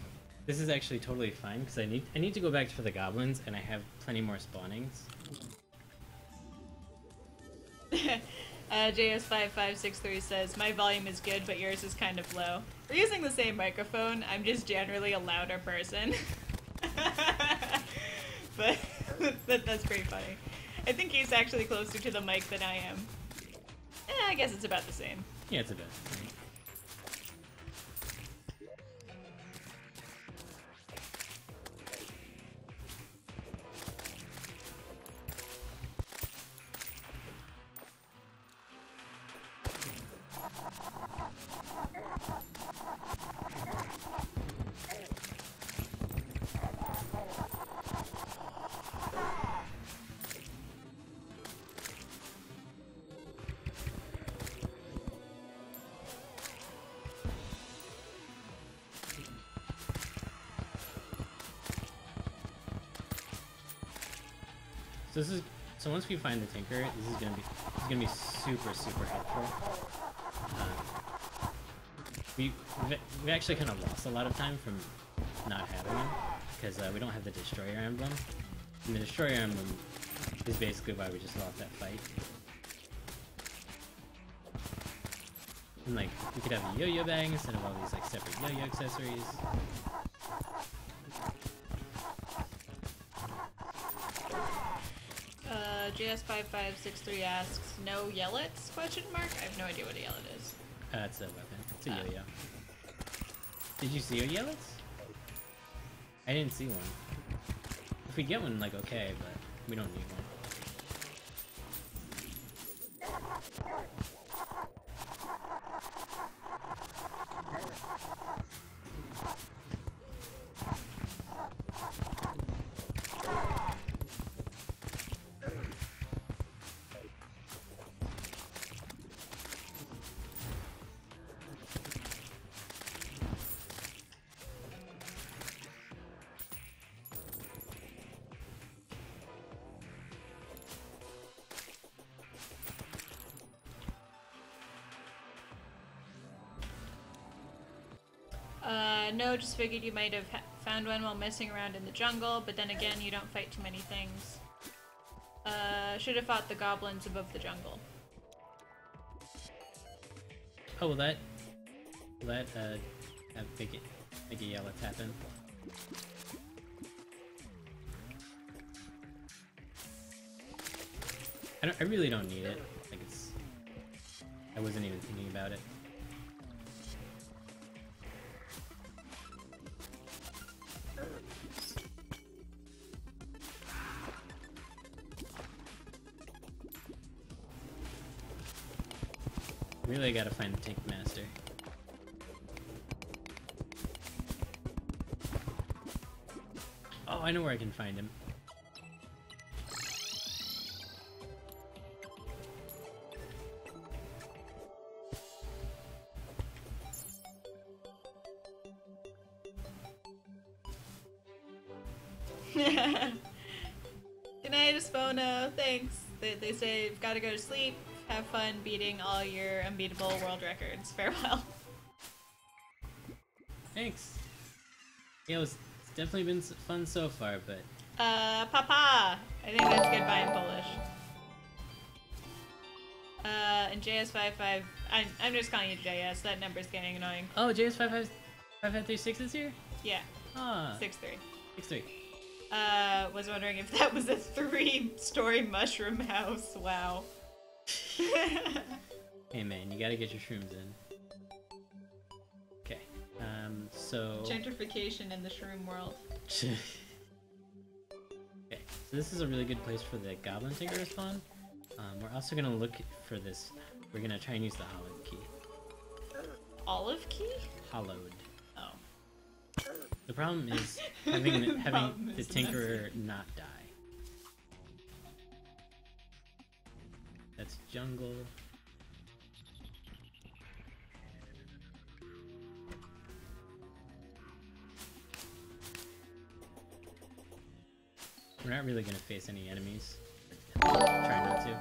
This is actually totally fine because I need to go back for the goblins and I have plenty more spawnings. JS5563 says, my volume is good, but yours is kind of low. We're using the same microphone. I'm just generally a louder person. but that's pretty funny. I think he's actually closer to the mic than I am. I guess it's about the same. Yeah, it's about the same. So once we find the Tinker, this is gonna be super helpful. We've actually kind of lost a lot of time from not having him because we don't have the Destroyer emblem, and the Destroyer emblem is basically why we just lost that fight. And like we could have a yo-yo bag instead of all these like separate yo-yo accessories. JS5563 asks, no yellets? Question mark? I have no idea what a yellet is. It's a weapon. It's a yo-yo. Did you see a yellets? I didn't see one. If we get one, like, okay, but we don't need one. No, just figured you might have found one while messing around in the jungle, but then again, you don't fight too many things. Should have fought the goblins above the jungle. Oh, will that make a yellow happen? I really don't need it. Like I wasn't even thinking about it. Really gotta find the Tank Master. Oh, I know where I can find him. Good night, Espono. Thanks. They say you've gotta go to sleep. Have fun beating all your unbeatable world records. Farewell. Thanks. Yeah, it's definitely been fun so far, but... Papa! I think that's goodbye in Polish. And JS55... I'm just calling you JS, that number's getting annoying. Oh, JS5536 is here? Yeah. Ah. 6-3. 6-3. Was wondering if that was a 3-story mushroom house. Wow. Hey man, you gotta get your shrooms in. Okay, so... Gentrification in the shroom world. Okay, so this is a really good place for the Goblin Tinker to spawn. We're also gonna look for this. We're gonna try and use the Hollowed Key. Olive key? Hollowed. Oh. The problem is having the Tinkerer not die. That's jungle. We're not really gonna face any enemies. Try not to.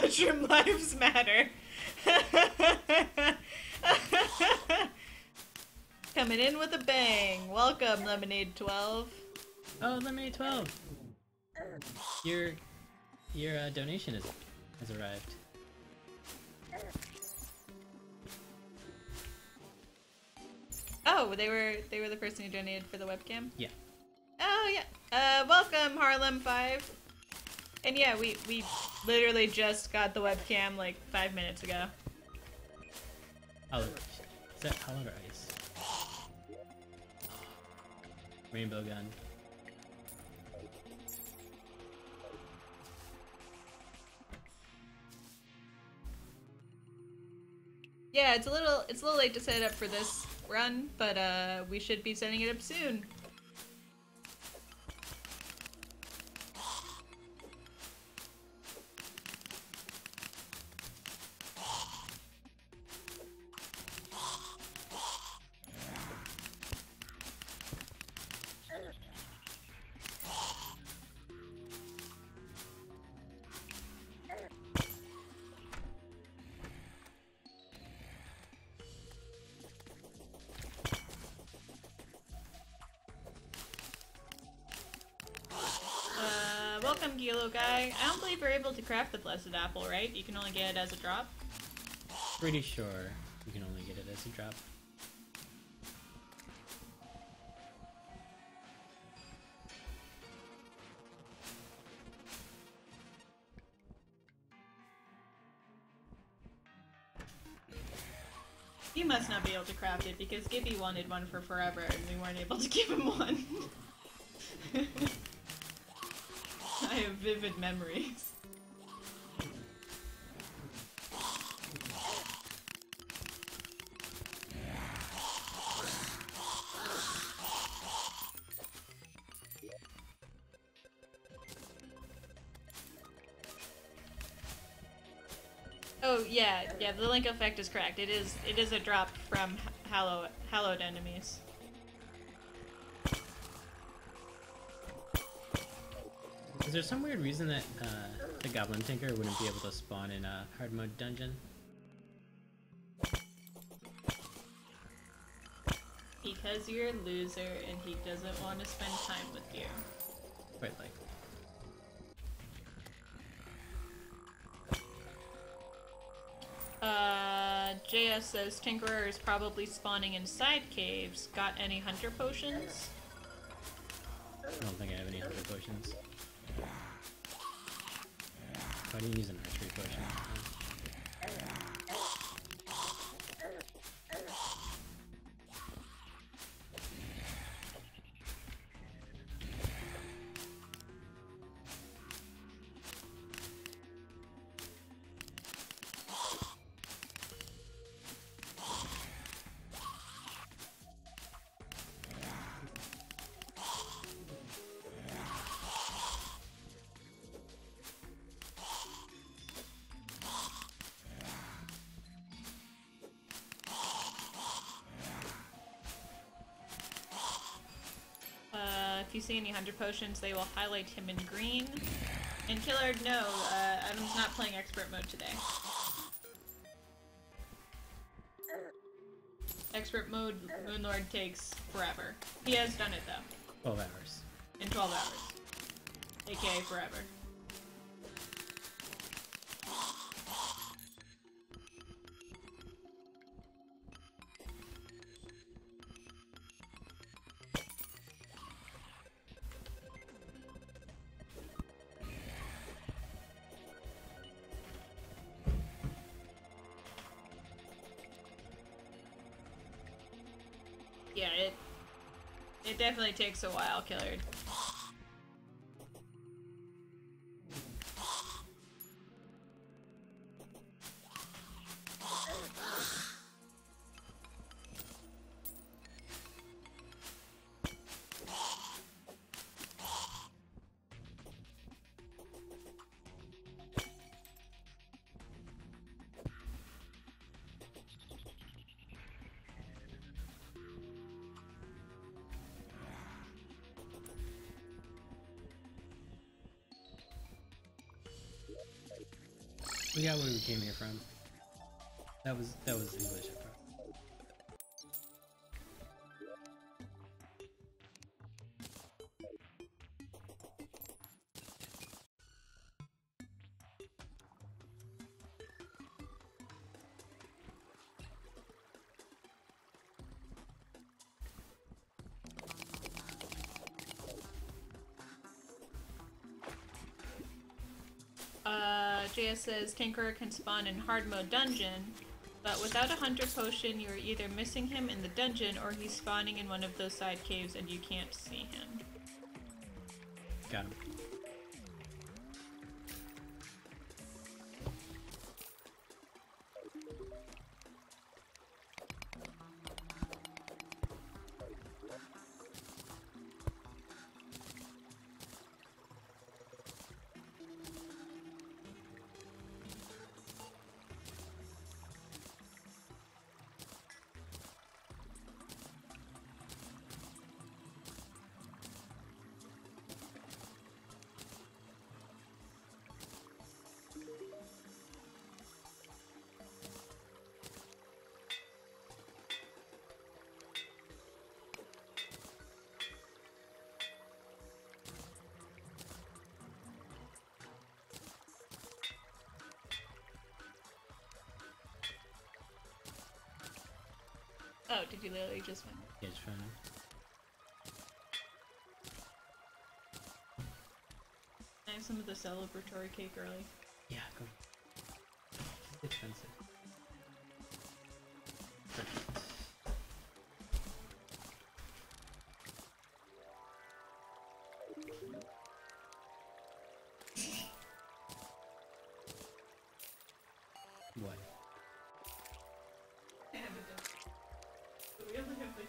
Mushroom lives matter. Coming in with a bang. Welcome, Lemonade 12. Oh, Lemonade 12. Your donation has arrived. Oh, they were the person who donated for the webcam? Yeah. Oh yeah. Welcome Harlem 5. And yeah, we literally just got the webcam like 5 minutes ago. Oh, is that hollow or ice? Rainbow gun. Yeah, it's a little late to set it up for this run, but we should be setting it up soon. Welcome, Gilo guy. I don't believe we're able to craft the blessed apple, right? You can only get it as a drop. Pretty sure you can only get it as a drop. He must not be able to craft it because Gibby wanted one for forever and we weren't able to give him one. I have vivid memories. Oh yeah, the link effect is correct. It is a drop from hallowed enemies. Is there some weird reason that the Goblin Tinker wouldn't be able to spawn in a hard mode dungeon? Because you're a loser and he doesn't want to spend time with you. Quite likely. JS says Tinkerer is probably spawning inside caves. Got any hunter potions? I don't think I have any hunter potions. Why do you use an archery potion? If you see any hunter potions, they will highlight him in green. And Killard, no, Adam's not playing expert mode today. Expert mode, Moonlord takes forever. He has done it though. 12 hours. In 12 hours. AKA forever. Yeah, it definitely takes a while, Killard. We got where we came here from. That was English, I promise. JS says Tinkerer can spawn in hard mode dungeon, but without a hunter potion, you're either missing him in the dungeon or he's spawning in one of those side caves and you can't see him. Got him. Oh, did you literally just win? Yeah, just trying to... I have some of the celebratory cake early. Yeah, go. It's expensive. Perfect. What? We only have like...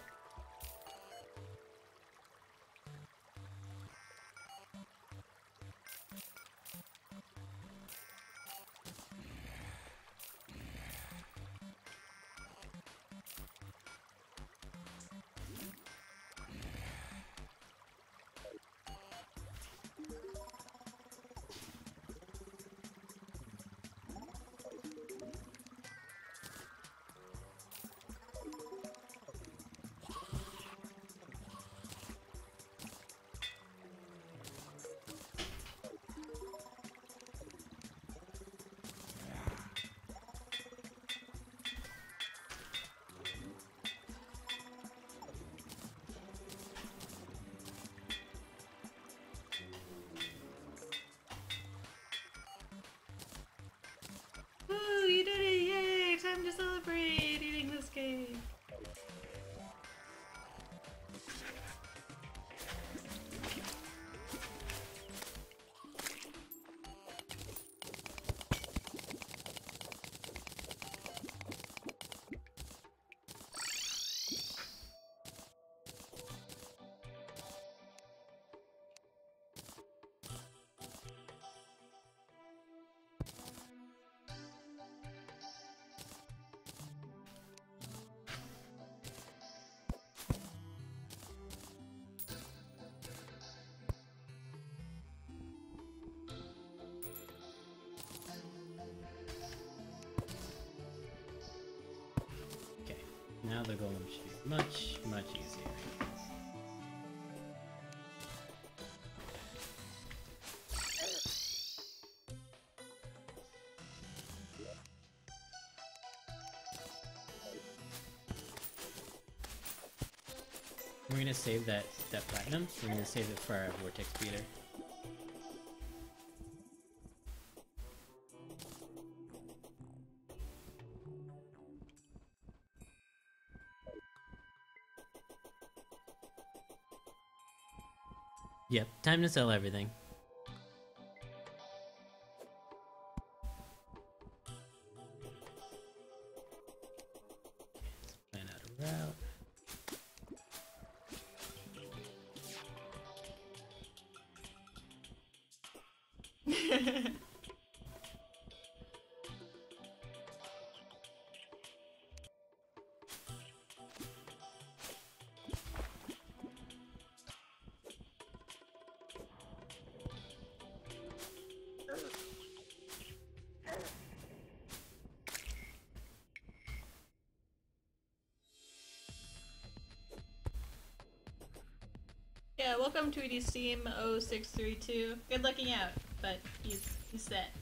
Woo, you did it! Yay! Time to celebrate eating this cake! Now the golem should be much, much easier. We're gonna save that platinum. We're gonna save it for our vortex beater. Yep, time to sell everything. Plan out a route. welcome to EDSteam 0632. Good looking out, but he's set.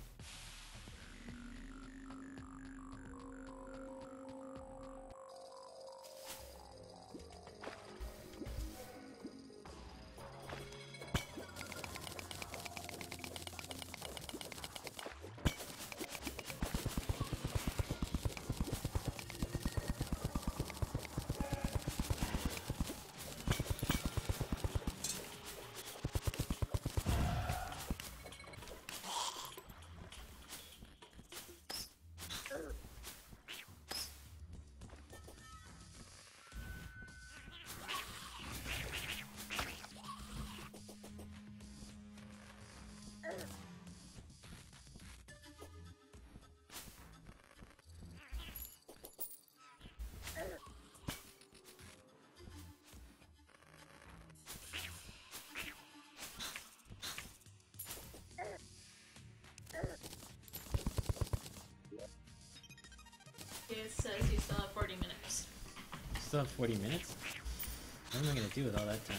It says you still have 40 minutes. Still have 40 minutes? What am I gonna do with all that time?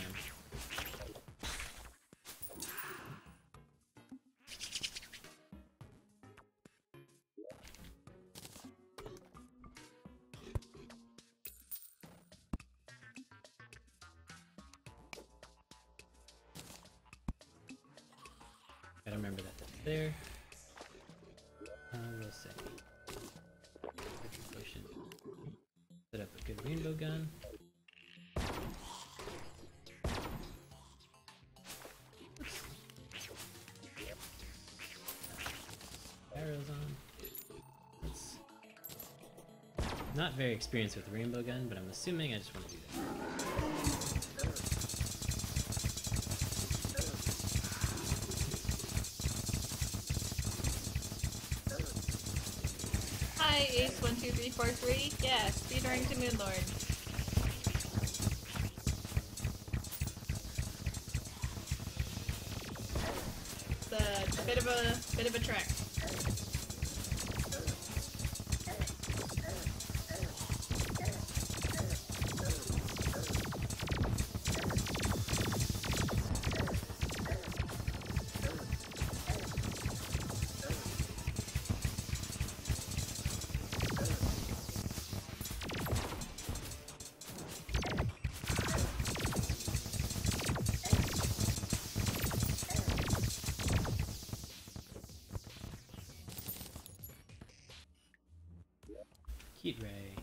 Gotta remember that that's there. We'll say. Potion. Set up a good rainbow gun. Arrows on. Let's... Not very experienced with the rainbow gun, but I'm assuming I just want to do that. Hi, Ace12343. Yeah, speedrunning to Moonlord. It's a bit of a trek. Heat ray.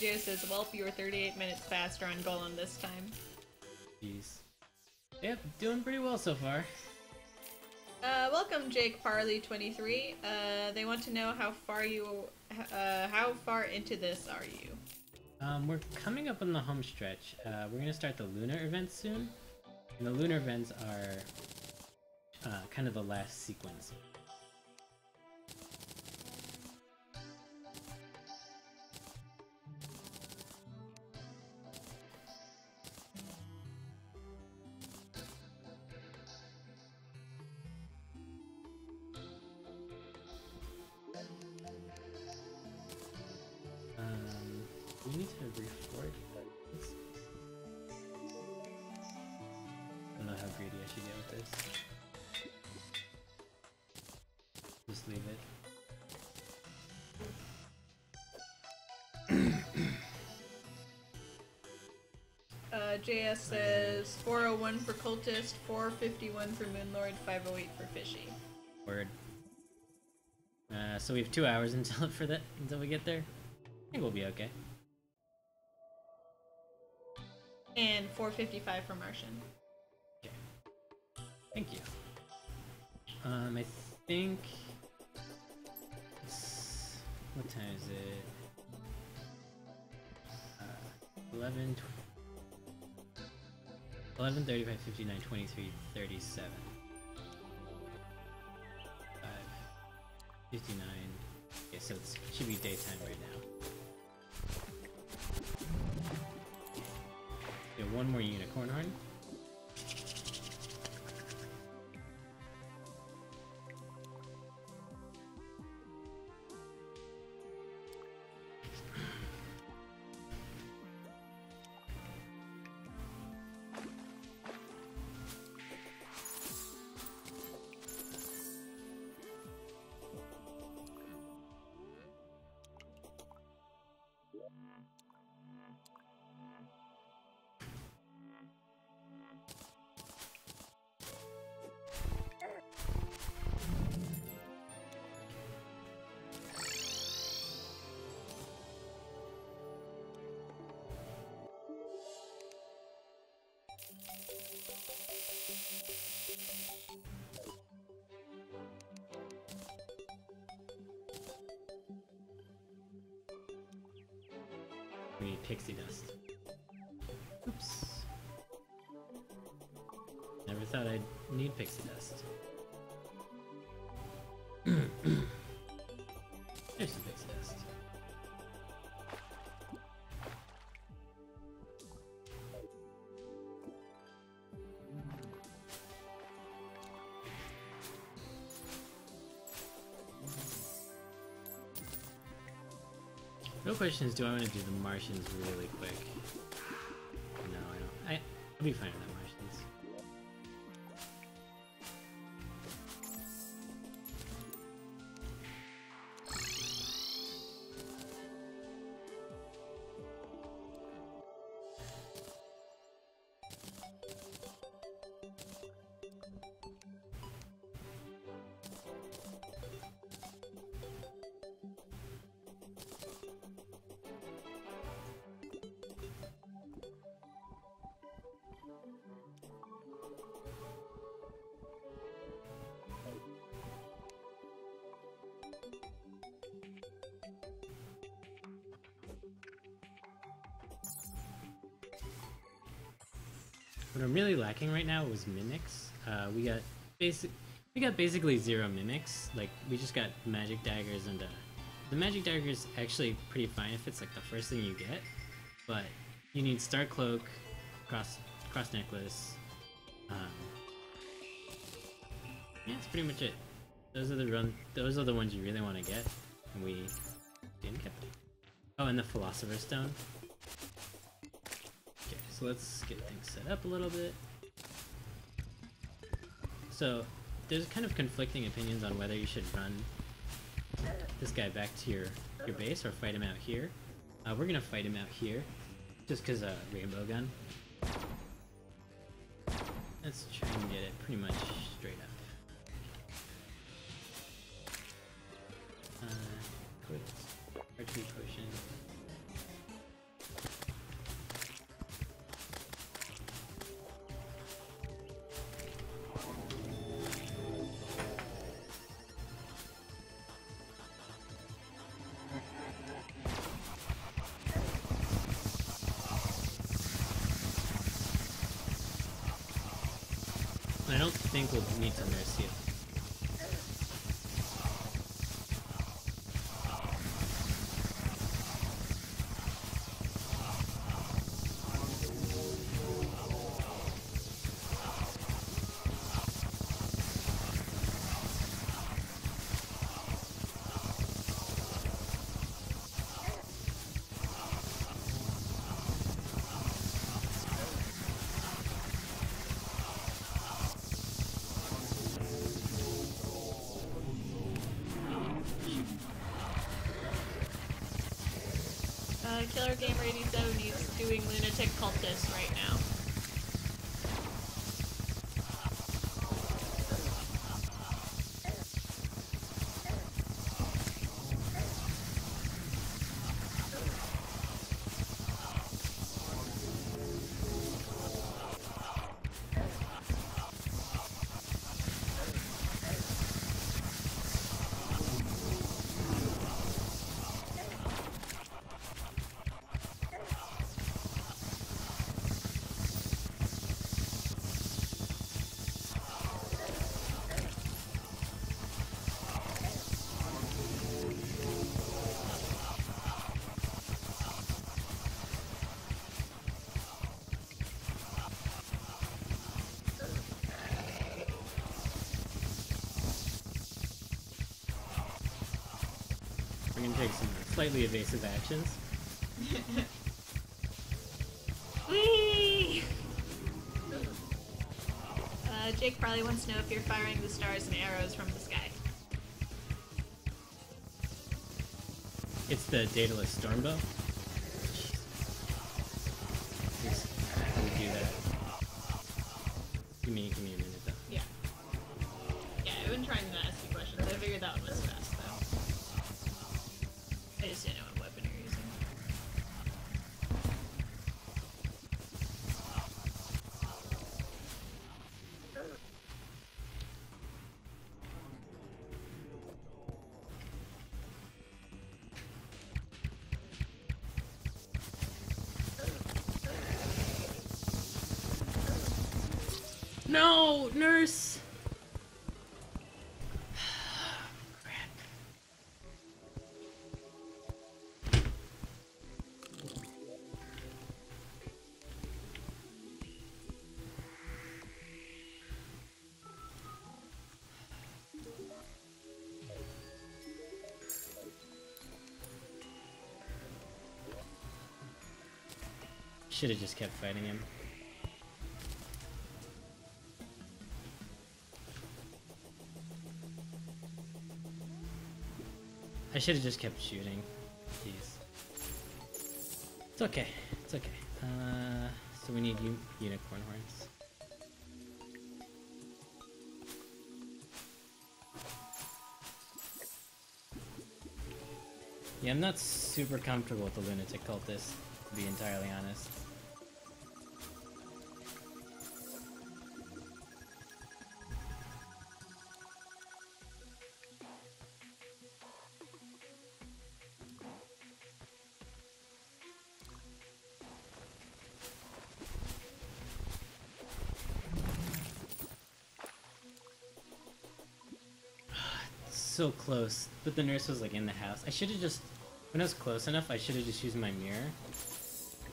Joe says, well, you were 38 minutes faster on Golem this time. Jeez. Yep, doing pretty well so far. Welcome, Jake Parley23. They want to know how far into this are you? We're coming up on the home stretch. We're gonna start the lunar events soon. And the lunar events are kind of the last sequence. We need to reforge this. I don't know how greedy I should get with this. Just leave it. JS says 401 for Cultist, 451 for Moonlord, 508 for Fishy. Word. so we have 2 hours until until we get there. I think we'll be okay. And 4:55 for Martian. Okay. Thank you. I think what time is it? 11:35, 59, 23, 37. 59. Okay, so it should be daytime right now. Okay, one more unicorn horn. We need pixie dust. Oops. Never thought I'd need pixie dust. There's some pixie dust. Real question is, do I want to do the Martians really quick? No, I don't. I'll be fine with the Martians. What I'm really lacking right now was mimics. We got basically 0 mimics. Like, we just got magic daggers, and the magic dagger is actually pretty fine if it's like the first thing you get, but you need star cloak, cross necklace. Yeah, that's pretty much it. Those are the ones you really want to get, and we didn't get them. Oh, and the philosopher's stone. So let's get things set up a little bit. So there's kind of conflicting opinions on whether you should run this guy back to your base or fight him out here. We're gonna fight him out here, just because rainbow gun. Let's try and get it pretty much straight up. Quick archery potion. I don't think we'll need to nurse you. Killer Gamer 87 is doing Lunatic Cultist right now. take some slightly evasive actions. Whee! Jake probably wants to know if you're firing the stars and arrows from the sky. It's the Daedalus Stormbow. How would do that? Give me a minute though. Yeah. Yeah, I've been trying to ask you questions. I figured that one was fast though. I just didn't know what weapon you're using. No, nurse. Crap. Should have just kept fighting him. I should have just kept shooting. Jeez. It's okay. It's okay. So we need unicorn horns. Yeah, I'm not super comfortable with the Lunatic Cultist, to be entirely honest. So close, but the nurse was like in the house. I should have just, when I was close enough, I should have just used my mirror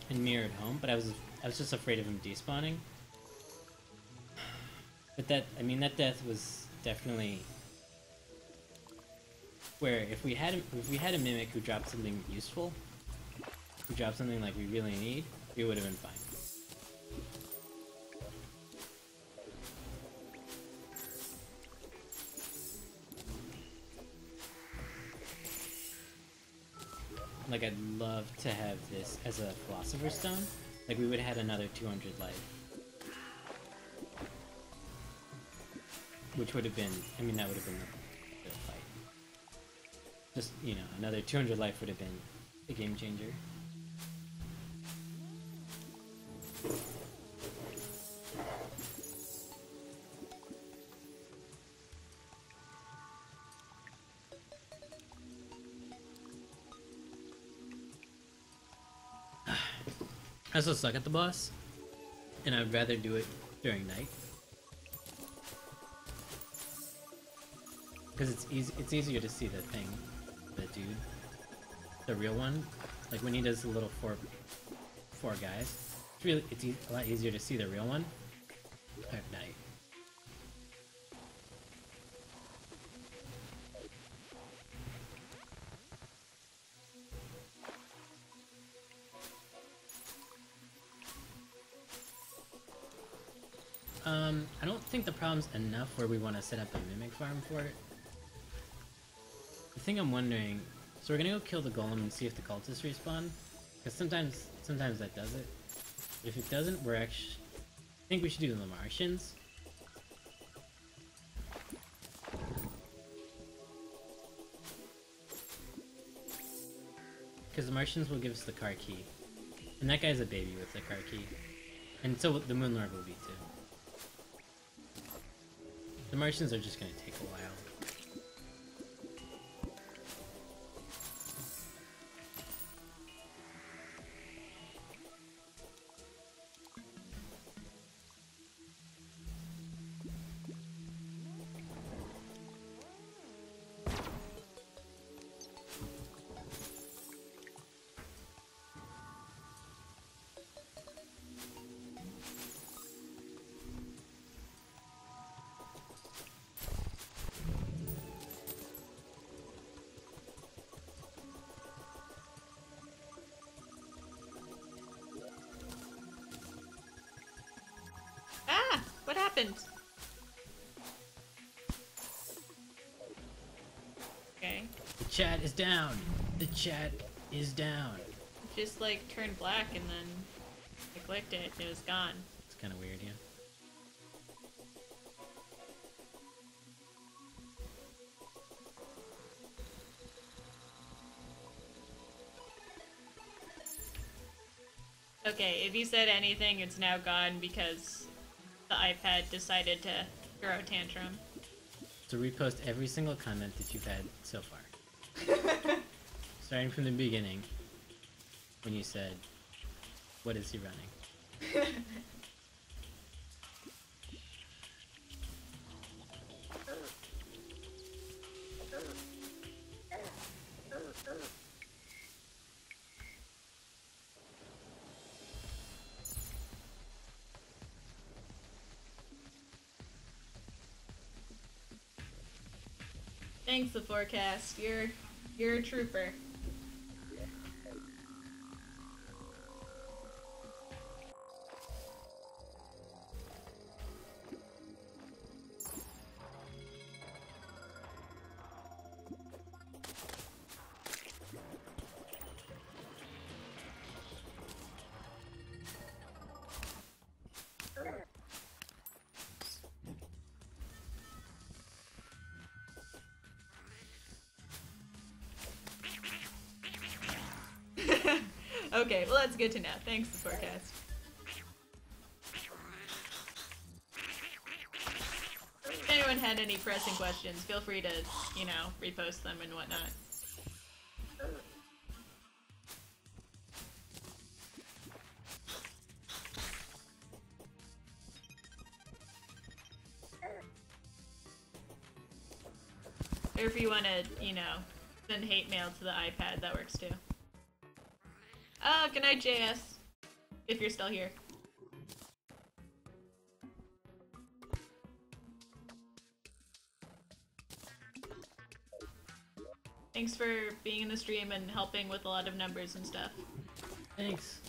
and mirrored home. But I was just afraid of him despawning. But that death was definitely where if we had a mimic who dropped something useful, who dropped something like we really need, we would have been fine. Like, I'd love to have this as a Philosopher's Stone. Like, we would have had another 200 life. Which would have been, I mean, that would have been the fight. Just, you know, another 200 life would have been a game changer. I also suck at the boss, and I'd rather do it during night. Because it's easier to see the thing, the dude, the real one. Like when he does the little four guys, it's a lot easier to see the real one at night. I don't think the problem's enough where we want to set up a mimic farm for it. The thing I'm wondering, so we're gonna go kill the golem and see if the cultists respawn, because sometimes that does it. But if it doesn't, I think we should do the Martians. Because the Martians will give us the car key, and that guy's a baby with the car key, and so the Moonlord will be too. The Martians are just gonna take a while. Ah! What happened? Okay. The chat is down. The chat is down. It just like turned black and then I clicked it and it was gone. It's kind of weird, yeah. Okay, if you said anything, it's now gone because the iPad decided to throw a tantrum. So repost every single comment that you've had so far. Starting from the beginning, when you said, "What is he running?" Thanks, the forecast. You're a trooper. Okay, well that's good to know. Thanks, the forecast. If anyone had any pressing questions, feel free to, you know, repost them and whatnot. Or if you want to, you know, send hate mail to the iPad, that works too. Good night, JS. If you're still here. Thanks for being in the stream and helping with a lot of numbers and stuff. Thanks.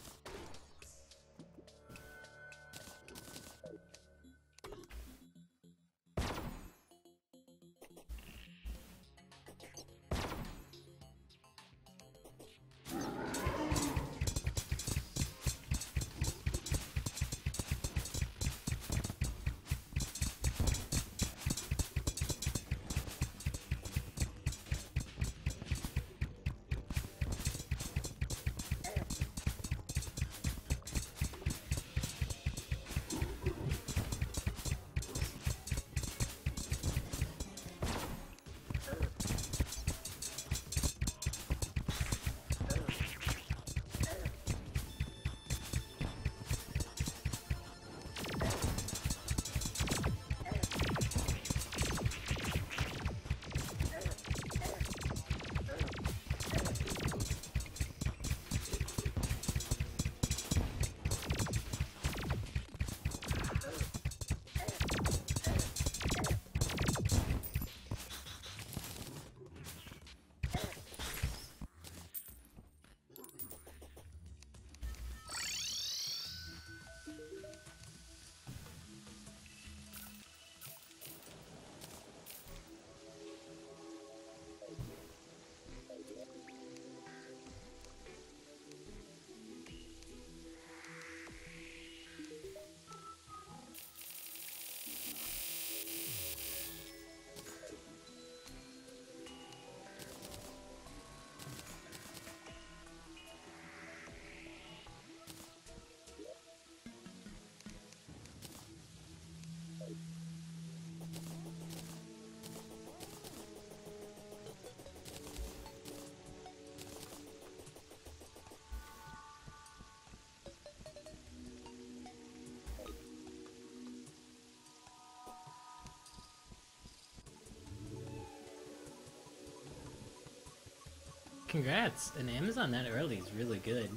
Congrats! An Amazon that early is really good.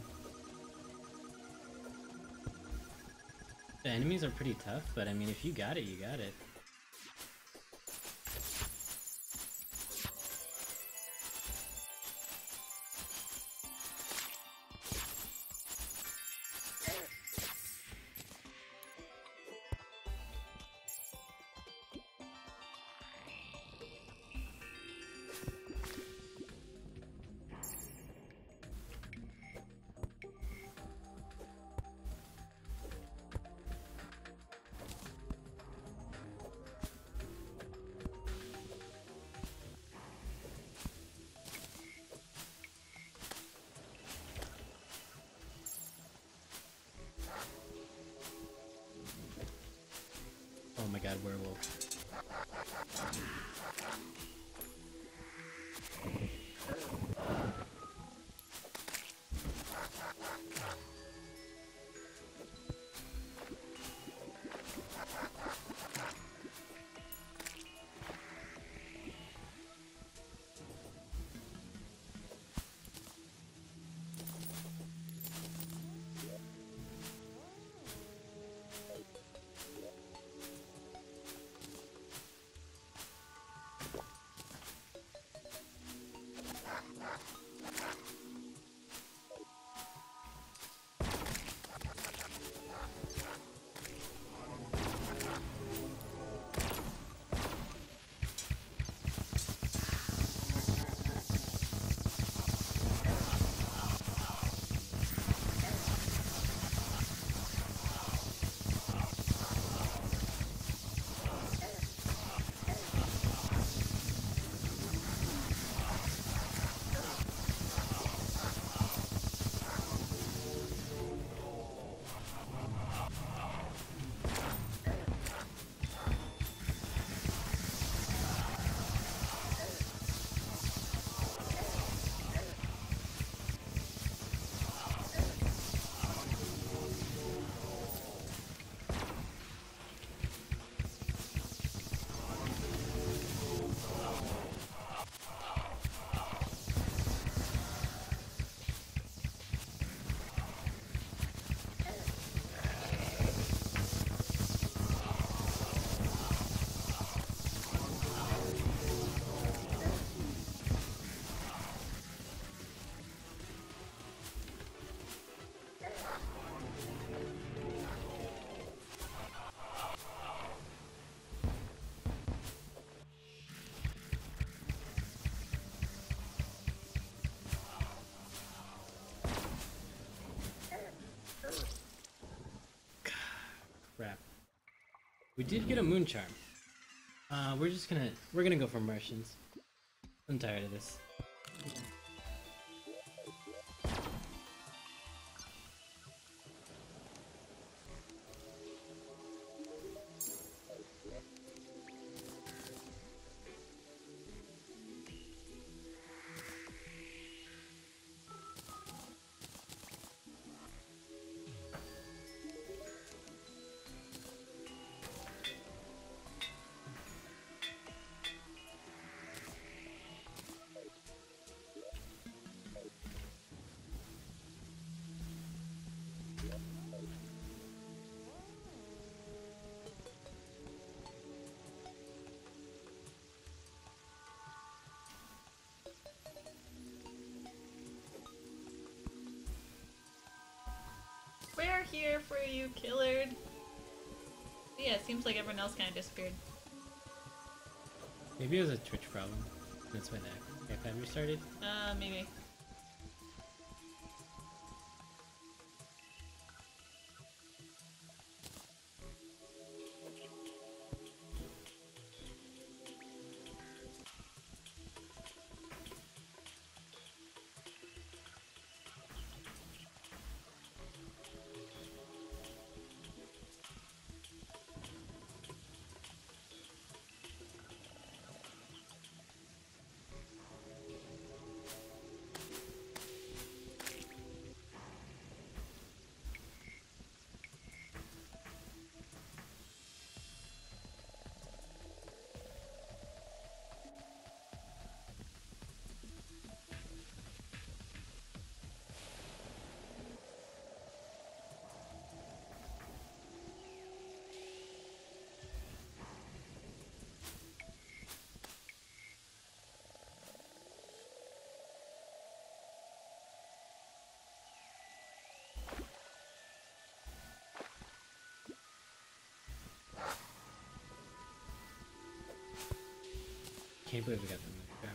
The enemies are pretty tough, but I mean, if you got it, you got it. god, werewolf. Crap. We did get a moon charm. We're gonna go for Martians. I'm tired of this. We're here for you, Killard. Yeah, it seems like everyone else kind of disappeared. Maybe it was a Twitch problem. That's when the iPad restarted. Maybe. Can't believe we got them down.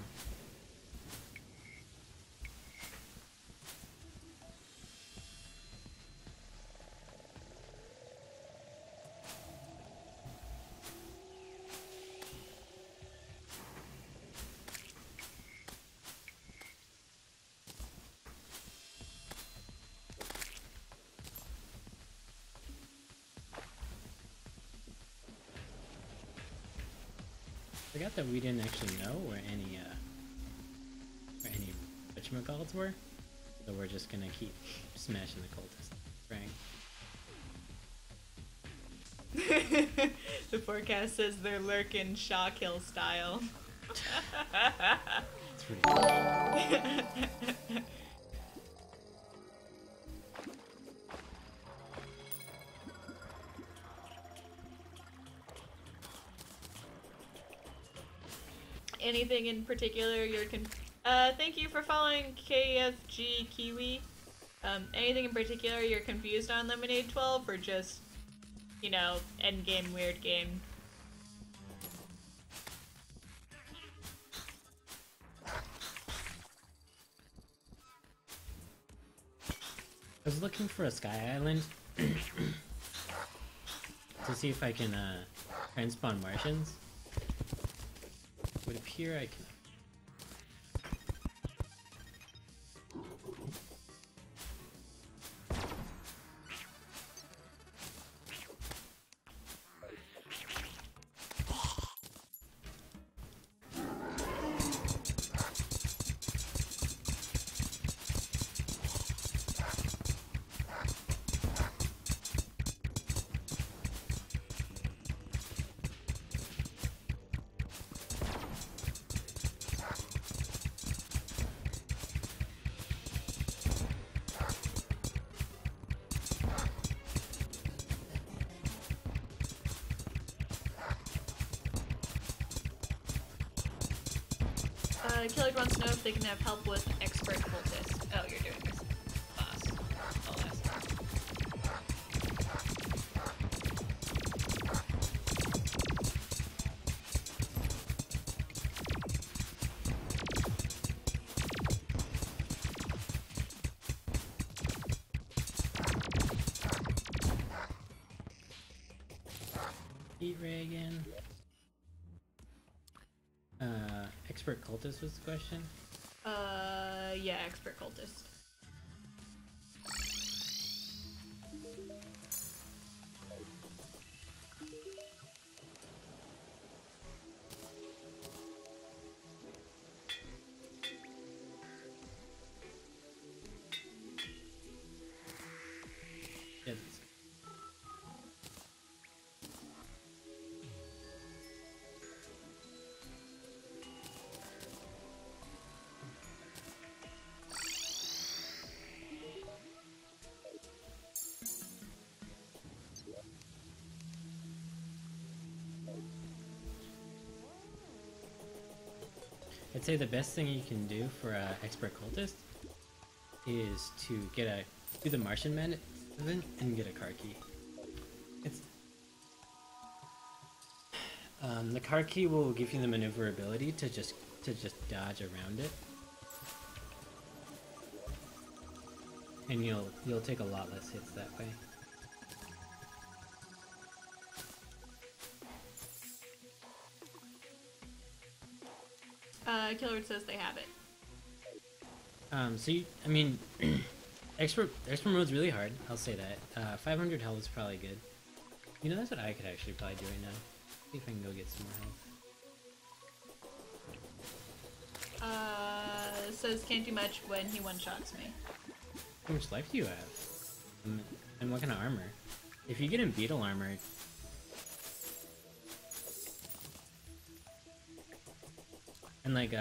forgot that we didn't actually know where any whatchamacallits were. So we're just gonna keep smashing the cultists. Right. The forecast says they're lurking Shaw Kill style. It's pretty cool. Anything in particular you're thank you for following KFG Kiwi. Anything in particular you're confused on Lemonade 12, or just, you know, endgame weird game? I was looking for a sky island to see if I can try and spawn Martians. It would appear I can. Killer wants to know if they can have help with expert cultist. Oh, you're doing this. Boss. I'll ask. Eat Reagan. Expert cultist was the question? Yeah, expert cultist. Yeah, I'd say the best thing you can do for an expert cultist is to do the Martian Man event and get a car key. It's the car key will give you the maneuverability to just dodge around it, and you'll take a lot less hits that way. Killer says they have it. So I mean, expert mode's really hard. I'll say that. 500 health is probably good. You know, that's what I could actually probably do right now. See if I can go get some more health. Says can't do much when he one-shots me. How much life do you have? And what kind of armor? If you get in beetle armor. And like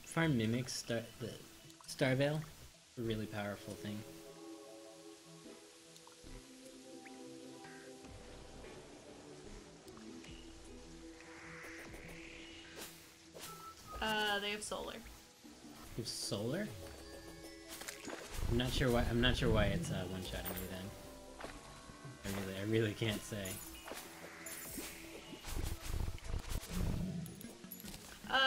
farm mimics, the Star Veil, a really powerful thing. They have solar. You have solar? I'm not sure why it's one-shotting you then. I really can't say.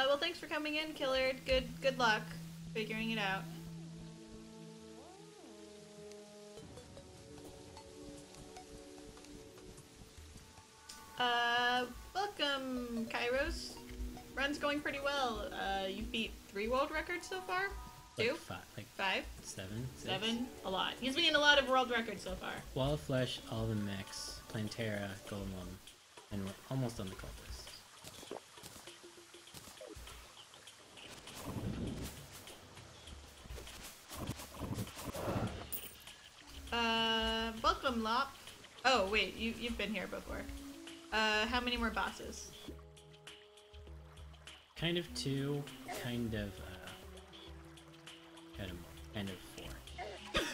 Well, thanks for coming in, Killer. Good luck figuring it out. Welcome, Kairos. Run's going pretty well. You beat 3 world records so far? 2? Like 5? 7? 6? 7? A lot. He's beaten a lot of world records so far. Wall of Flesh, all the mechs, Plantera, Golem, and we're almost on the cultists. unlock. Oh wait, you've been here before. How many more bosses? Kind of 2, kind of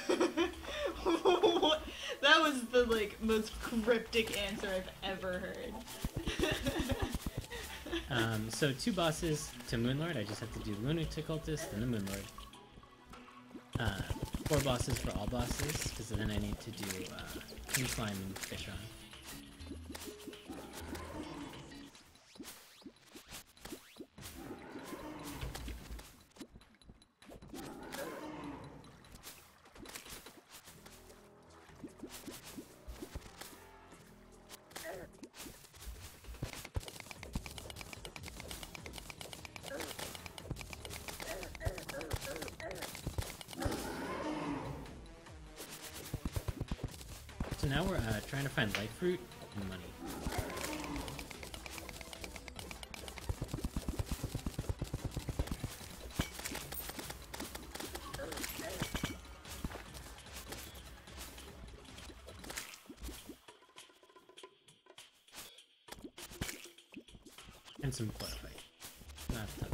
4. What? That was the like most cryptic answer I've ever heard. So 2 bosses to Moonlord. I just have to do Lunatic Cultist and the Moonlord. 4 bosses for all bosses, because then I need to do King Slime and Fishron. So now we're trying to find life fruit and money. And some chlorophyte. Not a ton.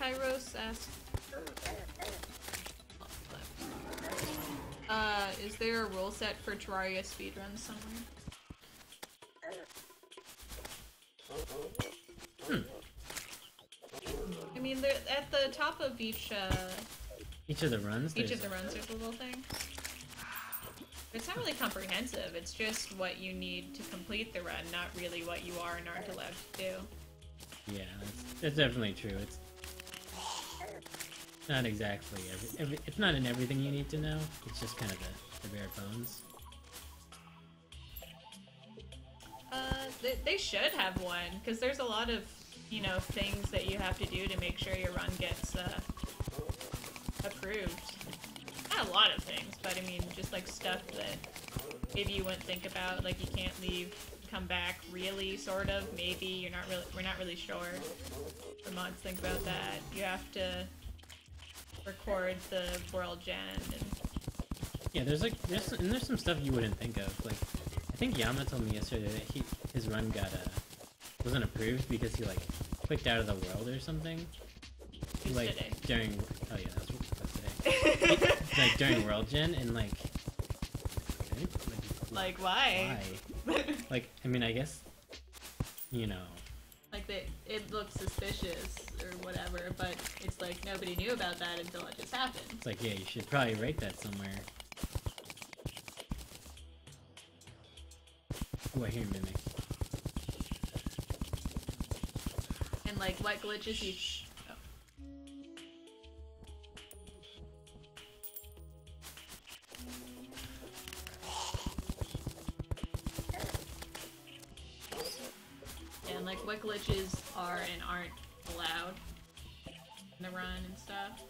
Kairos asked, is there a rule set for Terraria speedruns somewhere? I mean, they're at the top of each of the runs? Each of the runs there's a little thing. It's not really comprehensive, it's just what you need to complete the run, not really what you are and aren't allowed to do. Yeah, that's definitely true. It's not exactly it's not in everything you need to know. It's just kind of the bare bones. They should have one, because there's a lot of, you know, things that you have to do to make sure your run gets approved. Not a lot of things, but I mean, just like stuff that maybe you wouldn't think about, like you can't leave, come back, really, sort of, maybe, we're not really sure. The mods think about that. You have to record the world gen and... Yeah, there's some stuff you wouldn't think of. Like, I think Yama told me yesterday that his run wasn't approved because he like clicked out of the world or something. Like today. During that's today. Like during world gen and like why? Like, I mean, I guess, you know. Like, it looks suspicious or whatever, but it's like nobody knew about that until it just happened. It's like, yeah, you should probably write that somewhere. Ooh, I hear Mimic. And like, what glitches you... And like, what glitches are and aren't allowed in the run and stuff.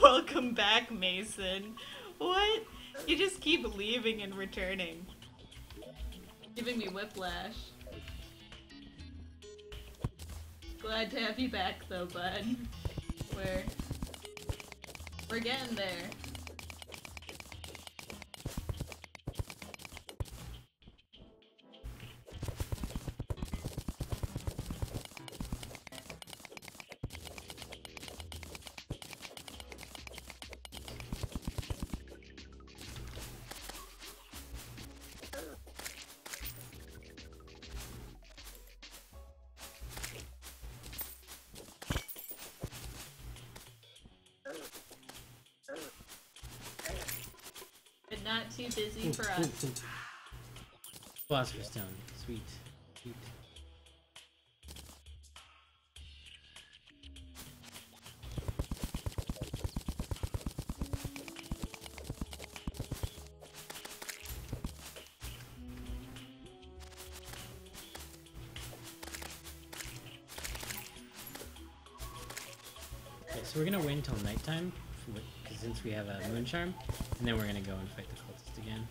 Welcome back, Mason. What? You just keep leaving and returning. Giving me whiplash. Glad to have you back though, bud. We're getting there. But not too busy for us. Philosopher's Stone. Sweet. Sweet. Okay, so we're gonna wait until nighttime, since we have a moon charm, and then we're gonna go and fight the cultist again.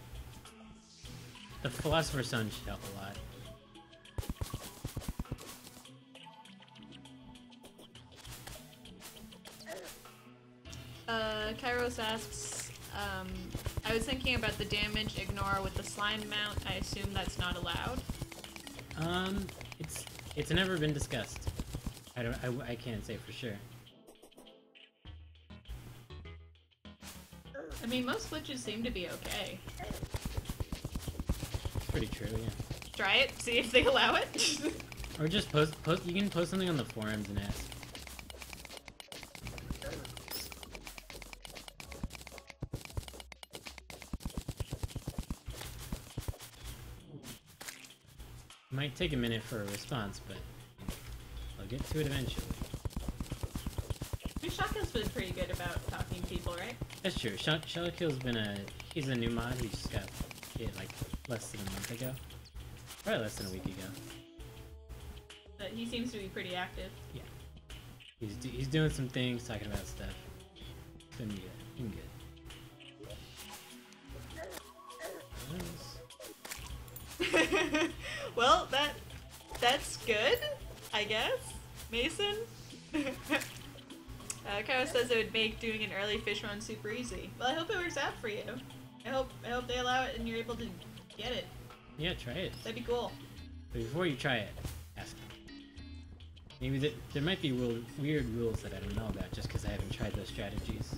The Philosopher's Stone should help a lot. Kairos asks, I was thinking about the damage ignore with the slime mount. I assume that's not allowed. It's never been discussed. I can't say for sure. I mean, most glitches seem to be okay. It's pretty true, yeah. Try it, see if they allow it. Or just post. You can post something on the forums and ask. Might take a minute for a response, but I'll get to it eventually. Shotgun's been pretty good about talking to people, right? That's true. Shellkill's been he's a new mod. He just got it like less than a month ago. Probably less than a week ago. But he seems to be pretty active. Yeah. He's doing some things, talking about stuff. It's been good. Been good. Well, that's good, I guess. Mason? Kyle says it would make doing an early fish run super easy. Well, I hope it works out for you. I hope they allow it and you're able to get it. Yeah, try it. That'd be cool. But before you try it, ask them. Maybe there might be weird rules that I don't know about just because I haven't tried those strategies.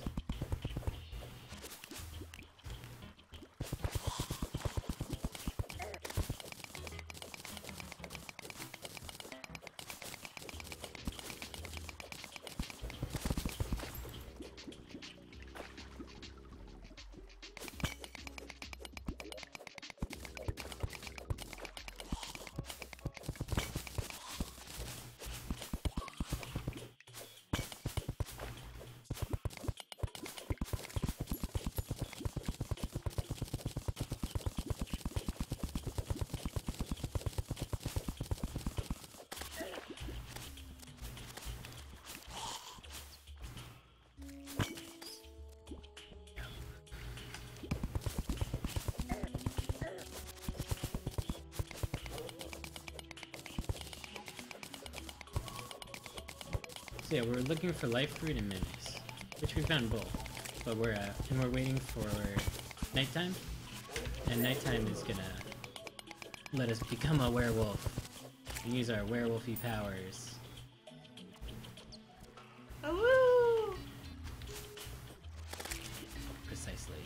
So yeah, we're looking for life fruit and mimics, which we found both, but we're waiting for nighttime, and nighttime is gonna let us become a werewolf and use our werewolfy powers. Oh, woo! Precisely.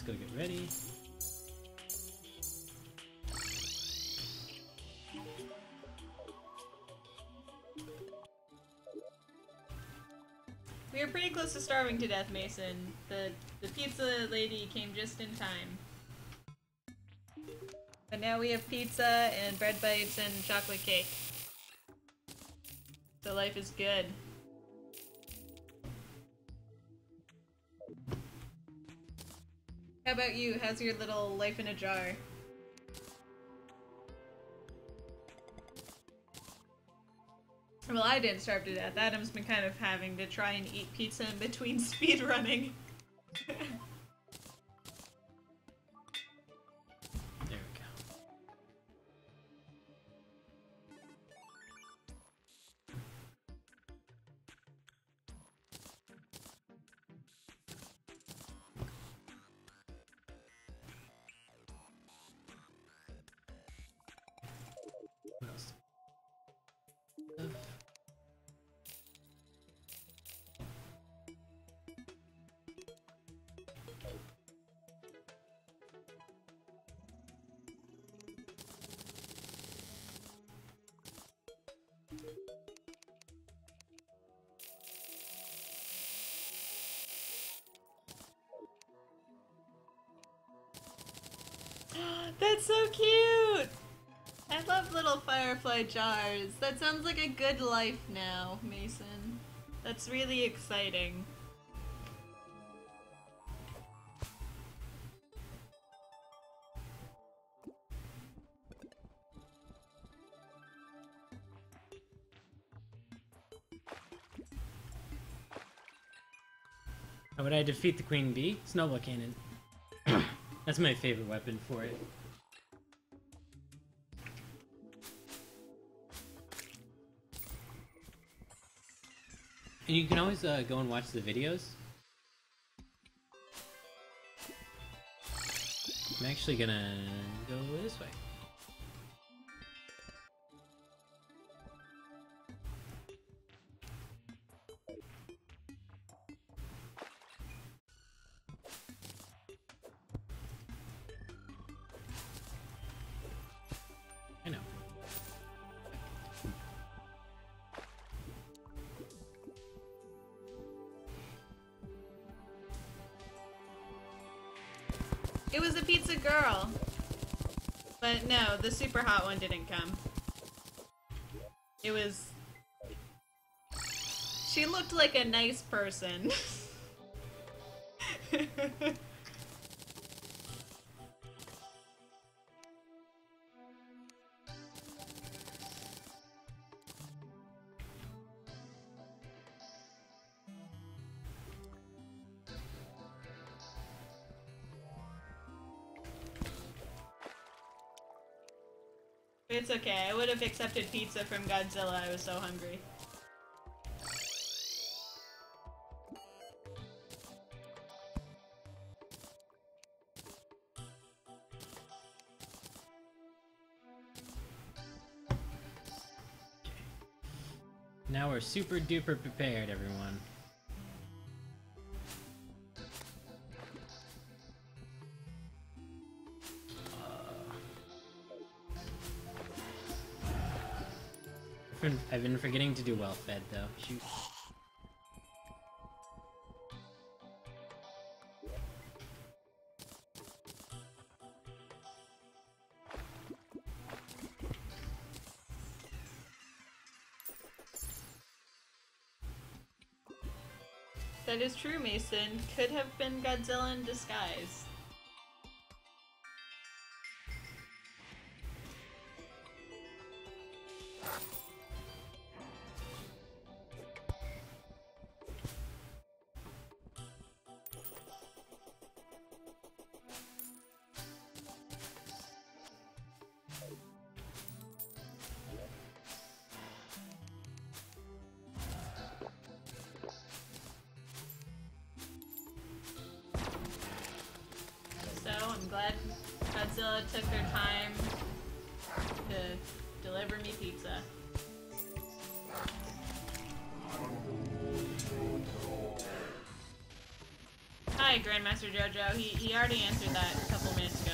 go get ready. We were pretty close to starving to death, Mason. The pizza lady came just in time. But now we have pizza and bread bites and chocolate cake. So life is good. How about you? How's your little life in a jar? Well, I didn't starve to death. Adam's been kind of having to try and eat pizza in between speedrunning. There we go. What else? That's so cute! I love little firefly jars. That sounds like a good life now, Mason. That's really exciting. How would I defeat the queen bee? Snowball cannon. That's my favorite weapon for it. And you can always go and watch the videos. I'm actually gonna go this way. I know. It was a pizza girl. But no, the super hot one didn't come. It was... She looked like a nice person. It's okay, I would have accepted pizza from Godzilla, I was so hungry. Now we're super duper prepared, everyone. I've been forgetting to do well fed though. Shoot. That is true, Mason. Could have been Godzilla in disguise. I'm glad Godzilla took their time to deliver me pizza. Hi, Grandmaster Jojo. He already answered that a couple minutes ago.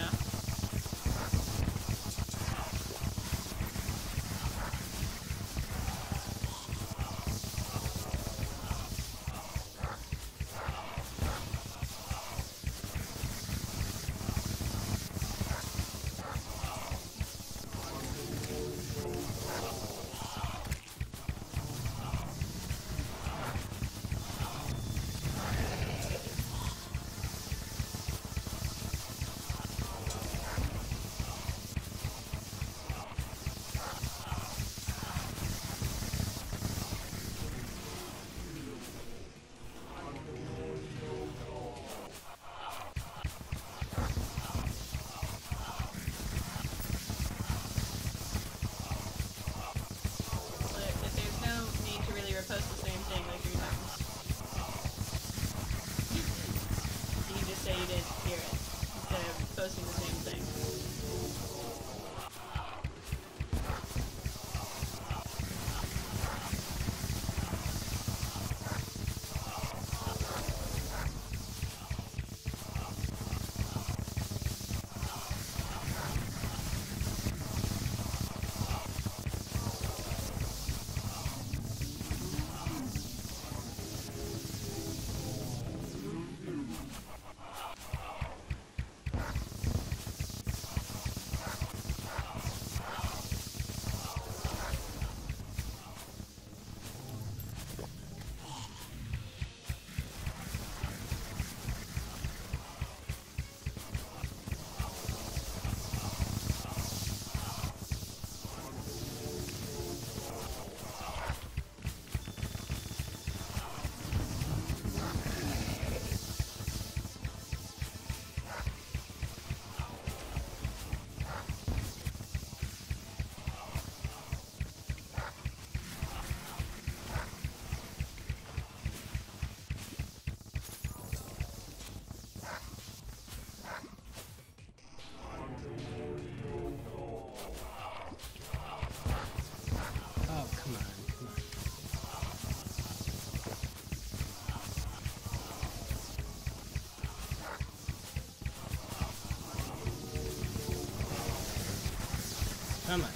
Come on.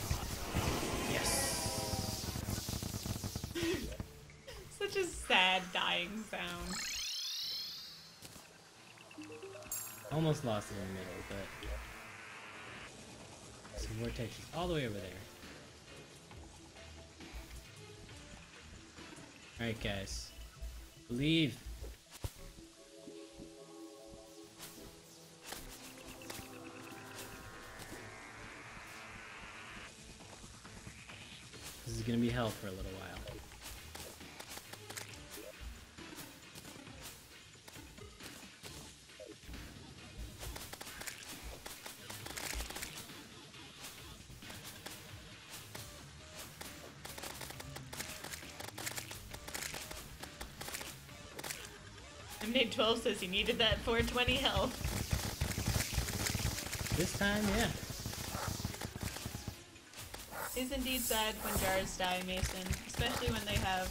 Yes. Such a sad dying sound. Almost lost it in the middle, but some vortex is all the way over there. Alright guys. Believe. This is gonna be hell for a little while. Nate 12 says he needed that 420 health. This time, yeah. It's indeed sad when jars die, Mason, especially when they have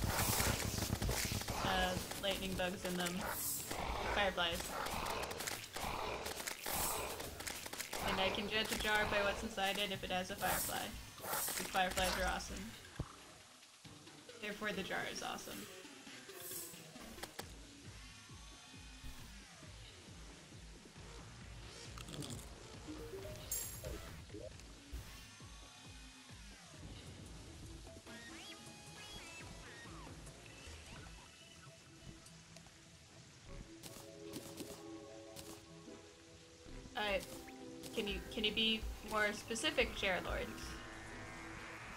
lightning bugs in them. Fireflies. And I can judge a jar by what's inside it if it has a firefly. These fireflies are awesome. Therefore the jar is awesome. Can you be more specific, Chair Lords?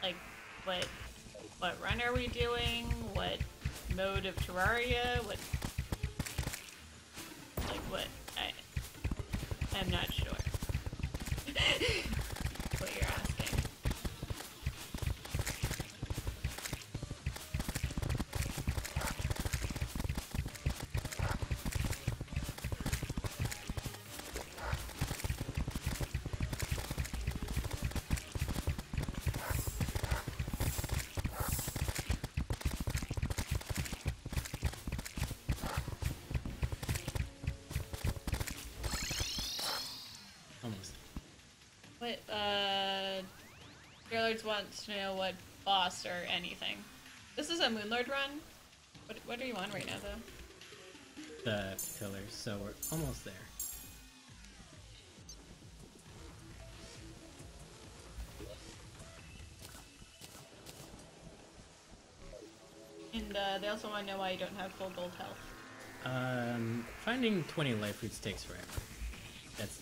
Like, what run are we doing? What mode of Terraria? What I'm not sure. What you're asking. What, Warlords wants to know what boss or anything. This is a Moonlord run? What are you on right now, though? The pillars, so we're almost there. And they also want to know why you don't have full gold health. Finding 20 life roots takes forever. That's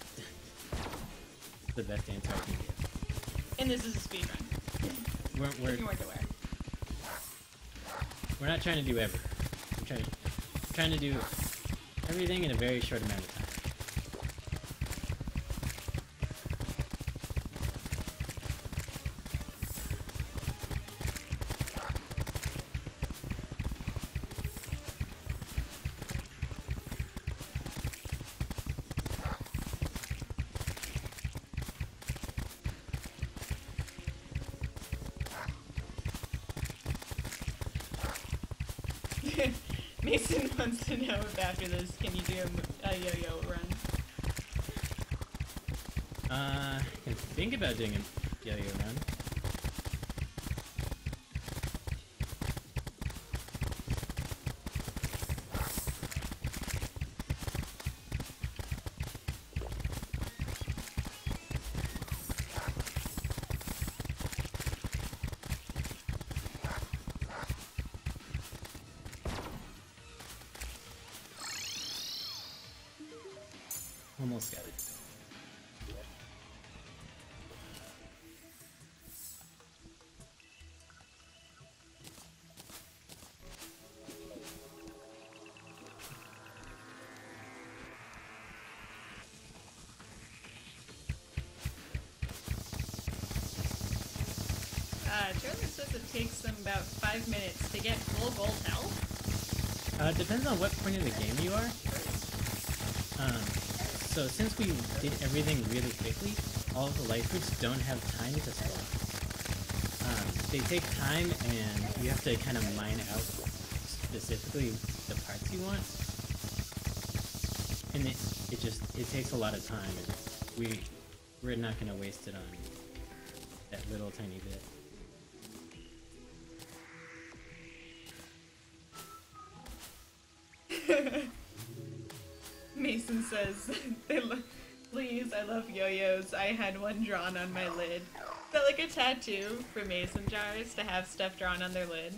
the best answer I can give. And this is a speedrun. We're If you weren't aware. We're not trying to do ever. We're trying to do everything in a very short amount of time. Mason wants to know if after this, can you do a yo-yo run? I can think about doing a yo-yo run. Almost got it. Charlie says it takes them about 5 minutes to get full gold health. Depends on what point of the game you are. So since we did everything really quickly, all of the life roots don't have time to spawn. They take time, and you have to kind of mine out specifically the parts you want. And it takes a lot of time, and we're not gonna waste it on that little tiny bit. Mason says, please, I love yo-yos. I had one drawn on my lid. Is that like a tattoo for mason jars to have stuff drawn on their lid?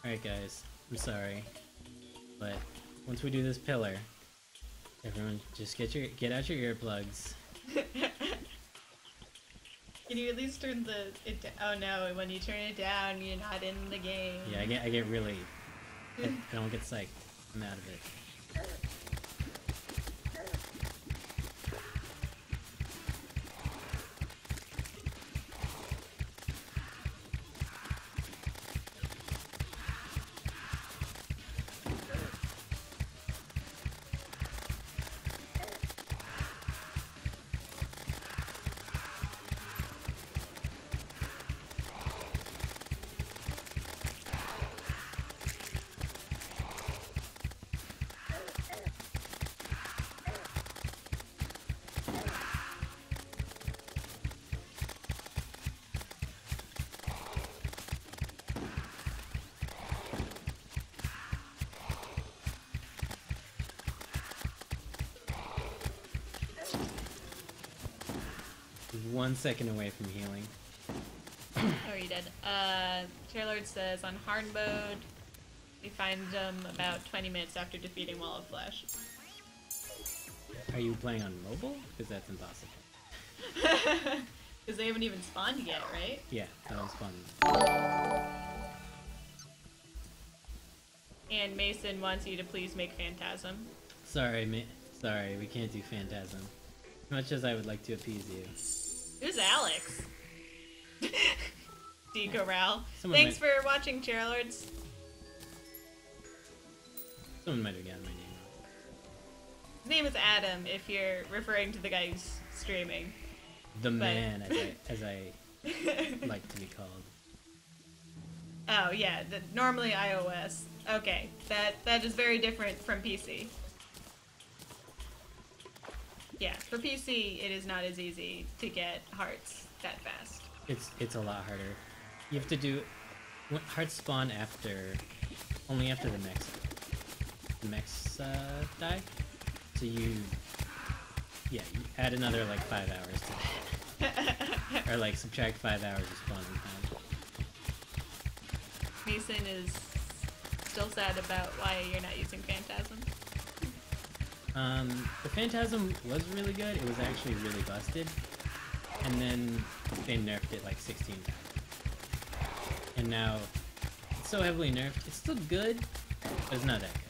Alright guys, I'm sorry, but once we do this pillar, everyone just get out your earplugs. Can you at least turn oh no, when you turn it down, you're not in the game. Yeah, I get really, I don't get psyched. I'm out of it. One second away from healing. Oh, you did. Chairlord says, on hard mode, we find them about 20 minutes after defeating Wall of Flesh. Are you playing on mobile? Because that's impossible. Because they haven't even spawned yet, right? Yeah, that was fun. And Mason wants you to please make Phantasm. Sorry, sorry, we can't do Phantasm. As much as I would like to appease you. Who's Alex? Deco Ral. Someone Thanks for watching, Chairlords. Someone might have gotten my name wrong. His name is Adam, if you're referring to the guy who's streaming. The man, as I like to be called. Oh yeah, normally iOS. Okay, that is very different from PC. Yeah, for PC it is not as easy to get hearts that fast. It's a lot harder. You have to do hearts spawn only after the max die. So you add another like 5 hours to that. Or like subtract 5 hours of spawning time. Mason is still sad about why you're not using Phantasm. The Phantasm was really good. It was actually really busted. And then they nerfed it like 16 times. And now it's so heavily nerfed. It's still good, but it's not that good.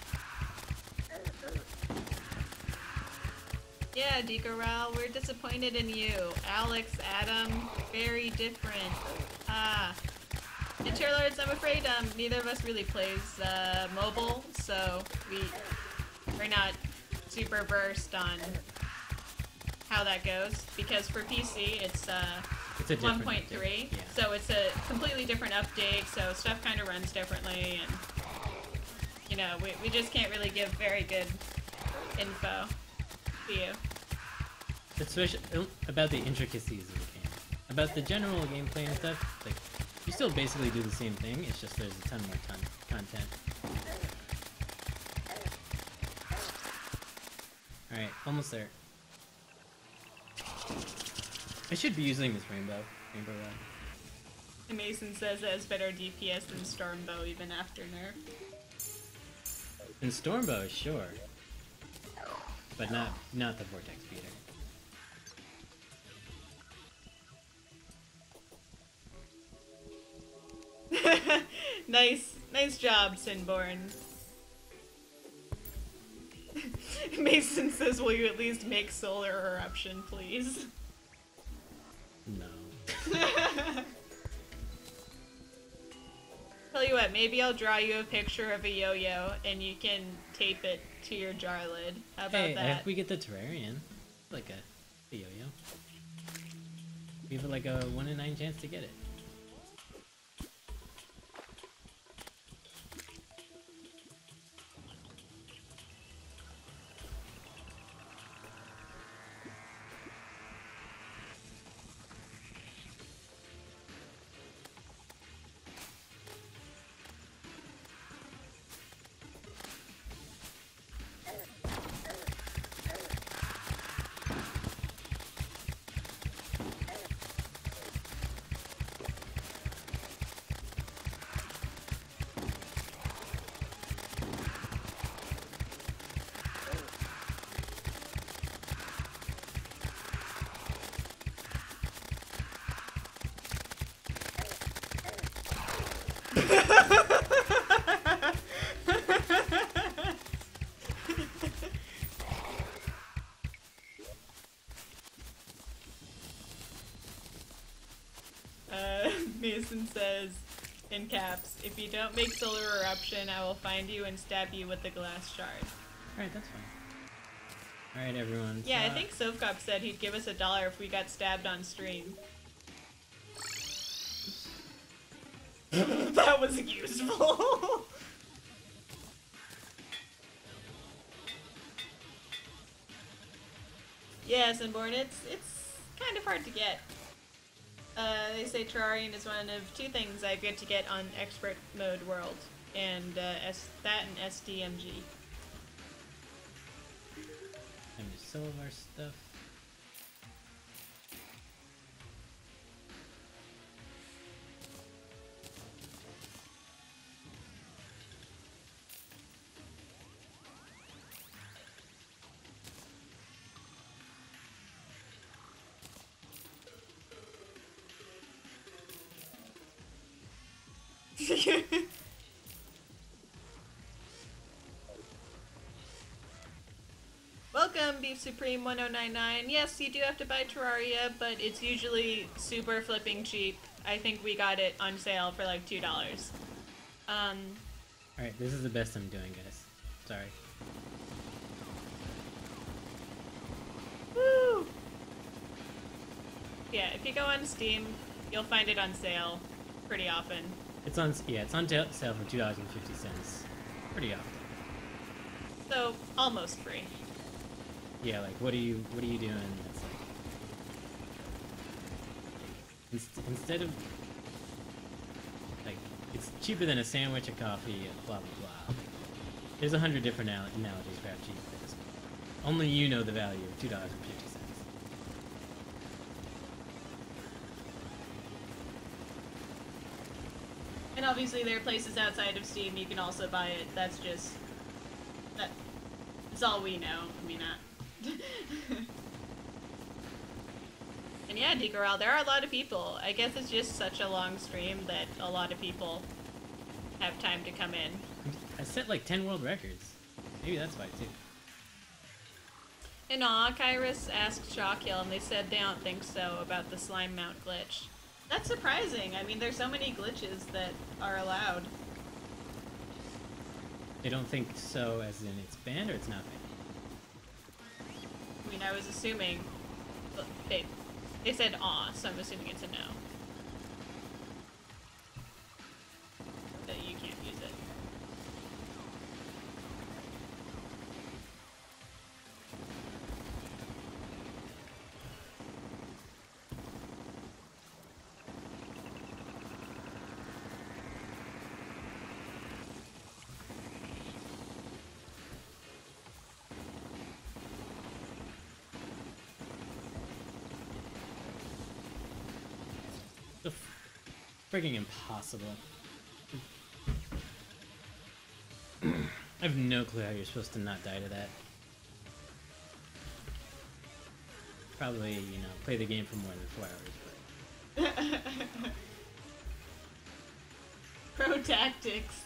Yeah, Decoral, we're disappointed in you. Alex, Adam, very different. And Chairlords, I'm afraid neither of us really plays mobile, so we're not super versed on how that goes, because for PC it's a 1.3, yeah. so it's a completely different update, so stuff kind of runs differently, and you know, we just can't really give very good info to you. Especially about the intricacies of the game. About the general gameplay and stuff, like, you still basically do the same thing, it's just there's a ton more content. Alright, almost there. I should be using this rainbow rod. And Mason says it has better DPS than Stormbow even after nerf. And Stormbow, sure. But not the Vortex Beater. Nice job, Sinborn. Mason says, will you at least make solar eruption, please? No. Tell you what, maybe I'll draw you a picture of a yo-yo and you can tape it to your jar lid. How about that? If we get the Terrarian, like a yo-yo. We have like a 1 in 9 chance to get it. Mason says, in caps, if you don't make solar eruption, I will find you and stab you with the glass shard. Alright, that's fine. Alright, everyone. Yeah, I think Sovkop said he'd give us $1 if we got stabbed on stream. That was useful. Yes, Unborn, it's kind of hard to get. They say Terrarian is one of 2 things I've yet to get on Expert Mode World, and that and SDMG. And just some of our stuff. Welcome, Beef Supreme 1099. Yes, you do have to buy Terraria, but it's usually super flipping cheap. I think we got it on sale for like $2. Alright, this is the best I'm doing, guys. Sorry. Woo! Yeah, if you go on Steam, You'll find it on sale pretty often. It's on sale for $2.50 pretty often. So almost free. Yeah, like what are you doing? That's like instead of like it's cheaper than a sandwich, a coffee, blah blah blah. There's 100 different analogies for how cheap it is. Only you know the value of $2.50. And obviously there are places outside of Steam you can also buy it. That's all we know. I mean, And yeah, Decoral, there are a lot of people. I guess it's just such a long stream that a lot of people have time to come in. I set like 10 world records. Maybe that's why too. And Kairos asked Shawkill, and they said they don't think so about the slime mount glitch. That's surprising. I mean, there's so many glitches that are allowed. They don't think so as in it's banned or it's not banned? I mean, I was assuming... They said so I'm assuming it's a no. That you can't use it. Freaking impossible. I have no clue how you're supposed to not die to that. Probably, you know, play the game for more than 4 hours, but... Pro tactics.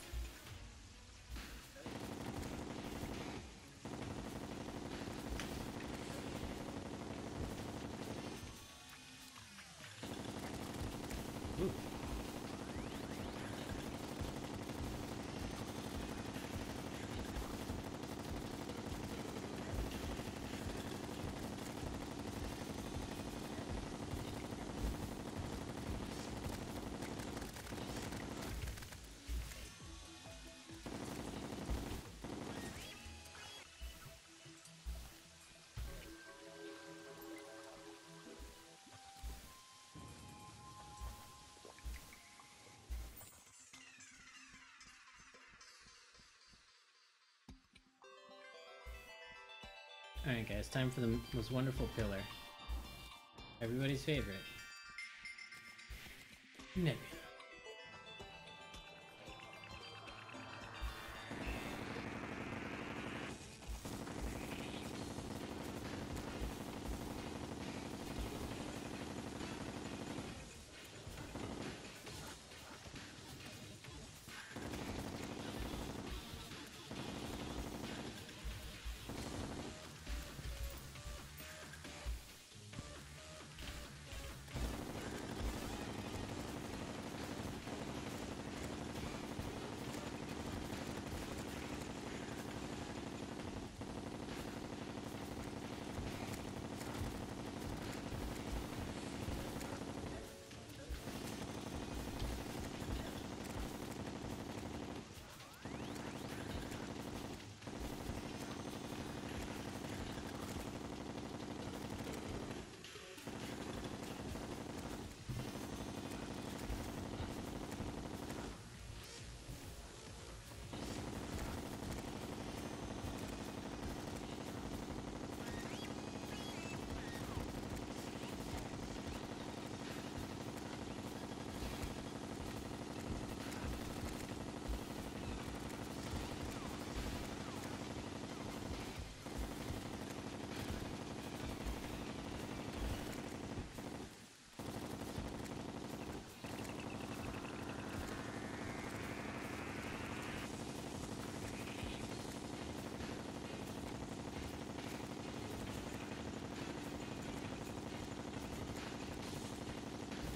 Ooh. Alright guys, time for the most wonderful pillar. Everybody's favorite. Nebula.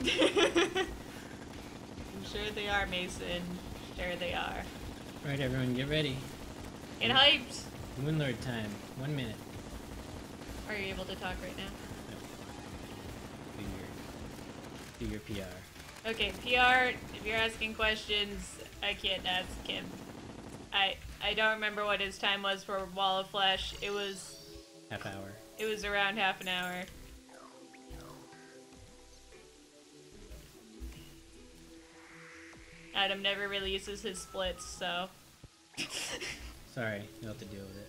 I'm sure they are, Mason. Sure they are. Alright everyone, get ready. Get hyped! Moonlord time. 1 minute. Are you able to talk right now? No. Do your PR. Okay, PR, if you're asking questions, I can't ask him. I don't remember what his time was for Wall of Flesh. It was... Half hour. It was around half an hour. Adam never releases his splits, so... Sorry, you'll have to deal with it.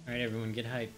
Alright, everyone, get hyped.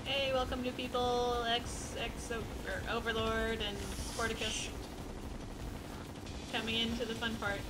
Hey, welcome to people, Overlord and Porticus. Coming into the fun part.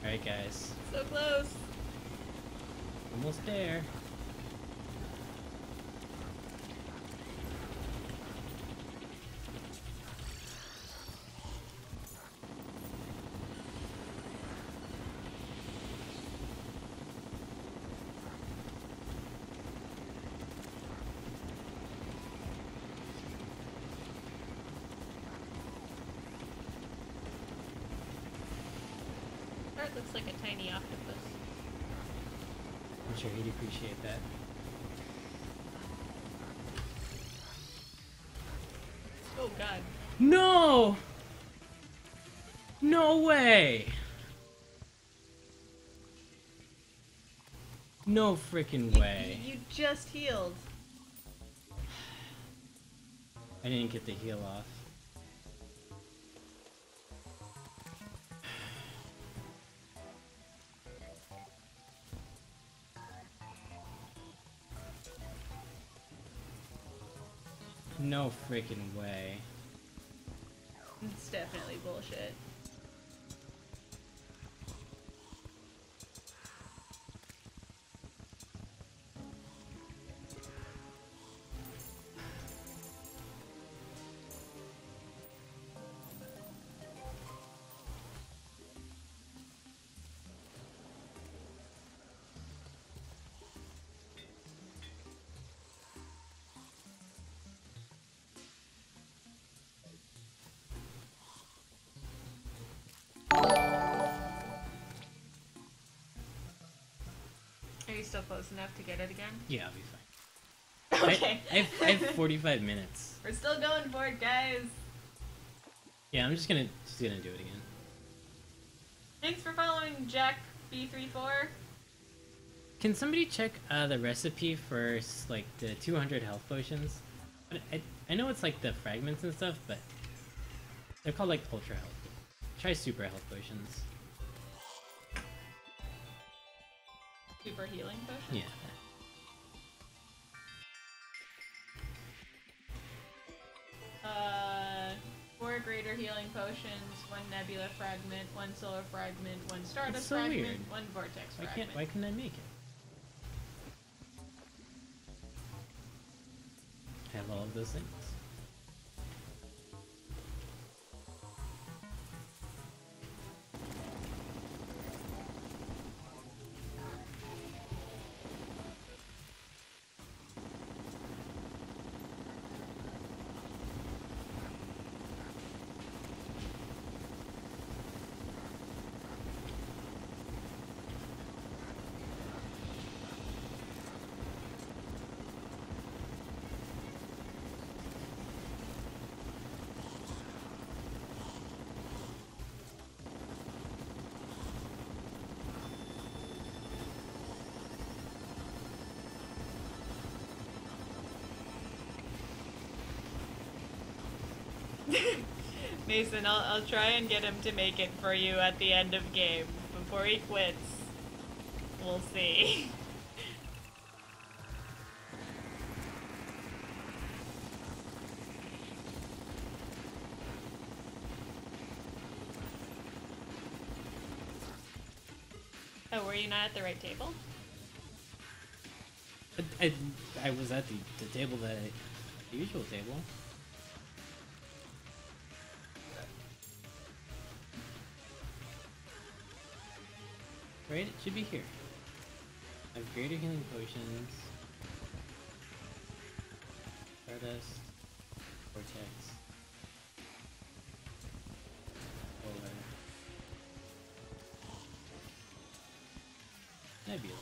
Alright, guys. So close. Almost there. Art looks like a tiny octopus. I'm sure he'd appreciate that. Oh god. No! No way! No freaking way. You just healed. I didn't get the heal off. No freaking way. It's definitely bullshit. Are you still close enough to get it again? Yeah, I'll be fine. Okay. I have 45 minutes. We're still going for it, guys. Yeah, I'm just gonna do it again. Thanks for following Jack B34. Can somebody check the recipe for like the 200 health potions? I know it's like the fragments and stuff, but they're called like ultra health. Try super health potions. Super healing potion? Yeah. 4 greater healing potions, 1 nebula fragment, 1 solar fragment, 1 stardust That's so fragment, weird. 1 vortex Why fragment. why couldn't I make it? I have all of those things. Mason, I'll try and get him to make it for you at the end of game before he quits. We'll see. Oh, were you not at the right table? I was at the table the usual table. Right? It should be here. I have greater healing potions. Stardust. Vortex. Solar. Nebula.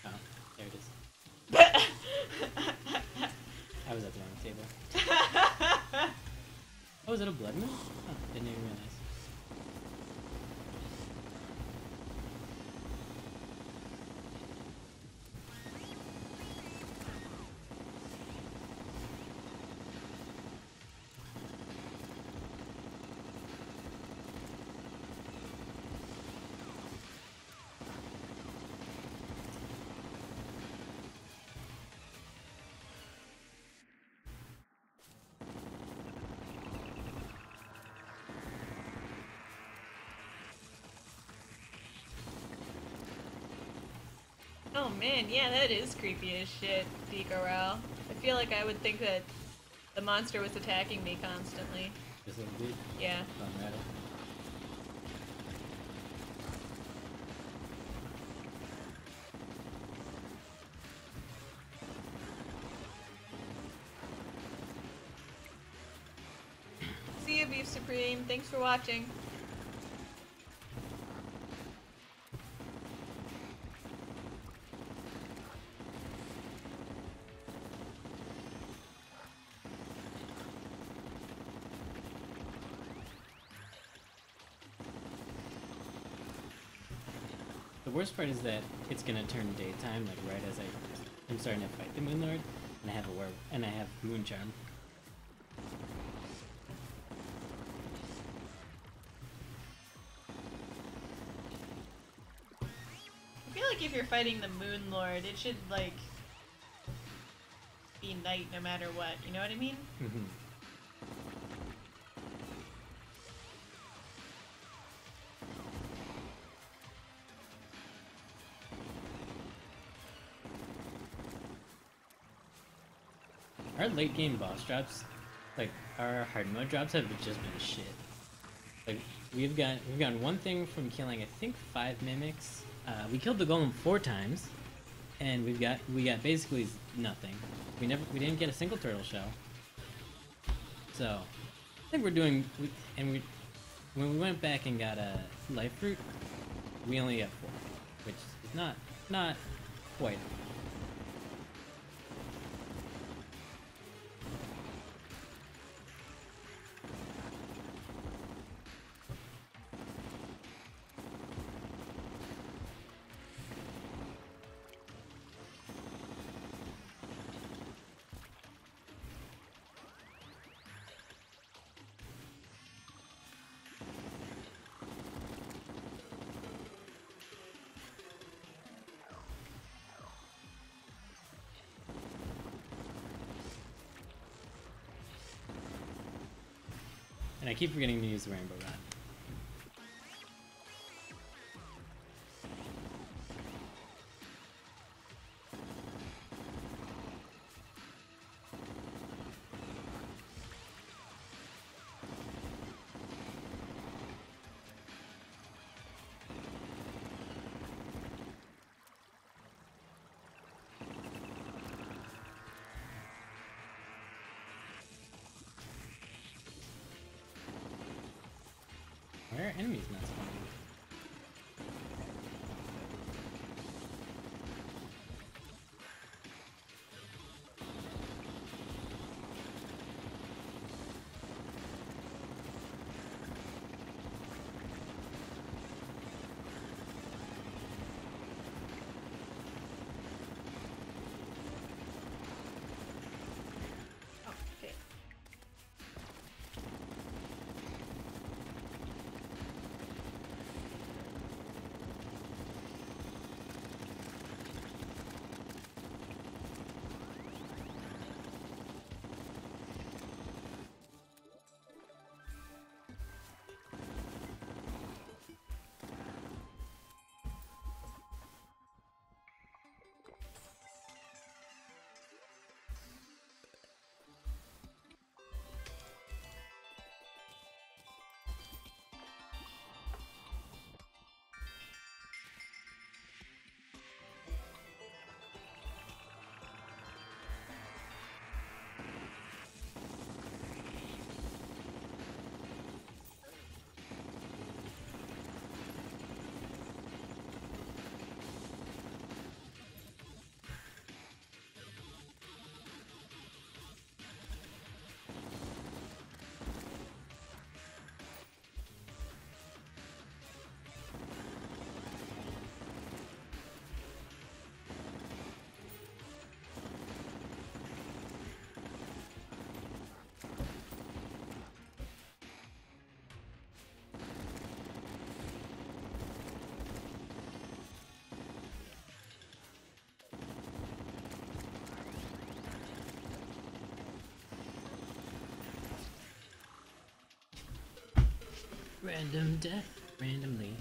Oh, there it is. I was at the wrong table. Oh, is it a blood moon? Oh, didn't even realize. Oh man, yeah, that is creepy as shit, Decorel. I feel like I would think that the monster was attacking me constantly. This little dude? Yeah. Rattle. See you, Beef Supreme. Thanks for watching. The worst part is that it's gonna turn daytime, like right as I'm starting to fight the Moon Lord, and I have I have Moon Charm. I feel like if you're fighting the Moon Lord, it should, like, be night no matter what. You know what I mean? Mm-hmm. Our late game boss drops, like our hard mode drops, have just been shit. Like we've gotten one thing from killing I think 5 mimics. We killed the golem 4 times, and we got basically nothing. We didn't get a single turtle shell. So I think we're doing. When we went back and got a life fruit, we only got 4, which is not quite enough. And I keep forgetting to use the rainbow rod. Why are enemies not spawning? Oh, okay. Random death, randomly.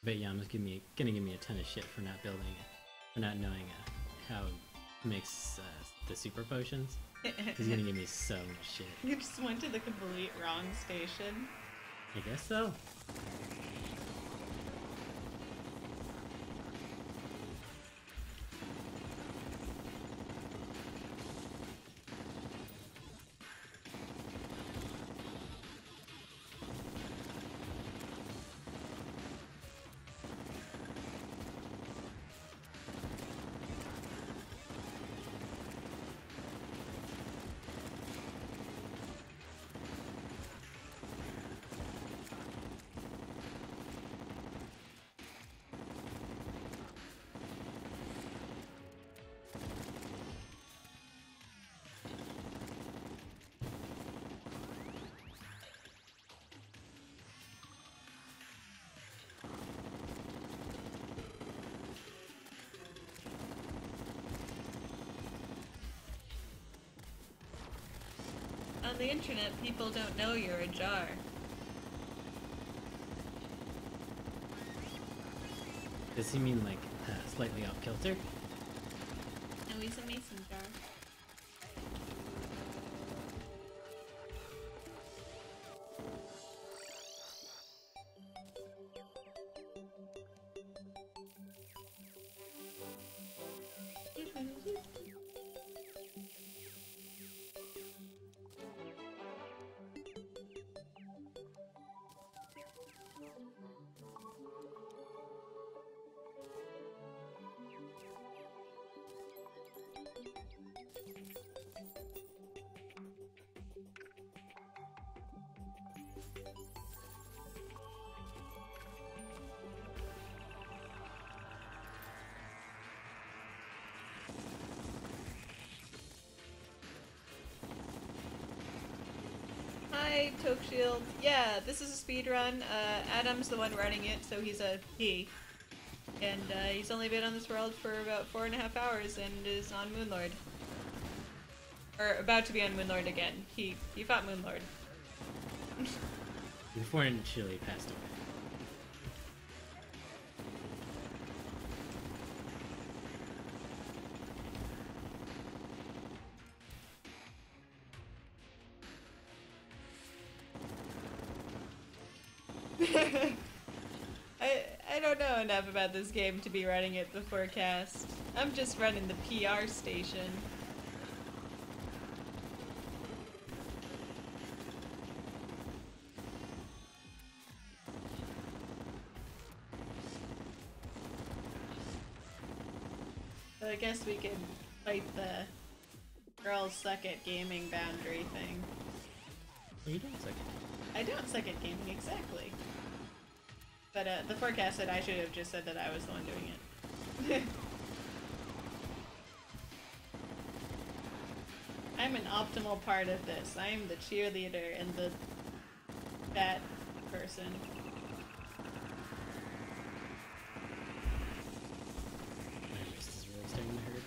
But yeah, gonna give me a ton of shit for not building it, for not knowing how it makes the super potions. He's gonna give me so much shit. You just went to the complete wrong station. I guess so. On the internet, people don't know you're a jar. Does he mean like slightly off kilter? No, he's a mason jar. Hi, Toke Shield. Yeah, this is a speedrun. Adam's the one running it, so he's a he. And he's only been on this world for about 4.5 hours and is on Moonlord. Or about to be on Moonlord again. He fought Moonlord. Before Chile passed away. I don't know enough about this game to be running it the forecast. I'm just running the PR station. So I guess we can fight the girls suck at gaming boundary thing. Well, you don't suck at I don't suck at gaming, exactly. But the forecast said I should have just said that I was the one doing it. I'm an optimal part of this. I am the cheerleader and the fat person. My wrist is really starting to hurt.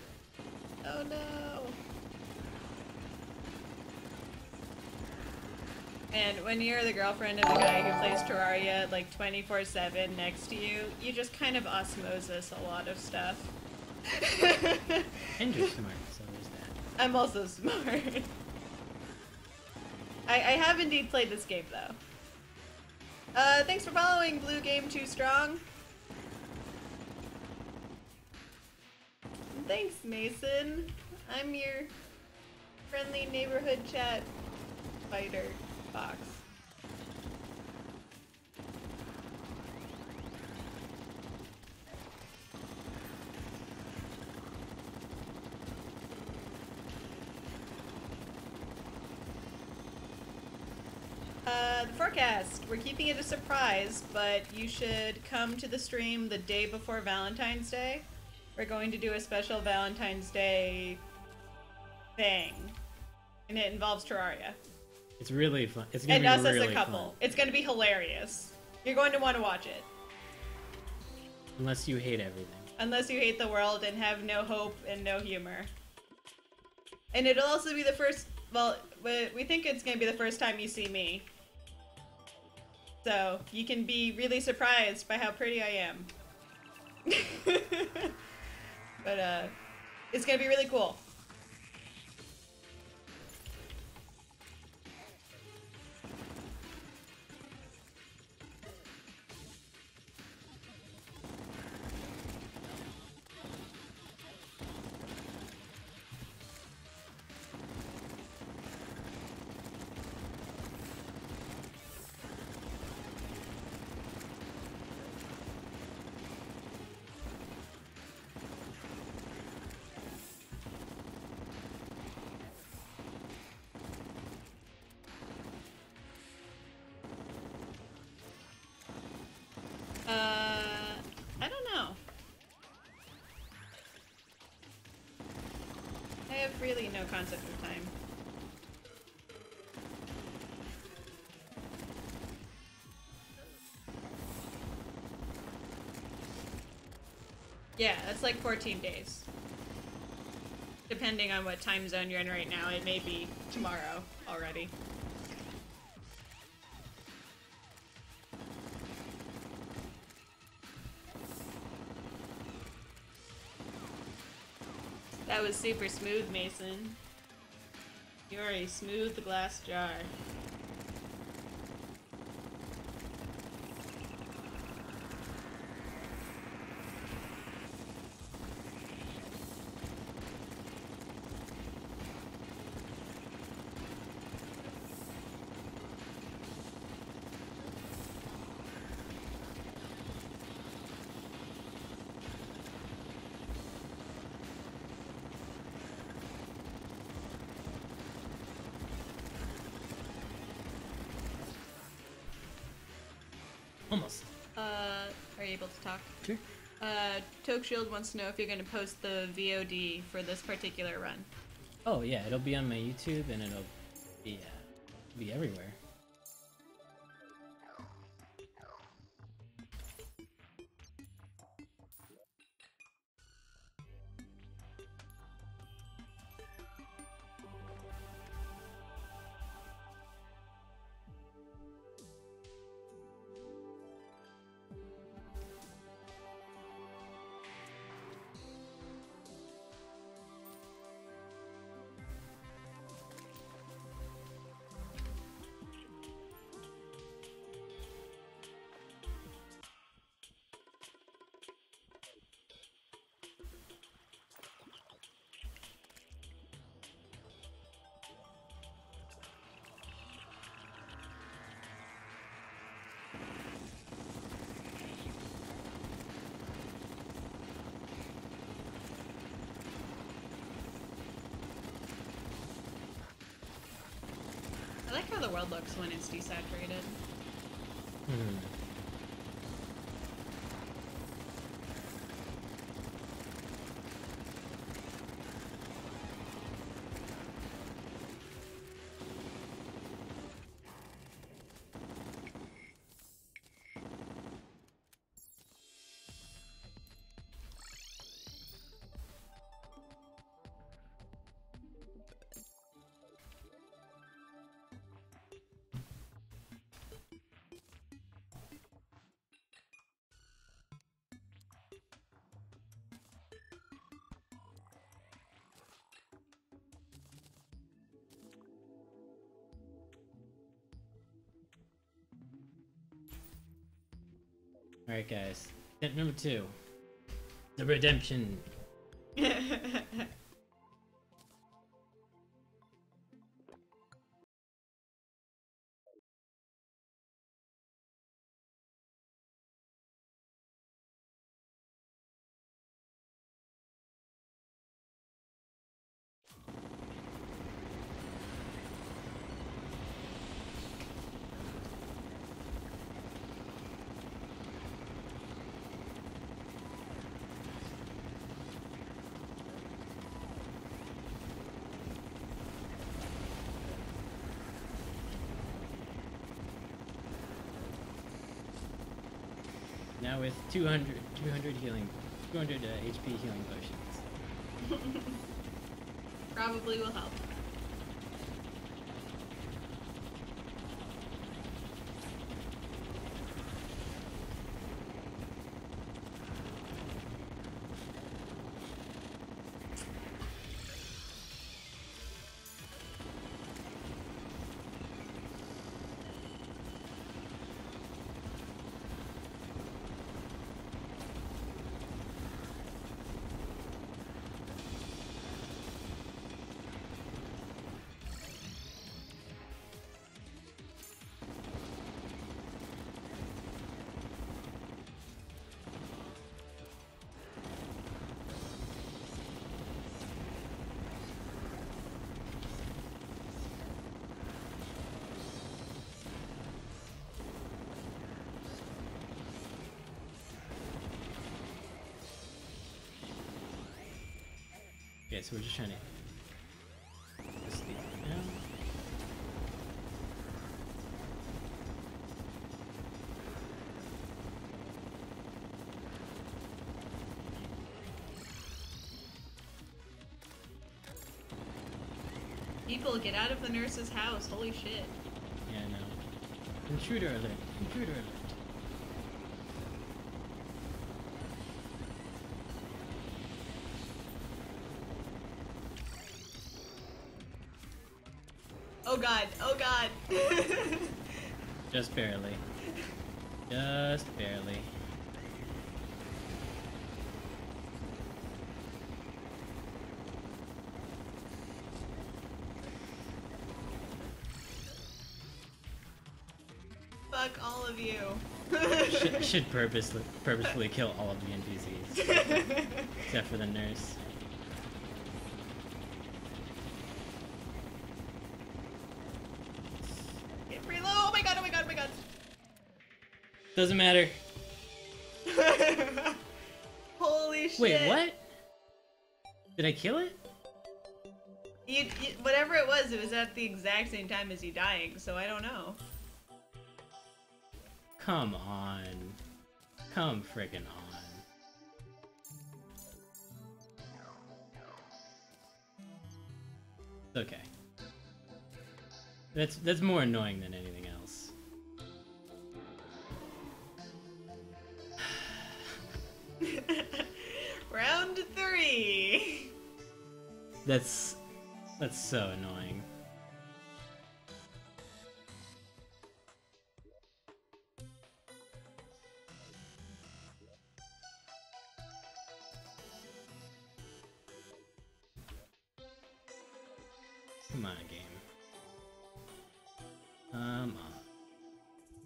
Oh no! And when you're the girlfriend of the guy who plays Terraria like 24/7 next to you, you just kind of osmosis a lot of stuff. And you're smart, so there's that. I'm also smart. I have indeed played this game though. Thanks for following, Blue Game Too Strong. Thanks, Mason. I'm your friendly neighborhood chat fighter box. The forecast. We're keeping it a surprise, but you should come to the stream the day before Valentine's Day. We're going to do a special Valentine's Day thing, and it involves Terraria. It's really fun. It's gonna And be us really as a couple. fun. It's going to be hilarious. You're going to want to watch it. Unless you hate everything. Unless you hate the world and have no hope and no humor. And it'll also be the first, well, we think it's going to be the first time you see me. So, you can be really surprised by how pretty I am. But, it's going to be really cool. I don't know. I have really no concept of time. Yeah, that's like 14 days. Depending on what time zone you're in right now, it may be tomorrow already. That was super smooth, Mason. You're a smooth glass jar. Almost. Are you able to talk? Sure. Toke Shield wants to know if you're going to post the VOD for this particular run. Oh yeah, it'll be on my YouTube and it'll be everywhere. like how the world looks when it's desaturated. Hmm. Alright guys, step number 2. The redemption. Now with 200 healing, 200 HP healing potions. Probably will help. Okay, so we're just trying to sleep now. People, get out of the nurse's house. Holy shit. Yeah, no. Intruder alert! Intruder alert! Oh god, oh god. Just barely. Just barely. Fuck all of you. Should purposefully kill all of the NPCs. Except for the nurse. Get reload! Oh my god, oh my god, oh my god! Doesn't matter. Holy shit. Wait, what? Did I kill it? You, whatever it was at the exact same time as you dying, so I don't know. Come on. Come frickin' on. It's okay. That's more annoying than anything else. Round 3. That's so annoying. Come on, game. Come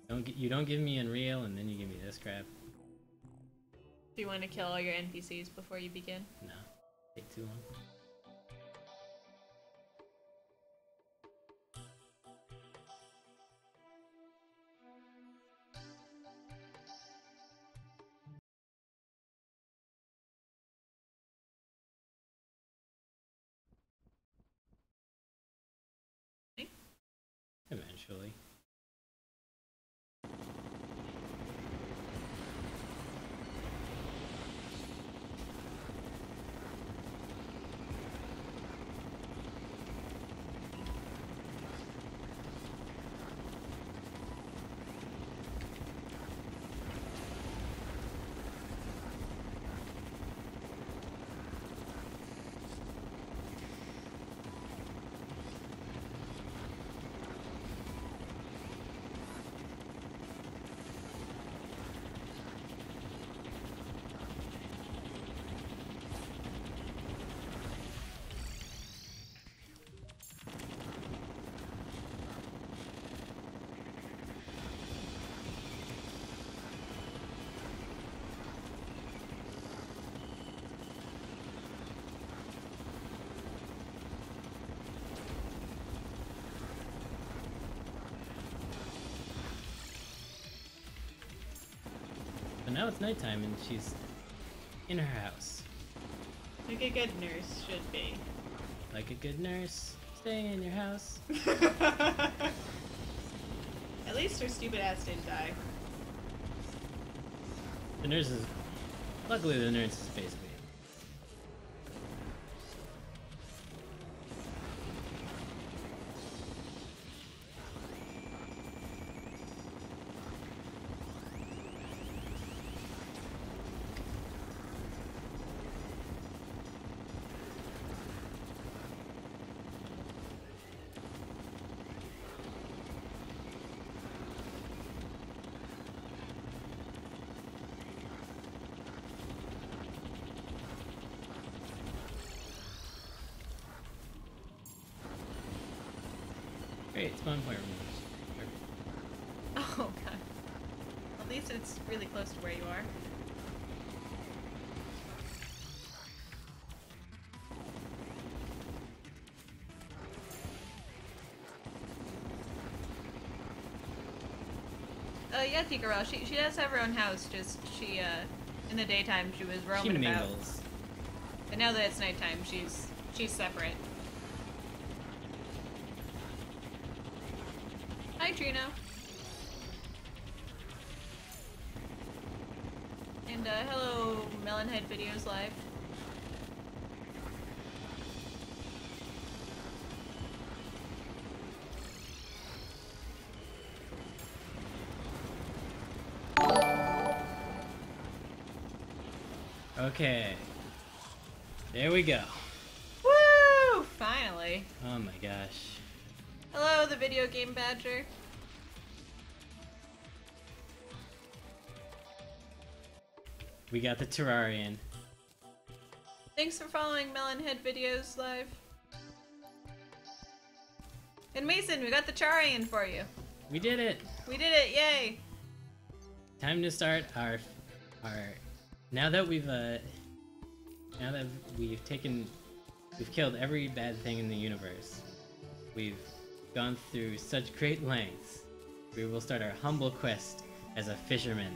on. You don't give me Unreal and then you give me this crap. Do you want to kill all your NPCs before you begin? No. Take too long. But now it's nighttime and she's in her house. Like a good nurse should be. Like a good nurse, stay in your house. At least her stupid ass didn't die. The nurse is... Luckily the nurse is basically... Great, spawn point removed. Oh god. At least it's really close to where you are. Yeah, Tikarel, she does have her own house, just she, in the daytime she was roaming She about. mingles. But now that it's nighttime, she's separate. Hi, Trino. And, hello, Melonhead Videos Live. Okay. There we go. Woo! Finally. Oh my gosh. Hello, the video game badger. We got the Terrarian. Thanks for following Melonhead Videos Live. And Mason, we got the Charian for you. We did it! We did it, yay! Time to start our now that we've killed every bad thing in the universe. We've gone through such great lengths. We will start our humble quest as a fisherman.